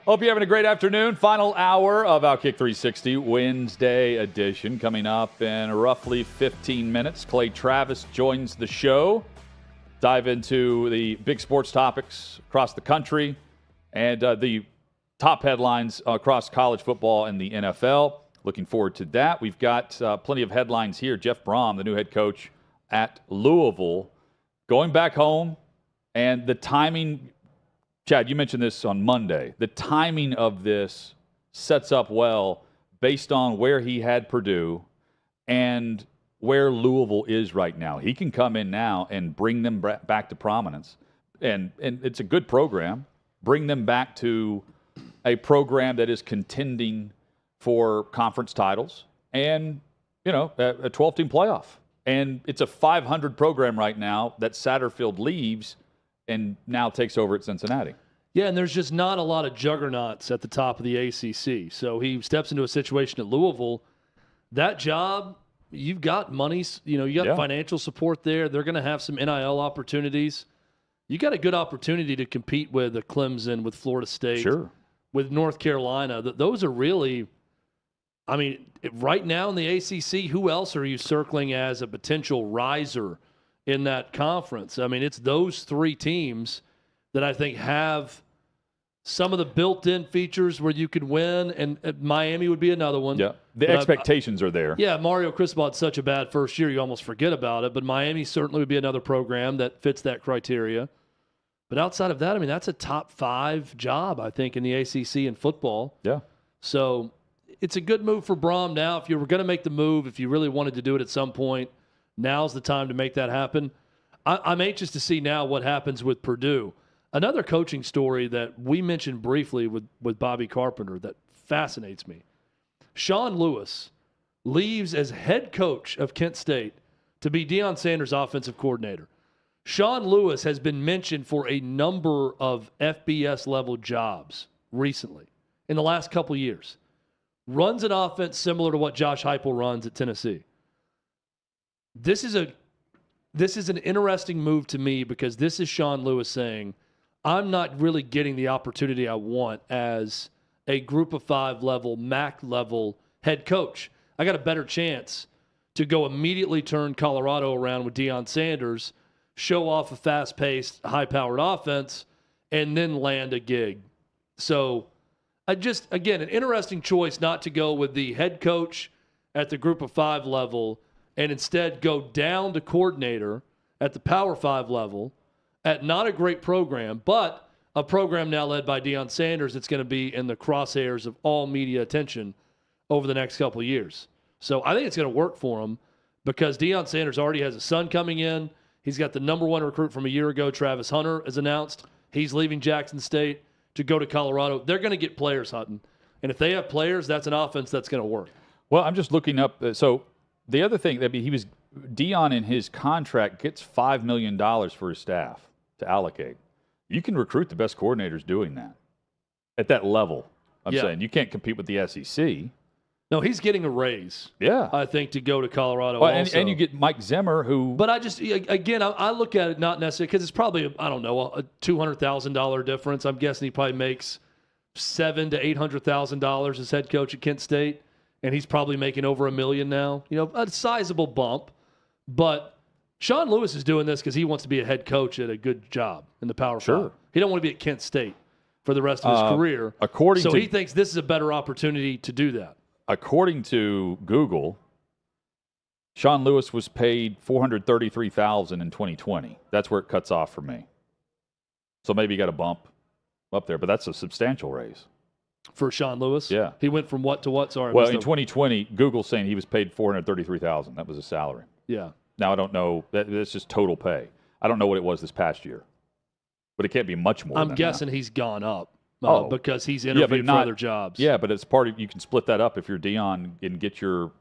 Hope you're having a great afternoon. Final hour of OutKick 360 Wednesday edition coming up in roughly 15 minutes. Clay Travis joins the show. Dive into the big sports topics across the country and the top headlines across college football and the NFL. Looking forward to that. We've got plenty of headlines here. Jeff Brom, the new head coach at Louisville, going back home, and the timing. Chad, you mentioned this on Monday. The timing of this sets up well based on where he had Purdue and where Louisville is right now. He can come in now and bring them back to prominence. And it's a good program. Bring them back to a program that is contending for conference titles and, a 12-team playoff. And it's a 500 program right now that Satterfield leaves. and now takes over at Cincinnati. Yeah, and there's just not a lot of juggernauts at the top of the ACC. So he steps into a situation at Louisville. That job, you've got money, you got financial support there. They're going to have some NIL opportunities. You got a good opportunity to compete with a Clemson, with Florida State, with North Carolina. Those are really, I mean, right now in the ACC, who else are you circling as a potential riser in that conference? I mean, it's those three teams that I think have some of the built-in features where you could win, and Miami would be another one. Yeah, the expectations are there. Yeah, Mario Cristobal had such a bad first year, you almost forget about it, but Miami certainly would be another program that fits that criteria. But outside of that, I mean, that's a top 5 job, I think, in the ACC in football. Yeah. So it's a good move for Brom now. If you were going to make the move, if you really wanted to do it at some point, now's the time to make that happen. I'm anxious to see now what happens with Purdue. Another coaching story that we mentioned briefly with Bobby Carpenter that fascinates me. Sean Lewis leaves as head coach of Kent State to be Deion Sanders' offensive coordinator. Sean Lewis has been mentioned for a number of FBS-level jobs recently in the last couple years. Runs an offense similar to what Josh Heupel runs at Tennessee. This is an interesting move to me because this is Sean Lewis saying, I'm not really getting the opportunity I want as a group of 5 level, MAC level head coach. I got a better chance to go immediately turn Colorado around with Deion Sanders, show off a fast-paced, high-powered offense, and then land a gig. So, again, an interesting choice not to go with the head coach at the group of 5 level and instead go down to coordinator at the Power 5 level at not a great program, but a program now led by Deion Sanders that's going to be in the crosshairs of all media attention over the next couple of years. So I think it's going to work for him because Deion Sanders already has a son coming in. He's got the number 1 recruit from a year ago, Travis Hunter, as announced. He's leaving Jackson State to go to Colorado. They're going to get players, Hutton. And if they have players, that's an offense that's going to work. Well, I'm just looking up. So the other thing, Deion in his contract gets $5 million for his staff to allocate. You can recruit the best coordinators doing that at that level. I'm saying you can't compete with the SEC. No, he's getting a raise. Yeah, I think to go to Colorado. Well, also. and you get Mike Zimmer, who. But I just I look at it not necessarily because it's probably a $200,000 difference. I'm guessing he probably makes $700,000 to $800,000 as head coach at Kent State, and he's probably making over $1 million now. A sizable bump, but. Sean Lewis is doing this because he wants to be a head coach at a good job in the Power 5. He don't want to be at Kent State for the rest of his career. He thinks this is a better opportunity to do that. According to Google, Sean Lewis was paid $433,000 in 2020. That's where it cuts off for me. So maybe you got a bump up there, but that's a substantial raise. For Sean Lewis? Yeah. He went from what to what? Sorry. Well, in 2020, Google's saying he was paid $433,000. That was his salary. Yeah. Now, I don't know. That's just total pay. I don't know what it was this past year. But it can't be much more I'm guessing he's gone up because he's interviewed for other jobs. Yeah, but it's part of, you can split that up if you're Deion and get your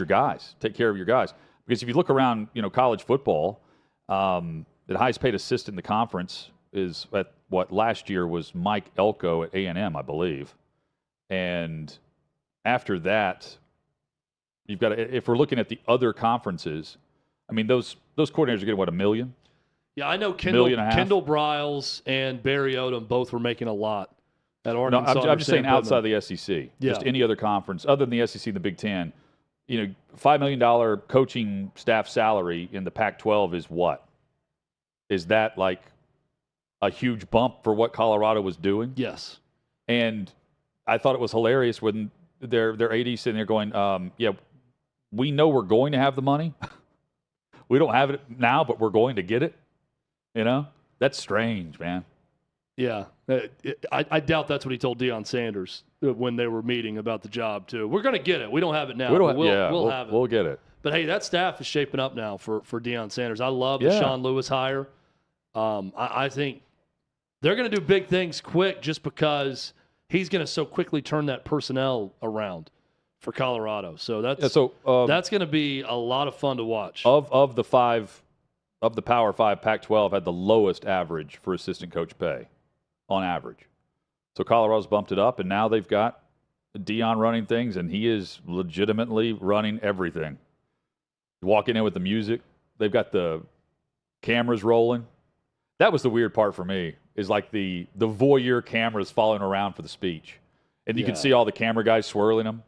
guys, take care of your guys. Because if you look around, college football, the highest paid assistant in the conference is at what last year was Mike Elko at A&M, I believe. And after that, you've got to, if we're looking at the other conferences, I mean, those coordinators are getting, what, $1 million? Yeah, I know Kendall Briles and Barry Odom both were making a lot at Arkansas. No, I'm just saying outside the SEC. Yeah. Just any other conference, other than the SEC and the Big Ten. $5 million coaching staff salary in the Pac-12 is what? Is that like a huge bump for what Colorado was doing? Yes. And I thought it was hilarious when their AD sitting there going, we know we're going to have the money. We don't have it now, but we're going to get it. That's strange, man. Yeah. I doubt that's what he told Deion Sanders when they were meeting about the job, too. We're going to get it. We don't have it now. We'll have it. We'll get it. But, hey, that staff is shaping up now for Deion Sanders. I love the Sean Lewis hire. I think they're going to do big things quick just because he's going to so quickly turn that personnel around for Colorado. So that's going to be a lot of fun to watch. Of the 5 of the Power 5 Pac-12 had the lowest average for assistant coach pay on average. So Colorado's bumped it up, and now they've got Dion running things, and he is legitimately running everything. Walking in with the music. They've got the cameras rolling. That was the weird part for me, is like the voyeur cameras following around for the speech. And you can see all the camera guys swirling them,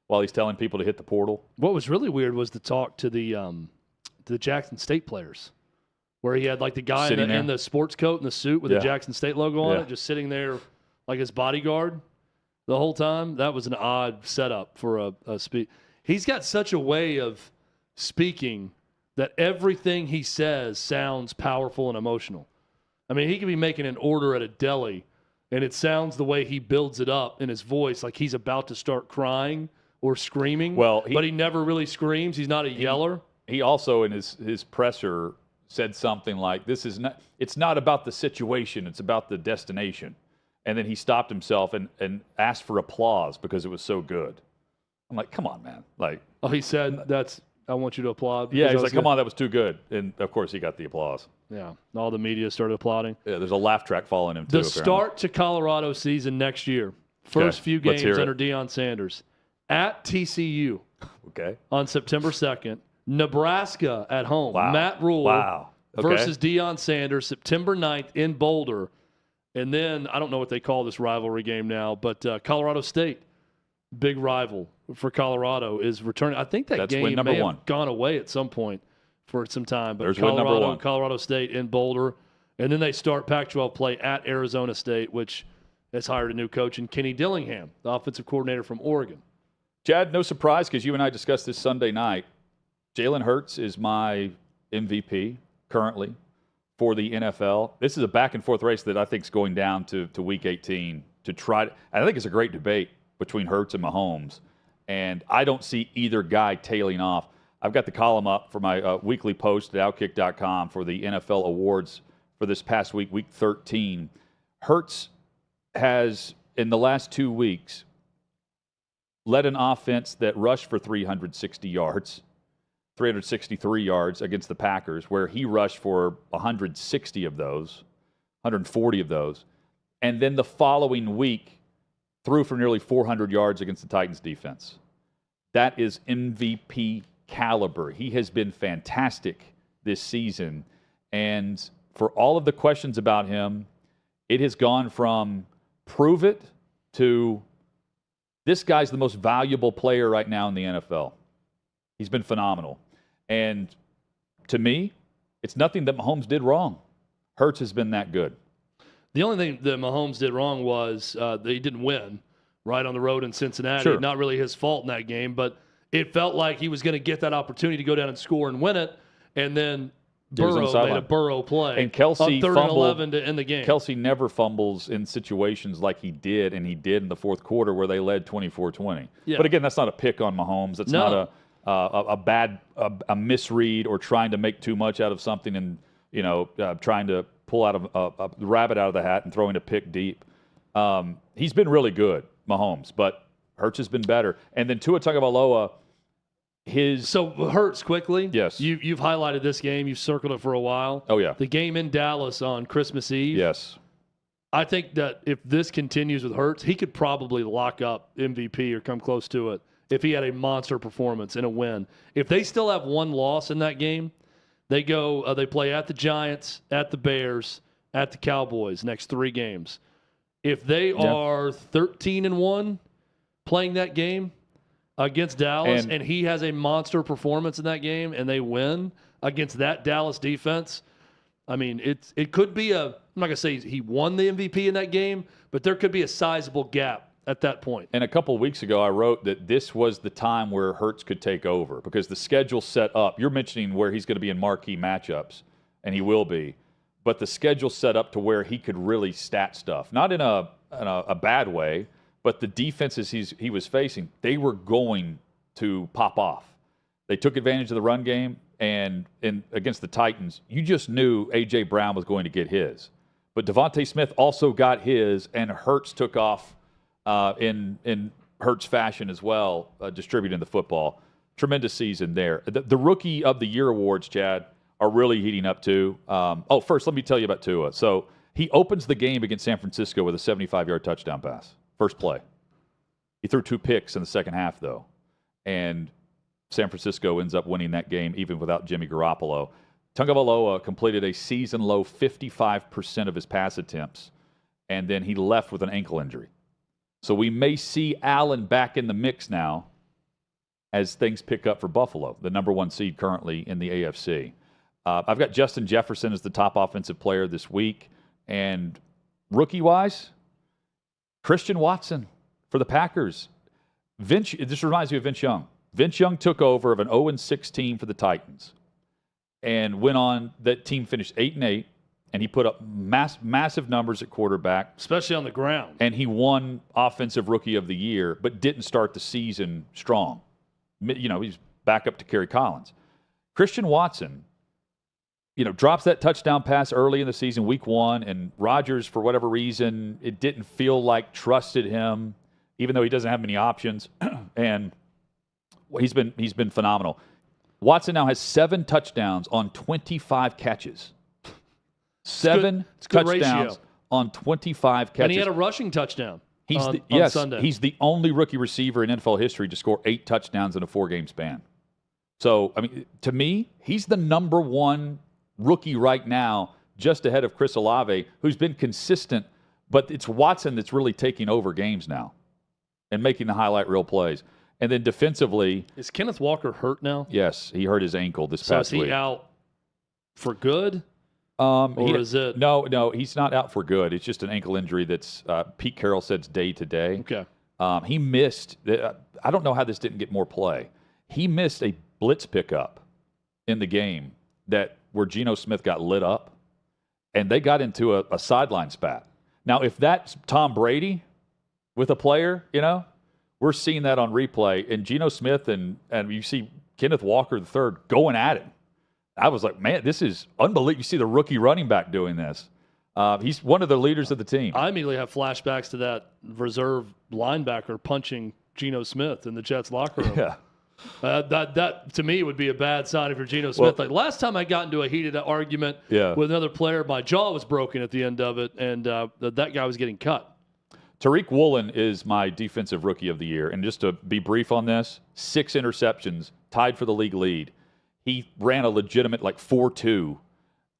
while he's telling people to hit the portal. What was really weird was the talk to the Jackson State players, where he had like the guy in the sports coat and the suit with the Jackson State logo on it, just sitting there like his bodyguard the whole time. That was an odd setup for a speech. He's got such a way of speaking that everything he says sounds powerful and emotional. I mean, he could be making an order at a deli, and it sounds the way he builds it up in his voice, like he's about to start crying or screaming. But he never really screams. He's not a yeller. He also, in his presser, said something like, it's not about the situation, it's about the destination. And then he stopped himself and asked for applause because it was so good. I'm like, come on, man. Like, he said, I want you to applaud. Yeah, he's like, come on, that was too good. And, of course, he got the applause. Yeah, all the media started applauding. Yeah, there's a laugh track following him, too. The start to Colorado season next year. First few games under Deion Sanders. At TCU on September 2nd. Nebraska at home. Wow. Matt Rule Wow. versus Deion Sanders, September 9th in Boulder. And then, I don't know what they call this rivalry game now, but Colorado State, big rival for Colorado, is returning. I think that's game may have gone away at some point for some time. But Colorado State in Boulder. And then they start Pac-12 play at Arizona State, which has hired a new coach in Kenny Dillingham, the offensive coordinator from Oregon. Chad, no surprise because you and I discussed this Sunday night. Jalen Hurts is my MVP currently for the NFL. This is a back-and-forth race that I think is going down to Week 18 to try. I think it's a great debate between Hurts and Mahomes, and I don't see either guy tailing off. I've got the column up for my weekly post at OutKick.com for the NFL awards for this past week, Week 13. Hurts has, in the last 2 weeks, led an offense that rushed for 360 yards, 363 yards against the Packers, where he rushed for 160 of those, 140 of those. And then the following week, threw for nearly 400 yards against the Titans defense. That is MVP caliber. He has been fantastic this season. And for all of the questions about him, it has gone from prove it to this guy's the most valuable player right now in the NFL. He's been phenomenal. And to me, it's nothing that Mahomes did wrong. Hurts has been that good. The only thing that Mahomes did wrong was that he didn't win right on the road in Cincinnati. Sure. Not really his fault in that game, but it felt like he was going to get that opportunity to go down and score and win it, and then Burrow made a Burrow play. And Kelsey on 3rd and 11 to end the game. Kelsey never fumbles in situations like he did, and he did in the fourth quarter where they led 24-20. Yeah. But again, that's not a pick on Mahomes. That's not a bad misread or trying to make too much out of something and trying to pull out a rabbit out of the hat and throwing a pick deep. He's been really good, Mahomes, but Hurts has been better. And then Tua Tagovailoa, So Hurts quickly. Yes. You've highlighted this game. You've circled it for a while. Oh, yeah. The game in Dallas on Christmas Eve. Yes. I think that if this continues with Hurts, he could probably lock up MVP or come close to it if he had a monster performance and a win. If they still have one loss in that game, they go. They play at the Giants, at the Bears, at the Cowboys next 3 games. If they are 13-1 playing that game against Dallas, and he has a monster performance in that game, and they win against that Dallas defense, I mean, it could be I'm not going to say he won the MVP in that game, but there could be a sizable gap at that point. And a couple of weeks ago, I wrote that this was the time where Hurts could take over because the schedule set up. You're mentioning where he's going to be in marquee matchups, and he will be. But the schedule set up to where he could really stat stuff. Not in a bad way, but the defenses he was facing, they were going to pop off. They took advantage of the run game, and against the Titans, you just knew A.J. Brown was going to get his. But Devontae Smith also got his, and Hurts took off in Hurts fashion as well, distributing the football. Tremendous season there. The Rookie of the Year awards, Chad, are really heating up too. First, let me tell you about Tua. So he opens the game against San Francisco with a 75-yard touchdown pass. First play. He threw 2 picks in the second half, though. And San Francisco ends up winning that game even without Jimmy Garoppolo. Tagovailoa completed a season-low 55% of his pass attempts, and then he left with an ankle injury. So we may see Allen back in the mix now as things pick up for Buffalo, the number 1 seed currently in the AFC. I've got Justin Jefferson as the top offensive player this week. And rookie-wise, Christian Watson for the Packers. This reminds me of Vince Young. Vince Young took over of an 0-6 team for the Titans and went on. That team finished 8-8, and he put up massive numbers at quarterback. Especially on the ground. And he won Offensive Rookie of the Year, but didn't start the season strong. He's back up to Kerry Collins. Christian Watson, drops that touchdown pass early in the season, week 1, and Rodgers, for whatever reason, it didn't feel like trusted him, even though he doesn't have many options. And he's been phenomenal. Watson now has 7 touchdowns on 25 catches. 7 touchdowns on 25 catches. And he had a rushing touchdown on Sunday. He's the only rookie receiver in NFL history to score 8 touchdowns in a 4-game span. So, to me, he's the number 1 rookie right now, just ahead of Chris Olave, who's been consistent, but it's Watson that's really taking over games now and making the highlight reel plays. And then defensively... Is Kenneth Walker hurt now? Yes, he hurt his ankle this past week. So is he out for good? Is it... No, he's not out for good. It's just an ankle injury that's, Pete Carroll said, day to day. Okay. He missed... I don't know how this didn't get more play. He missed a blitz pickup in the game where Geno Smith got lit up, and they got into a sideline spat. Now, if that's Tom Brady with a player, we're seeing that on replay, and Geno Smith and you see Kenneth Walker III going at it. I was like, man, this is unbelievable. You see the rookie running back doing this. He's one of the leaders of the team. I immediately have flashbacks to that reserve linebacker punching Geno Smith in the Jets locker room. Yeah. That to me would be a bad sign if you're Geno Smith. Well, like last time I got into a heated argument with another player, my jaw was broken at the end of it, and that guy was getting cut. Tariq Woolen is my defensive rookie of the year. And just to be brief on this, 6 interceptions, tied for the league lead. He ran a legitimate 4.2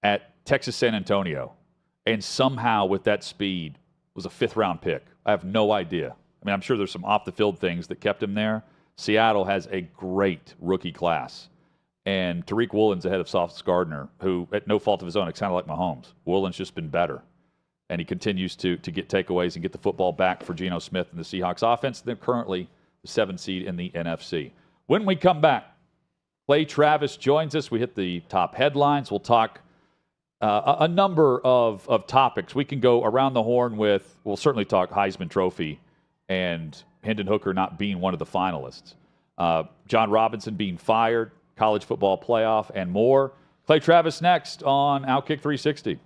at Texas San Antonio, and somehow with that speed was a 5th-round pick. I have no idea. I'm sure there's some off-the-field things that kept him there. Seattle has a great rookie class. And Tariq Woolen's ahead of Sauce Gardner, who, at no fault of his own, it's kind of like Mahomes. Woolen's just been better. And he continues to get takeaways and get the football back for Geno Smith and the Seahawks offense. They're currently the 7th seed in the NFC. When we come back, Clay Travis joins us. We hit the top headlines. We'll talk a number of topics. We can go around the horn we'll certainly talk Heisman Trophy and Hendon Hooker not being one of the finalists. John Robinson being fired, college football playoff, and more. Clay Travis next on OutKick 360.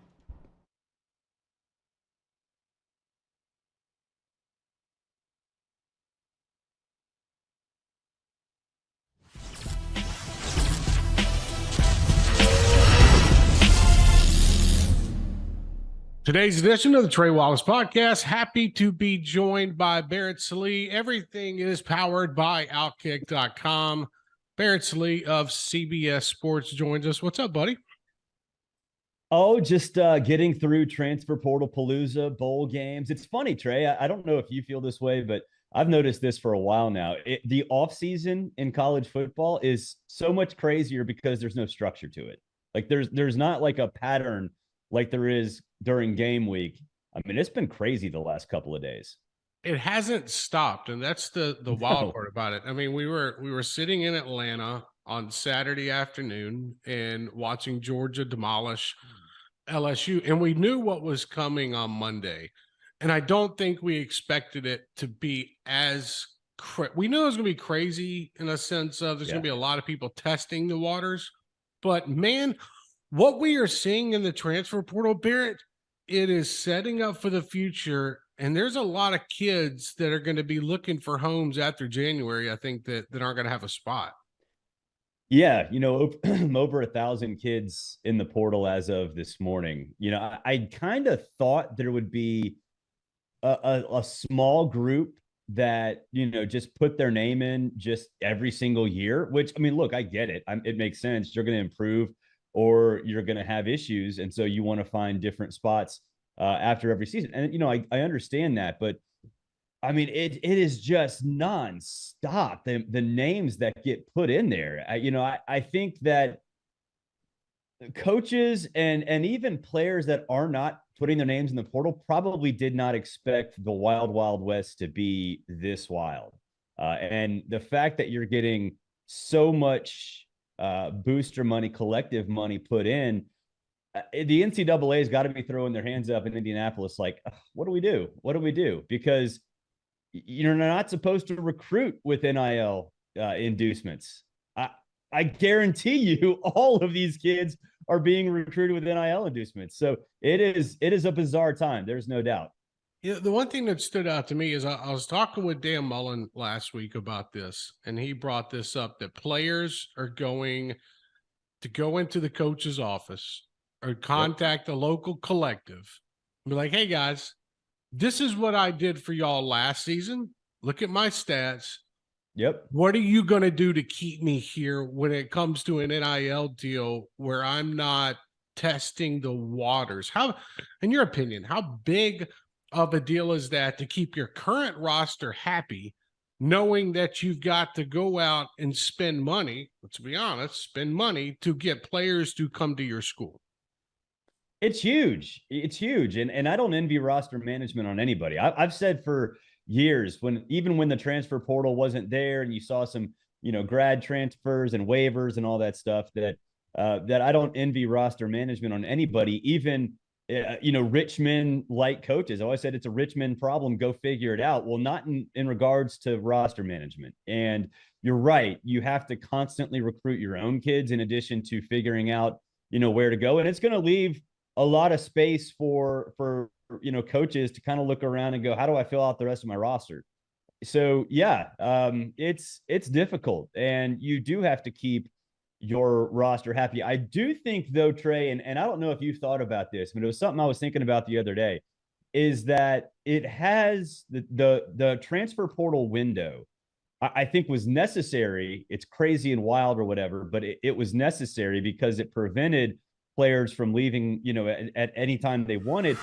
Today's edition of the Trey Wallace Podcast. Happy to be joined by Barrett Salee. Everything is powered by OutKick.com. Barrett Salee of CBS Sports joins us. What's up, buddy? Oh, just getting through transfer portal palooza, bowl games. It's funny, Trey. I don't know if you feel this way, but I've noticed this for a while now. The offseason in college football is so much crazier because there's no structure to it. Like there's not like a pattern like there is during game week. It's been crazy the last couple of days. It hasn't stopped, and that's the wild part about it. We were sitting in Atlanta on Saturday afternoon and watching Georgia demolish LSU, and we knew what was coming on Monday. And I don't think we expected it to be as we knew it was going to be crazy in a sense of there's going to be a lot of people testing the waters. But man, what we are seeing in the transfer portal, Barrett, it is setting up for the future. And there's a lot of kids that are going to be looking for homes after January, I think, that aren't going to have a spot. Yeah, over 1,000 kids in the portal as of this morning. I kind of thought there would be a small group that just put their name in just every single year. Which, I mean, look, I get it. It makes sense. You're going to improve, or you're going to have issues, and so you want to find different spots after every season. And I understand that, but I mean, it is just nonstop. The names that get put in there. I think that coaches and even players that are not putting their names in the portal probably did not expect the wild, wild west to be this wild. And the fact that you're getting so much booster money, collective money put in, the NCAA has got to be throwing their hands up in Indianapolis like, what do we do? What do we do? Because you're not supposed to recruit with NIL inducements. I guarantee you all of these kids are being recruited with NIL inducements. So it is a bizarre time. There's no doubt. Yeah, the one thing that stood out to me is I was talking with Dan Mullen last week about this, and he brought this up, that players are going to go into the coach's office or contact the local collective and be like, hey, guys, this is what I did for y'all last season. Look at my stats. Yep. What are you going to do to keep me here when it comes to an NIL deal where I'm not testing the waters? How, in your opinion, how big of a deal is that to keep your current roster happy, knowing that you've got to go out and spend money, let's be honest, spend money to get players to come to your school? It's huge. It's huge. And I don't envy roster management on anybody. I've said for years, even when the transfer portal wasn't there and you saw some, grad transfers and waivers and all that stuff, that I don't envy roster management on anybody, even, rich men like coaches. I always said it's a rich men problem. Go figure it out. Well, not in regards to roster management. And you're right. You have to constantly recruit your own kids in addition to figuring out, where to go. And it's going to leave a lot of space for coaches to kind of look around and go, how do I fill out the rest of my roster? So yeah, it's difficult, and you do have to keep your roster happy. I do think though, Trey, and I don't know if you've thought about this, but it was something I was thinking about the other day, is that it has the transfer portal window, I think, was necessary. It's crazy and wild or whatever, but it was necessary because it prevented players from leaving, at any time they wanted.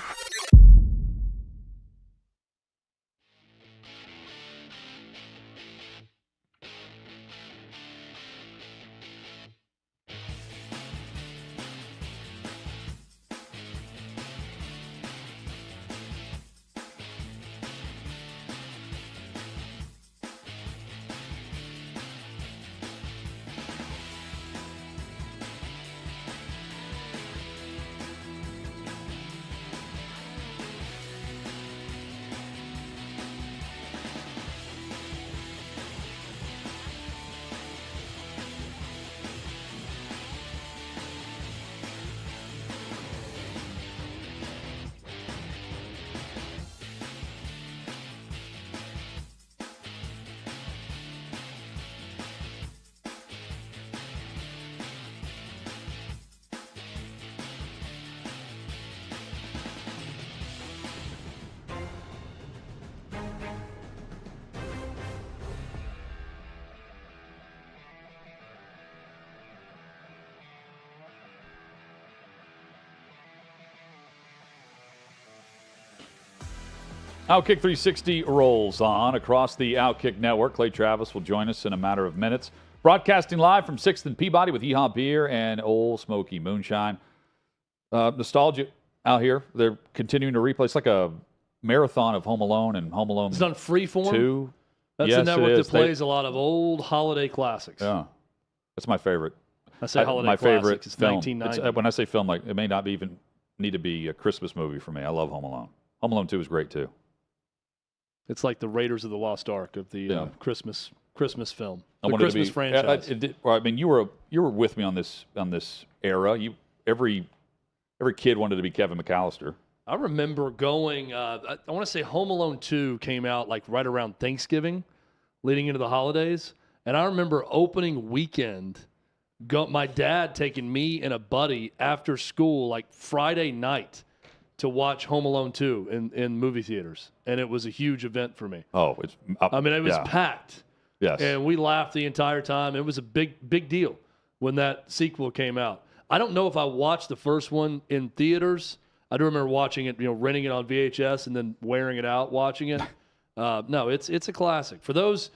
OutKick 360 rolls on across the OutKick network. Clay Travis will join us in a matter of minutes. Broadcasting live from 6th and Peabody with Yeehaw Beer and Old Smoky Moonshine. Nostalgia out here. They're continuing to replay. It's like a marathon of Home Alone and Home Alone. It's on Freeform. 2. That's the network that plays a lot of old holiday classics. Yeah, that's my favorite. I say holiday my classics. favorite It's film. 1990. When I say film, like, it may not even need to be a Christmas movie for me. I love Home Alone. Home Alone 2 is great too. It's like the Raiders of the Lost Ark of the Christmas film. The I Christmas franchise. I mean, you were with me on this era. Every kid wanted to be Kevin McAllister. I remember going. I want to say Home Alone 2 came out like right around Thanksgiving, leading into the holidays, and I remember opening weekend my dad taking me and a buddy after school, like Friday night, to watch Home Alone 2 in movie theaters. And it was a huge event for me. Oh, it was packed. Yes. And we laughed the entire time. It was a big deal when that sequel came out. I don't know if I watched the first one in theaters. I do remember watching it, renting it on VHS and then wearing it out, watching it. No, it's a classic. For those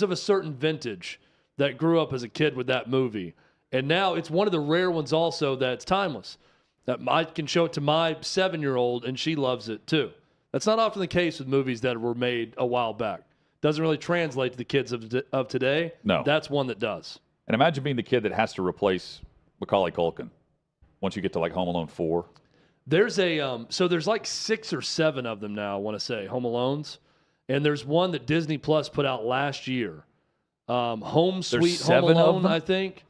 of a certain vintage that grew up as a kid with that movie, and now it's one of the rare ones also that's timeless. That I can show it to my 7-year-old and she loves it too. That's not often the case with movies that were made a while back. Doesn't really translate to the kids of today. No. That's one that does. And imagine being the kid that has to replace Macaulay Culkin once you get to like Home Alone 4. There's there's like 6 or 7 of them now, I want to say, Home Alones. And there's one that Disney Plus put out last year. Home Sweet Home Alone, I think.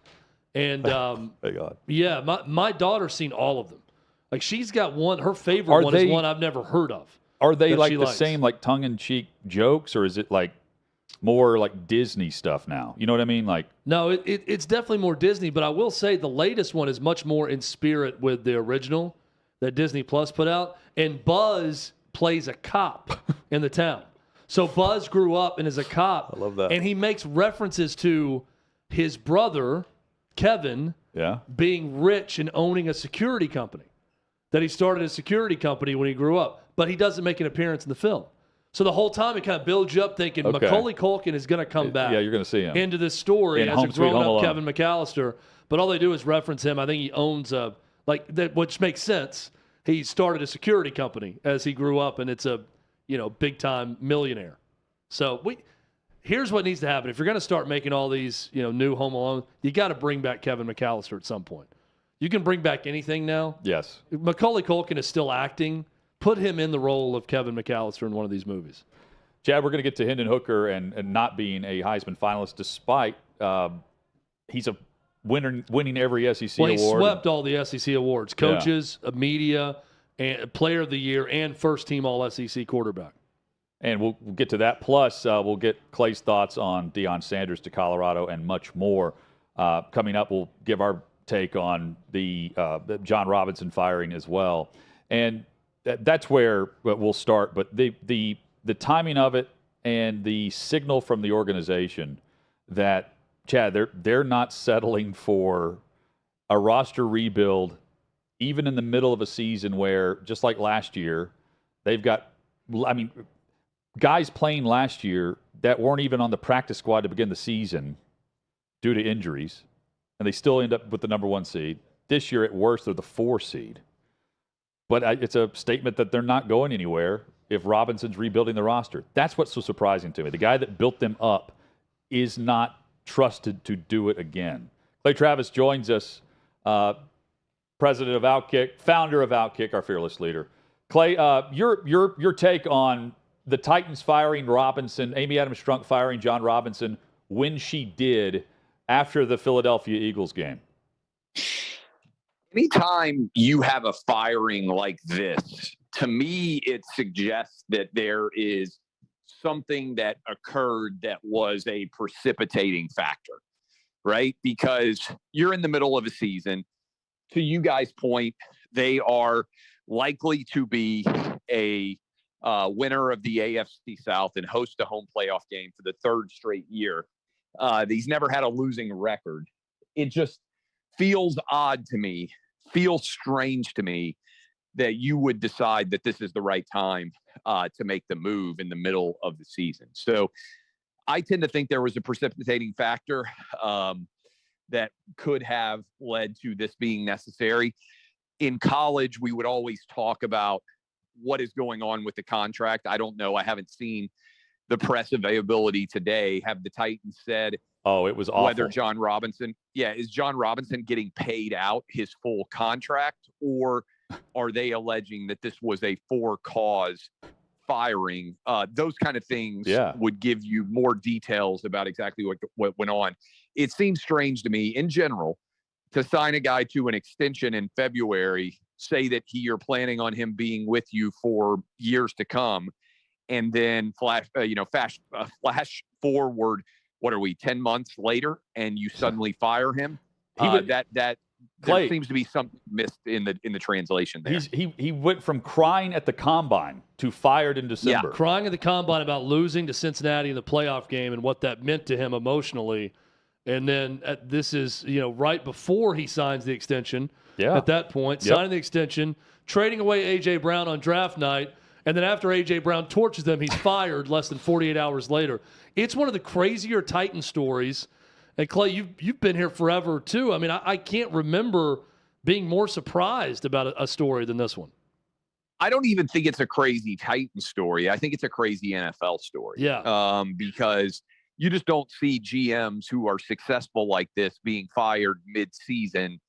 And thank God. Yeah, my daughter's seen all of them. Like she's got one, her favorite one is one I've never heard of. Are they like the same like tongue-in-cheek jokes, or is it like more like Disney stuff now? You know what I mean? Like no, it's definitely more Disney, but I will say the latest one is much more in spirit with the original that Disney Plus put out. And Buzz plays a cop in the town. So Buzz grew up and is a cop. I love that. And he makes references to his brother, Kevin, being rich and owning a security company. That he started a security company when he grew up. But he doesn't make an appearance in the film. So the whole time it kind of builds you up thinking Macaulay Culkin is going to come back. Yeah, you're going to see him into this story as a grown-up Kevin McAllister. But all they do is reference him. I think he owns which makes sense. He started a security company as he grew up, and it's a big-time millionaire. So here's what needs to happen. If you're going to start making all these new Home Alone, you got to bring back Kevin McAllister at some point. You can bring back anything now. Yes. Macaulay Culkin is still acting. Put him in the role of Kevin McAllister in one of these movies. Chad, we're going to get to Hendon Hooker and not being a Heisman finalist, despite he's winning every SEC award. He swept all the SEC awards: coaches, media, and Player of the Year, and first-team All-SEC quarterback. And we'll get to that. Plus, we'll get Clay's thoughts on Deion Sanders to Colorado and much more. Coming up, we'll give our take on the John Robinson firing as well. And that's where we'll start. But the timing of it and the signal from the organization that, Chad, they're not settling for a roster rebuild even in the middle of a season where, just like last year, they've got, guys playing last year that weren't even on the practice squad to begin the season due to injuries, and they still end up with the number 1 seed. This year, at worst, they're the 4 seed. But it's a statement that they're not going anywhere if Robinson's rebuilding the roster. That's what's so surprising to me. The guy that built them up is not trusted to do it again. Clay Travis joins us, president of OutKick, founder of OutKick, our fearless leader. Clay, your take on the Titans firing Robinson, Amy Adams Strunk firing John Robinson when she did after the Philadelphia Eagles game. Anytime you have a firing like this, to me, it suggests that there is something that occurred that was a precipitating factor, right? Because you're in the middle of a season. To you guys' point, they are likely to be a winner of the AFC South and host a home playoff game for the 3rd straight year. He's never had a losing record. It just feels odd to me, feels strange to me that you would decide that this is the right time to make the move in the middle of the season. So I tend to think there was a precipitating factor that could have led to this being necessary. In college, we would always talk about what is going on with the contract. I don't know. I haven't seen the press availability today. Have the Titans said, it was awful, whether John Robinson, is John Robinson getting paid out his full contract, or are they alleging that this was a for-cause firing? Those kind of things would give you more details about exactly what went on. It seems strange to me in general to sign a guy to an extension in February, say that you're planning on him being with you for years to come, and then flash forward, what are we, 10 months later, and you suddenly fire him? Clay, there seems to be something missed in the translation there. He went from crying at the combine to fired in December. Crying at the combine about losing to Cincinnati in the playoff game and what that meant to him emotionally. And then this is, right before he signs the extension. Yeah. At that point, signing the extension, trading away A.J. Brown on draft night, and then after A.J. Brown torches them, he's fired less than 48 hours later. It's one of the crazier Titan stories. And, Clay, you've been here forever, too. I mean, I can't remember being more surprised about a story than this one. I don't even think it's a crazy Titan story. I think it's a crazy NFL story. Yeah. Because you just don't see GMs who are successful like this being fired mid-season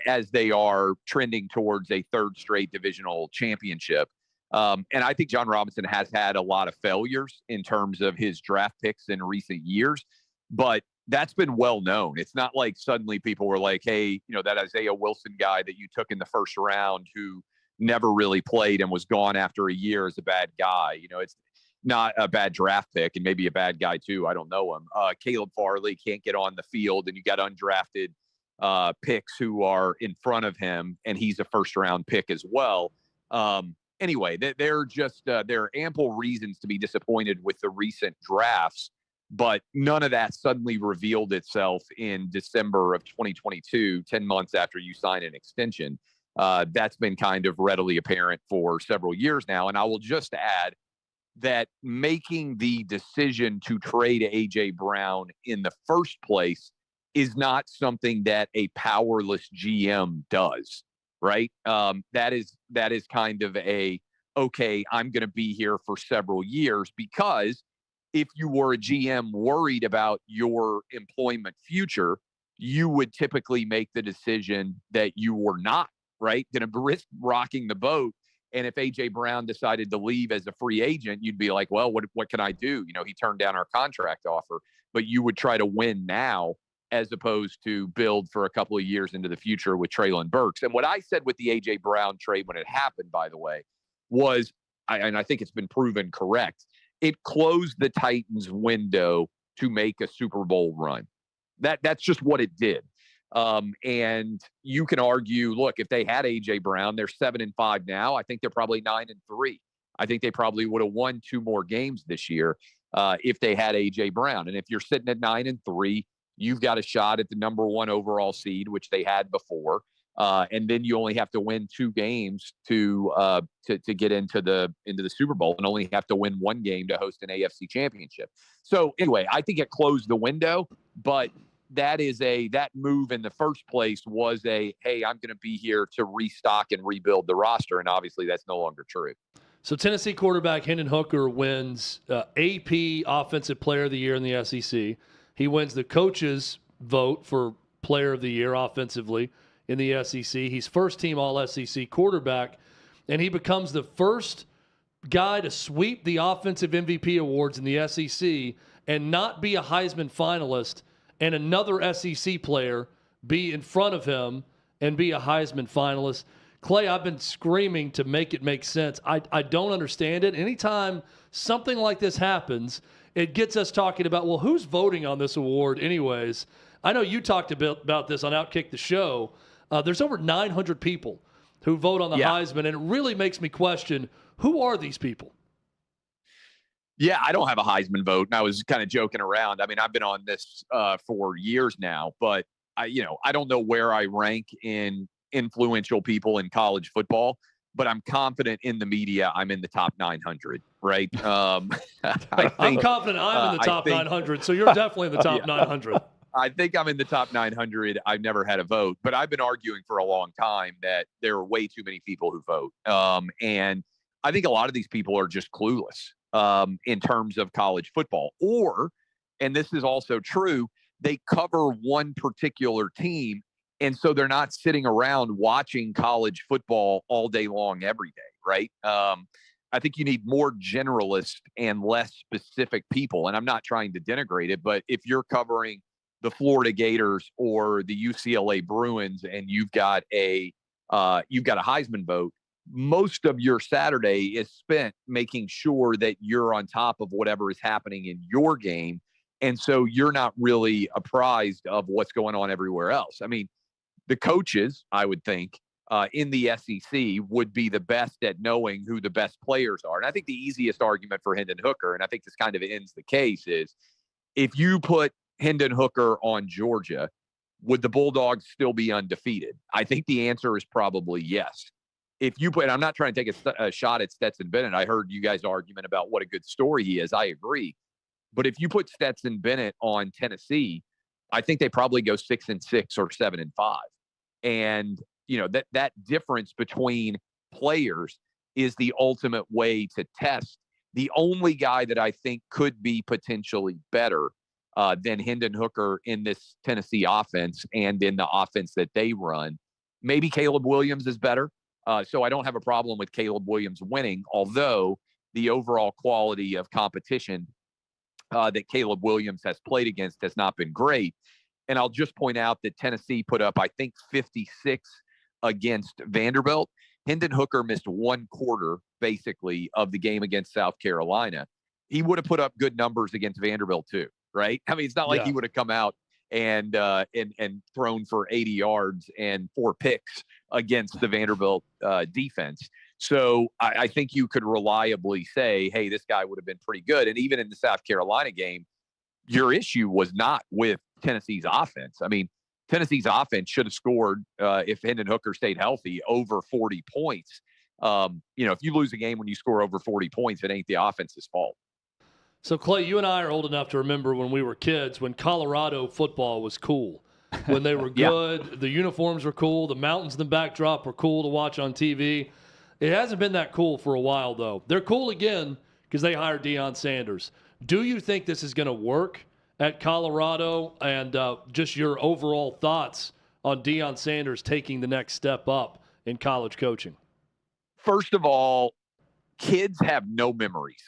as they are trending towards a third straight divisional championship. And I think John Robinson has had a lot of failures in terms of his draft picks in recent years, but that's been well known. It's not like suddenly people were like, hey, that Isaiah Wilson guy that you took in the first round who never really played and was gone after a year is a bad guy. It's not a bad draft pick and maybe a bad guy too. I don't know him. Caleb Farley can't get on the field and you got undrafted picks who are in front of him and he's a first round pick as well. Anyway, there are ample reasons to be disappointed with the recent drafts, but none of that suddenly revealed itself in December of 2022, 10 months after you sign an extension. That's been kind of readily apparent for several years now. And I will just add that making the decision to trade A.J. Brown in the first place is not something that a powerless GM does, right? That is kind of okay, I'm going to be here for several years, because if you were a GM worried about your employment future, you would typically make the decision that you were not, right, going to risk rocking the boat. And if A.J. Brown decided to leave as a free agent, you'd be like, well, what can I do? He turned down our contract offer, but you would try to win now as opposed to build for a couple of years into the future with Treylon Burks. And what I said with the A.J. Brown trade when it happened, by the way, was, and I think it's been proven correct, it closed the Titans' window to make a Super Bowl run. That's just what it did. And you can argue, look, if they had A.J. Brown, they're 7-5 now. I think they're probably 9-3. I think they probably would have won 2 more games this year if they had A.J. Brown. And if you're sitting at 9-3, you've got a shot at the number 1 overall seed, which they had before. And then you only have to win 2 games to get into the Super Bowl, and only have to win 1 game to host an AFC championship. So anyway, I think it closed the window, but that move in the first place was hey, I'm going to be here to restock and rebuild the roster. And obviously that's no longer true. So Tennessee quarterback Hendon Hooker wins AP Offensive Player of the Year in the SEC. He wins the coaches' vote for Player of the Year offensively in the SEC. He's first-team All-SEC quarterback, and he becomes the first guy to sweep the Offensive MVP awards in the SEC and not be a Heisman finalist, and another SEC player be in front of him and be a Heisman finalist. Clay, I've been screaming to make it make sense. I don't understand it. Anytime something like this happens, it gets us talking about, well, who's voting on this award anyways? I know you talked a bit about this on OutKick the show. There's over 900 people who vote on the Heisman, and it really makes me question, who are these people? Yeah, I don't have a Heisman vote, and I was kind of joking around. I mean, I've been on this for years now, but I don't know where I rank in influential people in college football, but I'm confident in the media I'm in the top 900, right? I'm confident I'm in the top 900, so you're definitely in the top 900. I think I'm in the top 900. I've never had a vote, but I've been arguing for a long time that there are way too many people who vote. And I think a lot of these people are just clueless in terms of college football. Or, and this is also true, they cover one particular team, and so they're not sitting around watching college football all day long every day, right? I think you need more generalist and less specific people. And I'm not trying to denigrate it, but if you're covering the Florida Gators or the UCLA Bruins and you've got a Heisman vote, most of your Saturday is spent making sure that you're on top of whatever is happening in your game And so you're not really apprised of what's going on everywhere else. I mean, the coaches, I would think, in the SEC would be the best at knowing who the best players are. And I think the easiest argument for Hendon Hooker, and I think this kind of ends the case, is if you put Hendon Hooker on Georgia, would the Bulldogs still be undefeated? I think the answer is probably yes. If you put, I'm not trying to take a shot at Stetson Bennett. I heard you guys' argument about what a good story he is. I agree. But if you put Stetson Bennett on Tennessee, I think they probably go 6-6 or 7-5. And, you know, that difference between players is the ultimate way to test. The only guy that I think could be potentially better than Hendon Hooker in this Tennessee offense and in the offense that they run, maybe Caleb Williams is better. So I don't have a problem with Caleb Williams winning, although the overall quality of competition that Caleb Williams has played against has not been great. And I'll just point out that Tennessee put up, I think, 56 against Vanderbilt. Hendon Hooker missed one quarter, basically, of the game against South Carolina. He would have put up good numbers against Vanderbilt, too, right? I mean, it's not like he would have come out and thrown for 80 yards and 4 picks against the Vanderbilt defense. So I think you could reliably say, hey, this guy would have been pretty good. And even in the South Carolina game, your issue was not with Tennessee's offense. I mean, Tennessee's offense should have scored, if Hendon Hooker stayed healthy, over 40 points. You know, if you lose a game when you score over 40 points, it ain't the offense's fault. So, Clay, you and I are old enough to remember when we were kids, when Colorado football was cool, when they were good, the uniforms were cool, the mountains in the backdrop were cool to watch on TV. It hasn't been that cool for a while, though. They're cool again because they hired Deion Sanders. Do you think this is going to work at Colorado? And just your overall thoughts on Deion Sanders taking the next step up in college coaching? First of all, kids have no memories,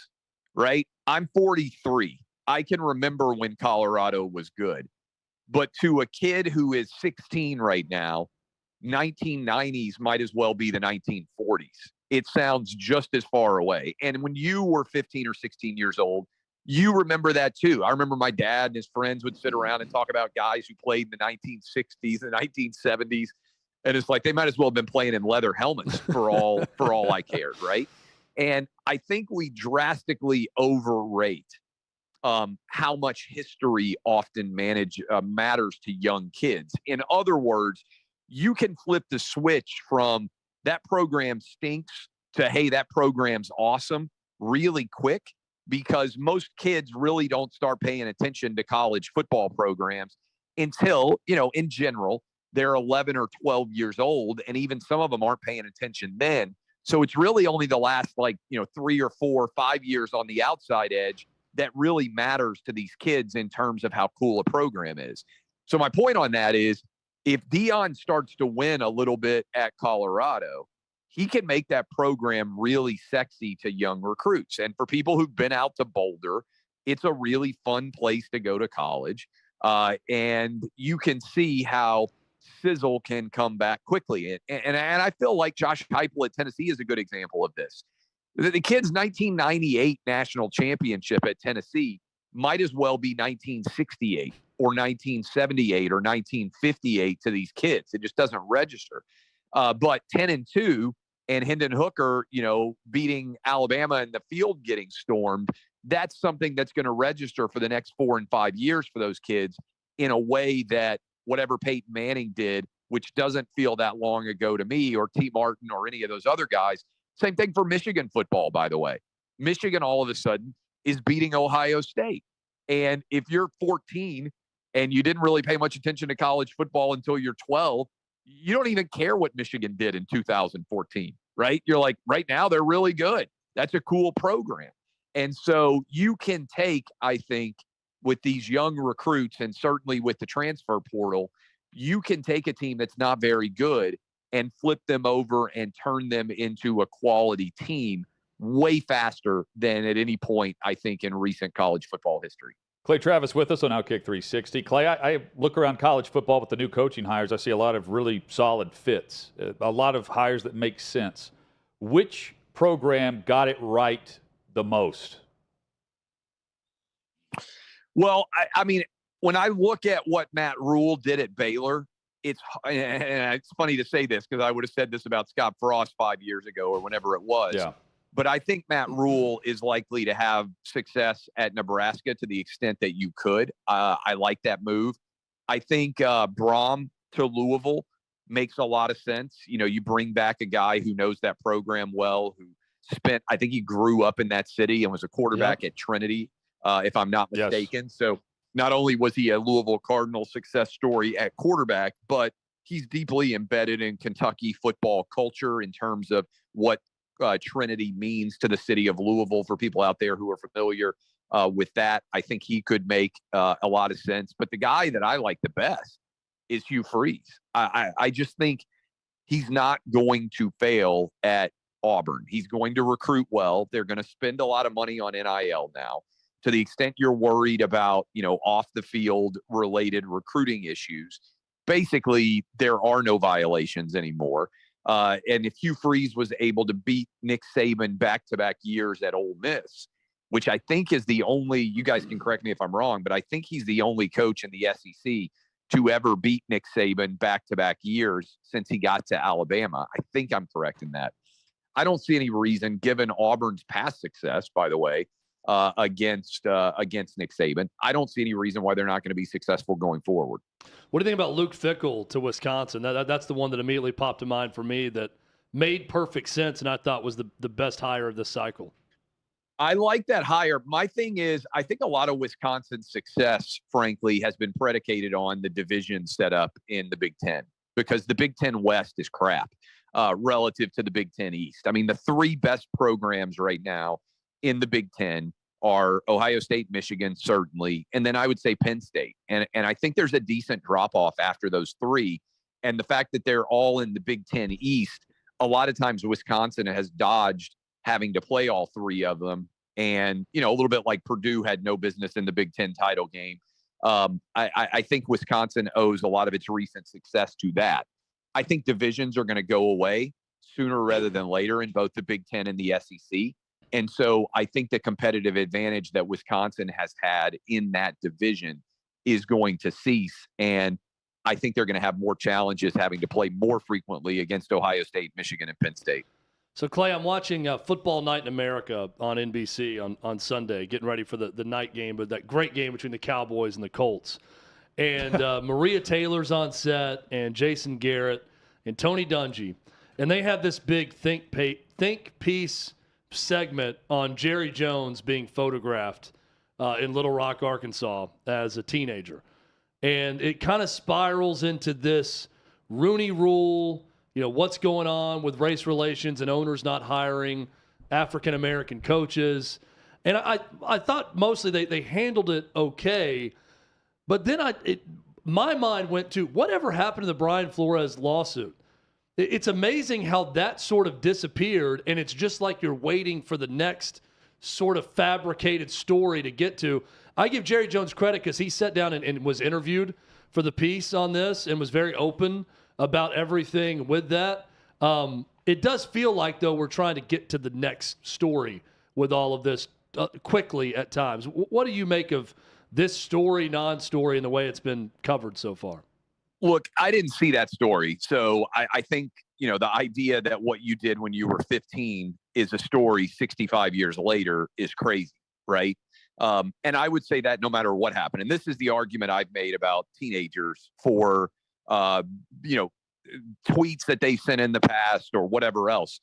right? I'm 43. I can remember when Colorado was good. But to a kid who is 16 right now, 1990s might as well be the 1940s. It sounds just as far away. And when you were 15 or 16 years old, you remember that too. I remember my dad and his friends would sit around and talk about guys who played in the 1960s and 1970s. And it's like they might as well have been playing in leather helmets for all I cared, right? And I think we drastically overrate how much history often matters to young kids. In other words, you can flip the switch from that program stinks to, hey, that program's awesome really quick, because most kids really don't start paying attention to college football programs until, you know, in general, they're 11 or 12 years old. And even some of them aren't paying attention then. So it's really only the last 3 or 4 or 5 years on the outside edge that really matters to these kids in terms of how cool a program is. So my point on that is, if Deion starts to win a little bit at Colorado, he can make that program really sexy to young recruits. And for people who've been out to Boulder, it's a really fun place to go to college. And you can see how sizzle can come back quickly. And I feel like Josh Heupel at Tennessee is a good example of this. The kid's 1998 national championship at Tennessee might as well be 1968 or 1978 or 1958 to these kids. It just doesn't register. But 10-2 and Hendon Hooker, you know, beating Alabama in the field getting stormed, that's something that's going to register for the next 4 and 5 years for those kids in a way that whatever Peyton Manning did, which doesn't feel that long ago to me, or T. Martin or any of those other guys. Same thing for Michigan football, by the way. Michigan all of a sudden is beating Ohio State. And if you're 14 and you didn't really pay much attention to college football until you're 12, you don't even care what Michigan did in 2014, right? You're like, right now, they're really good. That's a cool program. And so you can take, I think, with these young recruits and certainly with the transfer portal, you can take a team that's not very good and flip them over and turn them into a quality team way faster than at any point, I think, in recent college football history. Clay Travis with us on OutKick 360. Clay, I look around college football with the new coaching hires. I see a lot of really solid fits, a lot of hires that make sense. Which program got it right the most? Well, I mean, when I look at what Matt Rule did at Baylor, and it's funny to say this because I would have said this about Scott Frost 5 years ago or whenever it was. Yeah. But I think Matt Rule is likely to have success at Nebraska to the extent that you could. I like that move. I think Braum to Louisville makes a lot of sense. You know, you bring back a guy who knows that program well, who I think he grew up in that city and was a quarterback at Trinity, if I'm not mistaken. Yes. So not only was he a Louisville Cardinal success story at quarterback, but he's deeply embedded in Kentucky football culture in terms of what Trinity means to the city of Louisville for people out there who are familiar with that. I think he could make a lot of sense. But the guy that I like the best is Hugh Freeze. I just think he's not going to fail at Auburn. He's going to recruit well. They're going to spend a lot of money on NIL now. To the extent you're worried about, off the field related recruiting issues, basically there are no violations anymore. And if Hugh Freeze was able to beat Nick Saban back-to-back years at Ole Miss, which I think is the only, you guys can correct me if I'm wrong, but I think he's the only coach in the SEC to ever beat Nick Saban back-to-back years since he got to Alabama. I think I'm correct in that. I don't see any reason, given Auburn's past success, by the way, against Nick Saban, I don't see any reason why they're not going to be successful going forward. What do you think about Luke Fickell to Wisconsin? That's the one that immediately popped to mind for me that made perfect sense and I thought was the best hire of this cycle. I like that hire. My thing is, I think a lot of Wisconsin's success, frankly, has been predicated on the division set up in the Big Ten, because the Big Ten West is crap relative to the Big Ten East. I mean, the three best programs right now in the Big Ten are Ohio State, Michigan, certainly, and then I would say Penn State. And I think there's a decent drop-off after those three. And the fact that they're all in the Big Ten East, a lot of times Wisconsin has dodged having to play all three of them. And, a little bit like Purdue had no business in the Big Ten title game. I think Wisconsin owes a lot of its recent success to that. I think divisions are going to go away sooner rather than later in both the Big Ten and the SEC. And so I think the competitive advantage that Wisconsin has had in that division is going to cease. And I think they're going to have more challenges having to play more frequently against Ohio State, Michigan, and Penn State. So, Clay, I'm watching Football Night in America on NBC on Sunday, getting ready for the night game, but that great game between the Cowboys and the Colts. And Maria Taylor's on set, and Jason Garrett, and Tony Dungy. And they have this big think piece segment on Jerry Jones being photographed in Little Rock, Arkansas as a teenager. And it kind of spirals into this Rooney Rule, what's going on with race relations and owners not hiring African-American coaches. And I thought mostly they handled it okay. But then my mind went to whatever happened to the Brian Flores lawsuit. It's amazing how that sort of disappeared, and it's just like you're waiting for the next sort of fabricated story to get to. I give Jerry Jones credit because he sat down and was interviewed for the piece on this and was very open about everything with that. It does feel like, though, we're trying to get to the next story with all of this quickly at times. What do you make of this story, non-story, and the way it's been covered so far? Look, I didn't see that story. So I think, the idea that what you did when you were 15 is a story 65 years later is crazy, right? And I would say that no matter what happened. And this is the argument I've made about teenagers for tweets that they sent in the past or whatever else.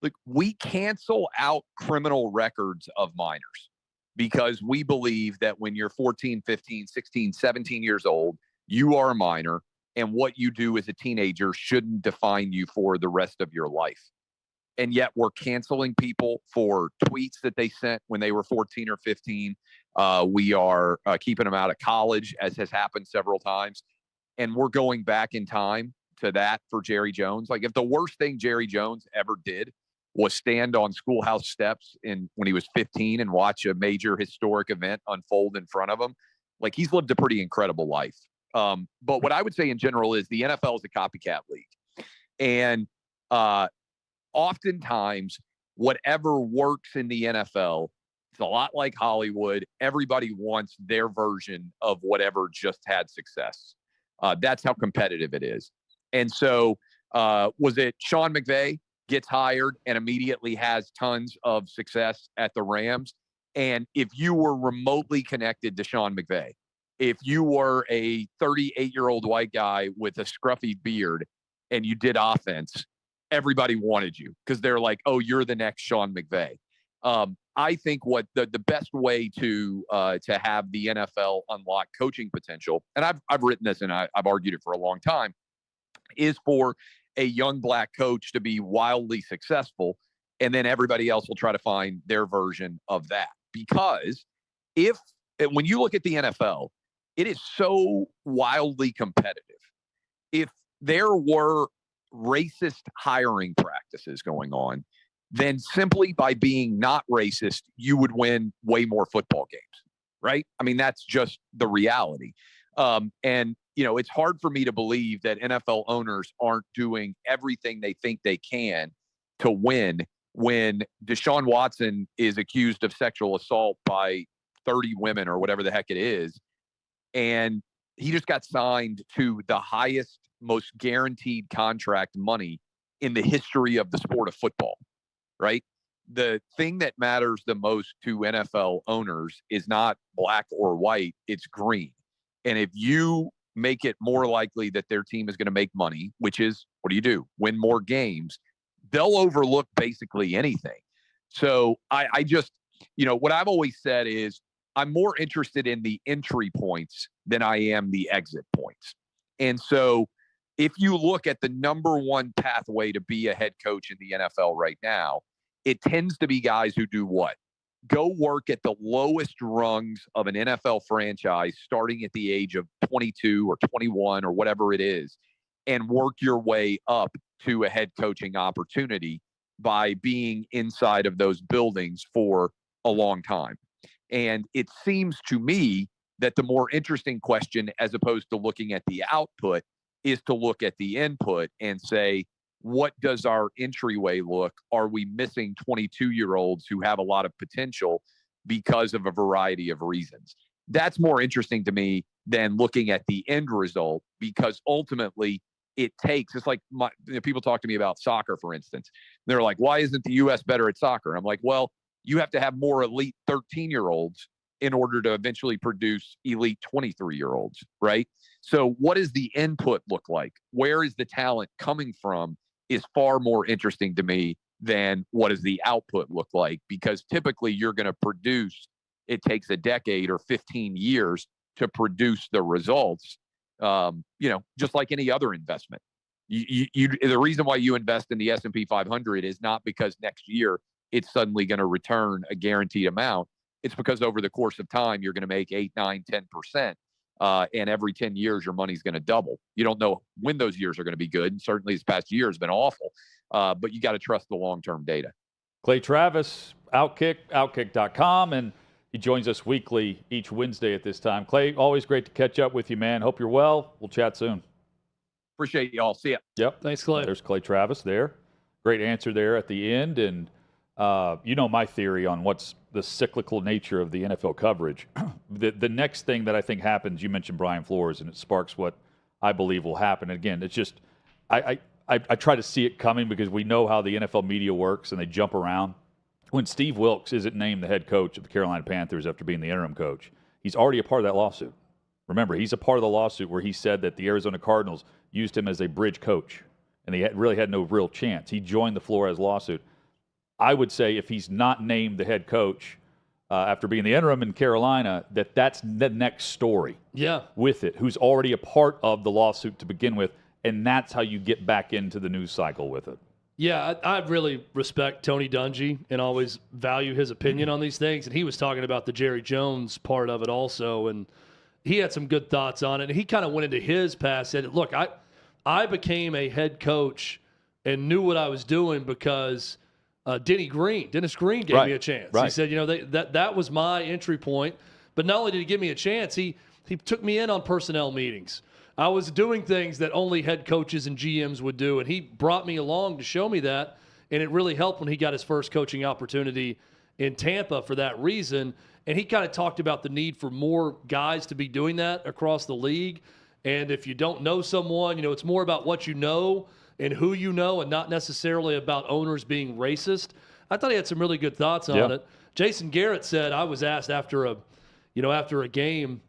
Like, we cancel out criminal records of minors because we believe that when you're 14, 15, 16, 17 years old, you are a minor, and what you do as a teenager shouldn't define you for the rest of your life. And yet we're canceling people for tweets that they sent when they were 14 or 15. We are keeping them out of college, as has happened several times. And we're going back in time to that for Jerry Jones. Like, if the worst thing Jerry Jones ever did was stand on schoolhouse steps when he was 15 and watch a major historic event unfold in front of him, like, he's lived a pretty incredible life. But what I would say in general is the NFL is a copycat league. And oftentimes, whatever works in the NFL It's a lot like Hollywood. Everybody wants their version of whatever just had success. That's how competitive it is. And so was it Sean McVay gets hired and immediately has tons of success at the Rams? And if you were remotely connected to Sean McVay, if you were a 38-year-old white guy with a scruffy beard and you did offense, everybody wanted you because they're like, oh, you're the next Sean McVay. I think what the best way to have the NFL unlock coaching potential, and I've written this and I've argued it for a long time, is for a young black coach to be wildly successful, and then everybody else will try to find their version of that. Because when you look at the NFL, it is so wildly competitive. If there were racist hiring practices going on, then simply by being not racist, you would win way more football games, right? I mean, that's just the reality. And, it's hard for me to believe that NFL owners aren't doing everything they think they can to win when Deshaun Watson is accused of sexual assault by 30 women or whatever the heck it is. And he just got signed to the highest, most guaranteed contract money in the history of the sport of football, right? The thing that matters the most to NFL owners is not black or white, it's green. And if you make it more likely that their team is going to make money, which is, what do? Win more games. They'll overlook basically anything. So I just, what I've always said is I'm more interested in the entry points than I am the exit points. And so if you look at the number one pathway to be a head coach in the NFL right now, it tends to be guys who do what? Go work at the lowest rungs of an NFL franchise starting at the age of 22 or 21 or whatever it is, and work your way up to a head coaching opportunity by being inside of those buildings for a long time. And it seems to me that the more interesting question, as opposed to looking at the output, is to look at the input and say, what does our entryway look? Are we missing 22-year-olds who have a lot of potential because of a variety of reasons? That's more interesting to me than looking at the end result, because ultimately it takes, it's like people talk to me about soccer, for instance. They're like, why isn't the U.S. better at soccer? I'm like, well, you have to have more elite 13-year-olds in order to eventually produce elite 23-year-olds, right? So what does the input look like? Where is the talent coming from is far more interesting to me than what does the output look like, because typically you're going to produce, it takes a decade or 15 years to produce the results, just like any other investment. The reason why you invest in the S&P 500 is not because next year it's suddenly going to return a guaranteed amount. It's because over the course of time, you're going to make 8, 9, 10%. And every 10 years, your money's going to double. You don't know when those years are going to be good. And certainly this past year has been awful. But you got to trust the long-term data. Clay Travis, Outkick, outkick.com. And he joins us weekly each Wednesday at this time. Clay, always great to catch up with you, man. Hope you're well. We'll chat soon. Appreciate you all. See ya. Yep. Thanks, Clay. There's Clay Travis there. Great answer there at the end. And my theory on what's the cyclical nature of the NFL coverage. The next thing that I think happens, you mentioned Brian Flores, and it sparks what I believe will happen. And again, it's just I try to see it coming because we know how the NFL media works and they jump around. When Steve Wilks isn't named the head coach of the Carolina Panthers after being the interim coach, he's already a part of that lawsuit. Remember, he's a part of the lawsuit where he said that the Arizona Cardinals used him as a bridge coach, and he really had no real chance. He joined the Flores lawsuit. I would say if he's not named the head coach after being the interim in Carolina, that's the next story. Yeah. With it, who's already a part of the lawsuit to begin with, and that's how you get back into the news cycle with it. Yeah, I really respect Tony Dungy and always value his opinion on these things. And he was talking about the Jerry Jones part of it also, and he had some good thoughts on it. And he kind of went into his past, said, look, I became a head coach and knew what I was doing because Dennis Green gave me a chance. Right. He said, that was my entry point. But not only did he give me a chance, he took me in on personnel meetings. I was doing things that only head coaches and GMs would do, and he brought me along to show me that, and it really helped when he got his first coaching opportunity in Tampa for that reason. And he kind of talked about the need for more guys to be doing that across the league. And if you don't know someone, it's more about what you know and who you know, and not necessarily about owners being racist. I thought he had some really good thoughts on it. Jason Garrett said, I was asked after a game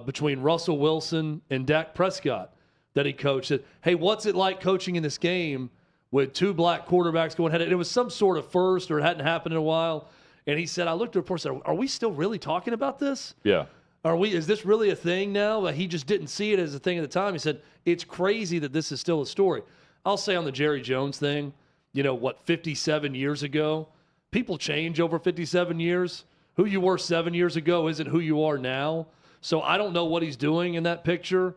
between Russell Wilson and Dak Prescott that he coached, said, hey, what's it like coaching in this game with two black quarterbacks going head? It was some sort of first, or it hadn't happened in a while. And he said, I looked at the report and said, are we still really talking about this? Yeah. Is this really a thing now? He just didn't see it as a thing at the time. He said, it's crazy that this is still a story. I'll say on the Jerry Jones thing, 57 years ago, people change over 57 years. Who you were 7 years ago isn't who you are now. So I don't know what he's doing in that picture.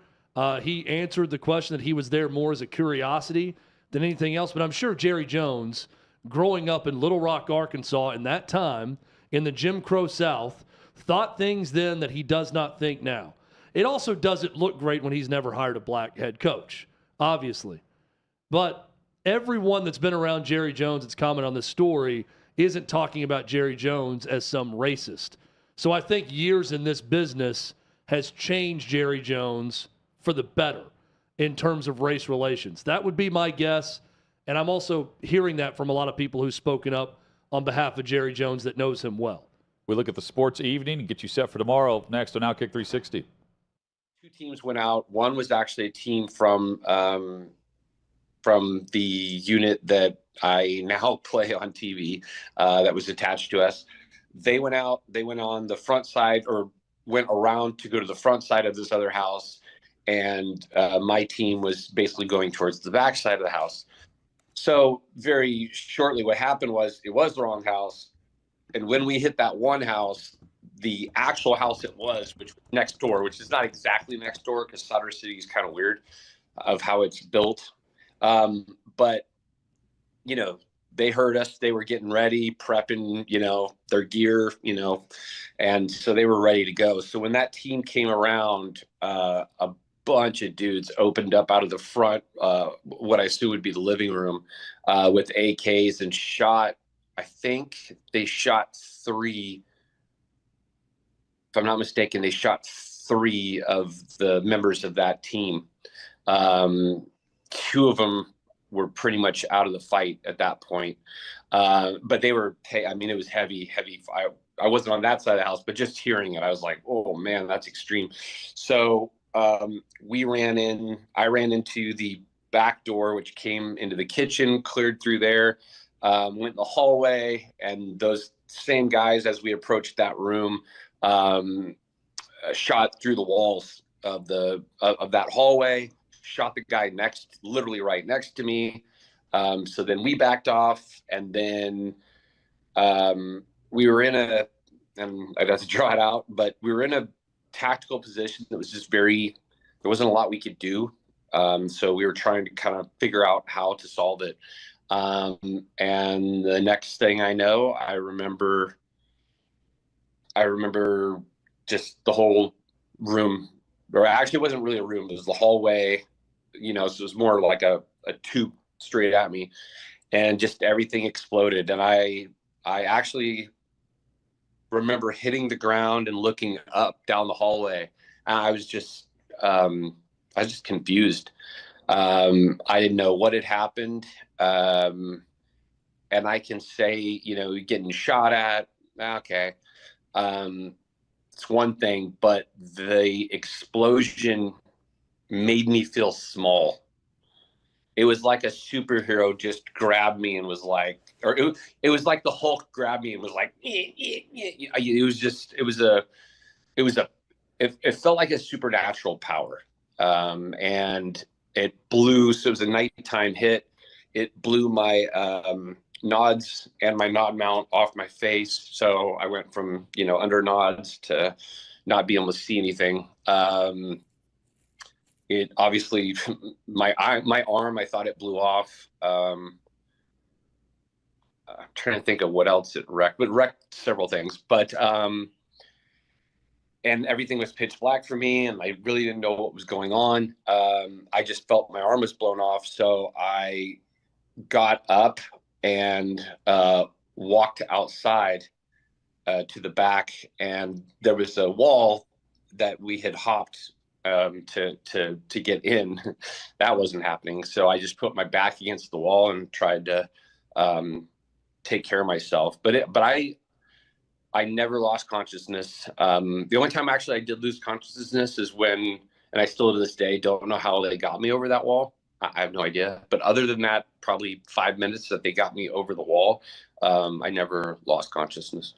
He answered the question that he was there more as a curiosity than anything else. But I'm sure Jerry Jones, growing up in Little Rock, Arkansas, in that time, in the Jim Crow South, thought things then that he does not think now. It also doesn't look great when he's never hired a black head coach, obviously. But everyone that's been around Jerry Jones that's commented on this story isn't talking about Jerry Jones as some racist. So I think years in this business has changed Jerry Jones for the better in terms of race relations. That would be my guess. And I'm also hearing that from a lot of people who've spoken up on behalf of Jerry Jones that knows him well. We look at the sports evening and get you set for tomorrow next on OutKick 360. Two teams went out. One was actually a team from the unit that I now play on TV that was attached to us. They went out. They went on the front side, or went around to go to the front side of this other house. And my team was basically going towards the back side of the house. So very shortly, what happened was it was the wrong house. And when we hit that one house, the actual house it was, which was next door, which is not exactly next door because Sutter City is kind of weird of how it's built. But, they heard us. They were getting ready, prepping, their gear, and so they were ready to go. So when that team came around, a bunch of dudes opened up out of the front, what I assume would be the living room, with AKs and shot. I think they shot 3. If I'm not mistaken, they shot 3 of the members of that team. 2 of them were pretty much out of the fight at that point. But they were, it was heavy. I wasn't on that side of the house, but just hearing it, I was like, oh man, that's extreme. So I ran into the back door, which came into the kitchen, cleared through there, went in the hallway, and those same guys, as we approached that room, shot through the walls of that hallway, shot the guy literally right next to me. So then we backed off, and then we were and I'd have to draw it out, but we were in a tactical position that was just there wasn't a lot we could do. So we were trying to kind of figure out how to solve it. And the next thing I know, I remember just the whole room, or actually it wasn't really a room, it was the hallway, so it was more like a tube straight at me, and just everything exploded. And I actually remember hitting the ground and looking up down the hallway. And I was just confused. I didn't know what had happened. And I can say, getting shot at, okay. It's one thing, but the explosion made me feel small. It was like a superhero just grabbed me and was like, or it was like the Hulk grabbed me and was like, it felt like a supernatural power. And it blew, so it was a nighttime hit. It blew my nods and my nod mount off my face. So I went from, under nods to not being able to see anything. It obviously, my arm, I thought it blew off. I'm trying to think of what else it wrecked, but it wrecked several things. But, and everything was pitch black for me, and I really didn't know what was going on. I just felt my arm was blown off. So I got up and walked outside to the back, and there was a wall that we had hopped to get in. That wasn't happening. So I just put my back against the wall and tried to take care of myself. But I never lost consciousness. The only time actually I did lose consciousness is when, and I still to this day don't know how they got me over that wall. I have no idea. But other than that, probably 5 minutes that they got me over the wall, I never lost consciousness.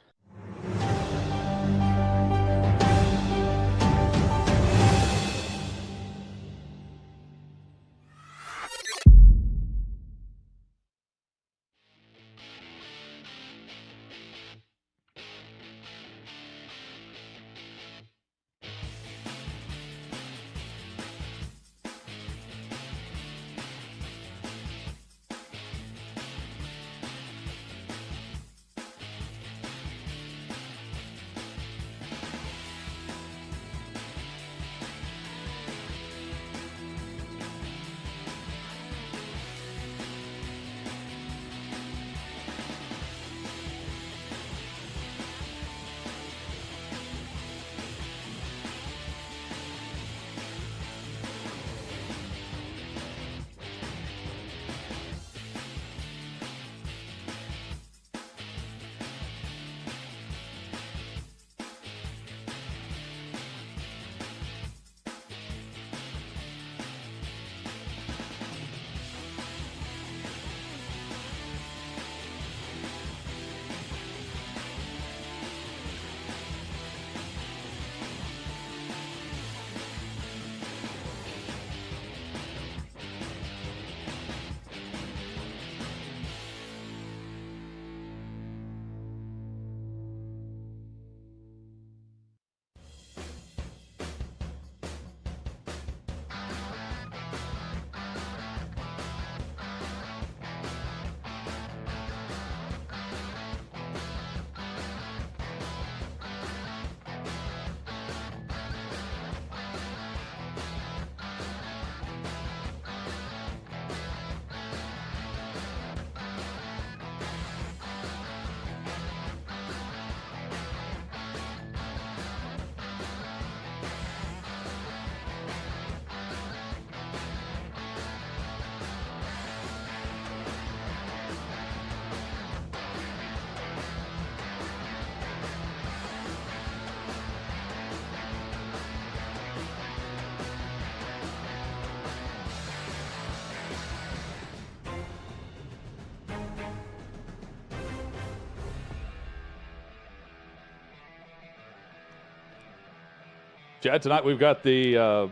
Chad, tonight we've got the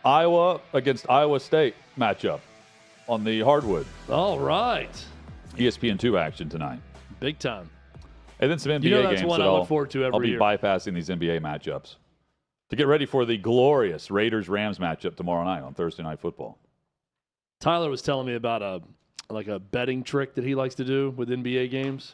Iowa against Iowa State matchup on the hardwood. All right. ESPN2 action tonight. Big time. And then some NBA You know that's games one that I look forward to every I'll be year. bypassing these NBA matchups to get ready for the glorious Raiders-Rams matchup tomorrow night on Thursday Night Football. Tyler was telling me about a betting trick that he likes to do with NBA games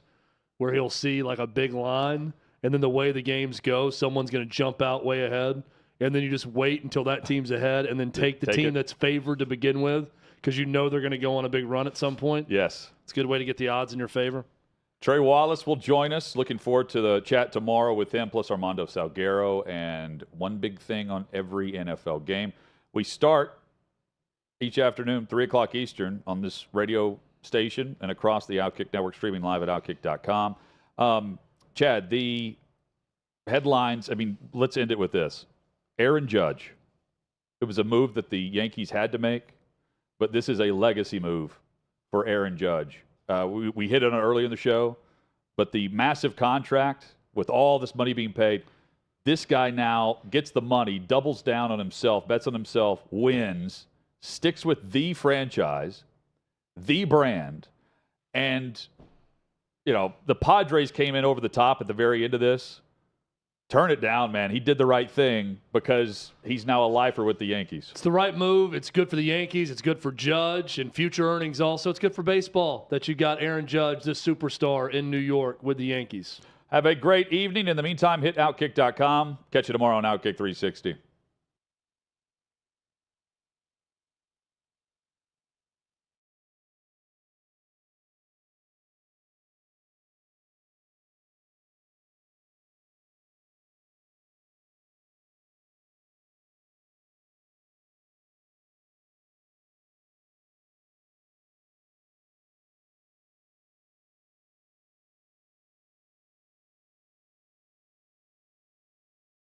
where he'll see like a big line, and then the way the games go, someone's going to jump out way ahead, and then you just wait until that team's ahead and then take the team that's favored to begin with because you know they're going to go on a big run at some point. Yes. It's a good way to get the odds in your favor. Trey Wallace will join us. Looking forward to the chat tomorrow with him, plus Armando Salguero, and one big thing on every NFL game. We start each afternoon, 3 o'clock Eastern, on this radio station and across the OutKick Network, streaming live at OutKick.com. Chad, the headlines, let's end it with this. Aaron Judge. It was a move that the Yankees had to make, but this is a legacy move for Aaron Judge. We hit on it early in the show, but the massive contract with all this money being paid, this guy now gets the money, doubles down on himself, bets on himself, wins, sticks with the franchise, the brand, and the Padres came in over the top at the very end of this. Turn it down, man. He did the right thing because he's now a lifer with the Yankees. It's the right move. It's good for the Yankees. It's good for Judge and future earnings also. It's good for baseball that you got Aaron Judge, this superstar in New York with the Yankees. Have a great evening. In the meantime, hit OutKick.com. Catch you tomorrow on OutKick 360.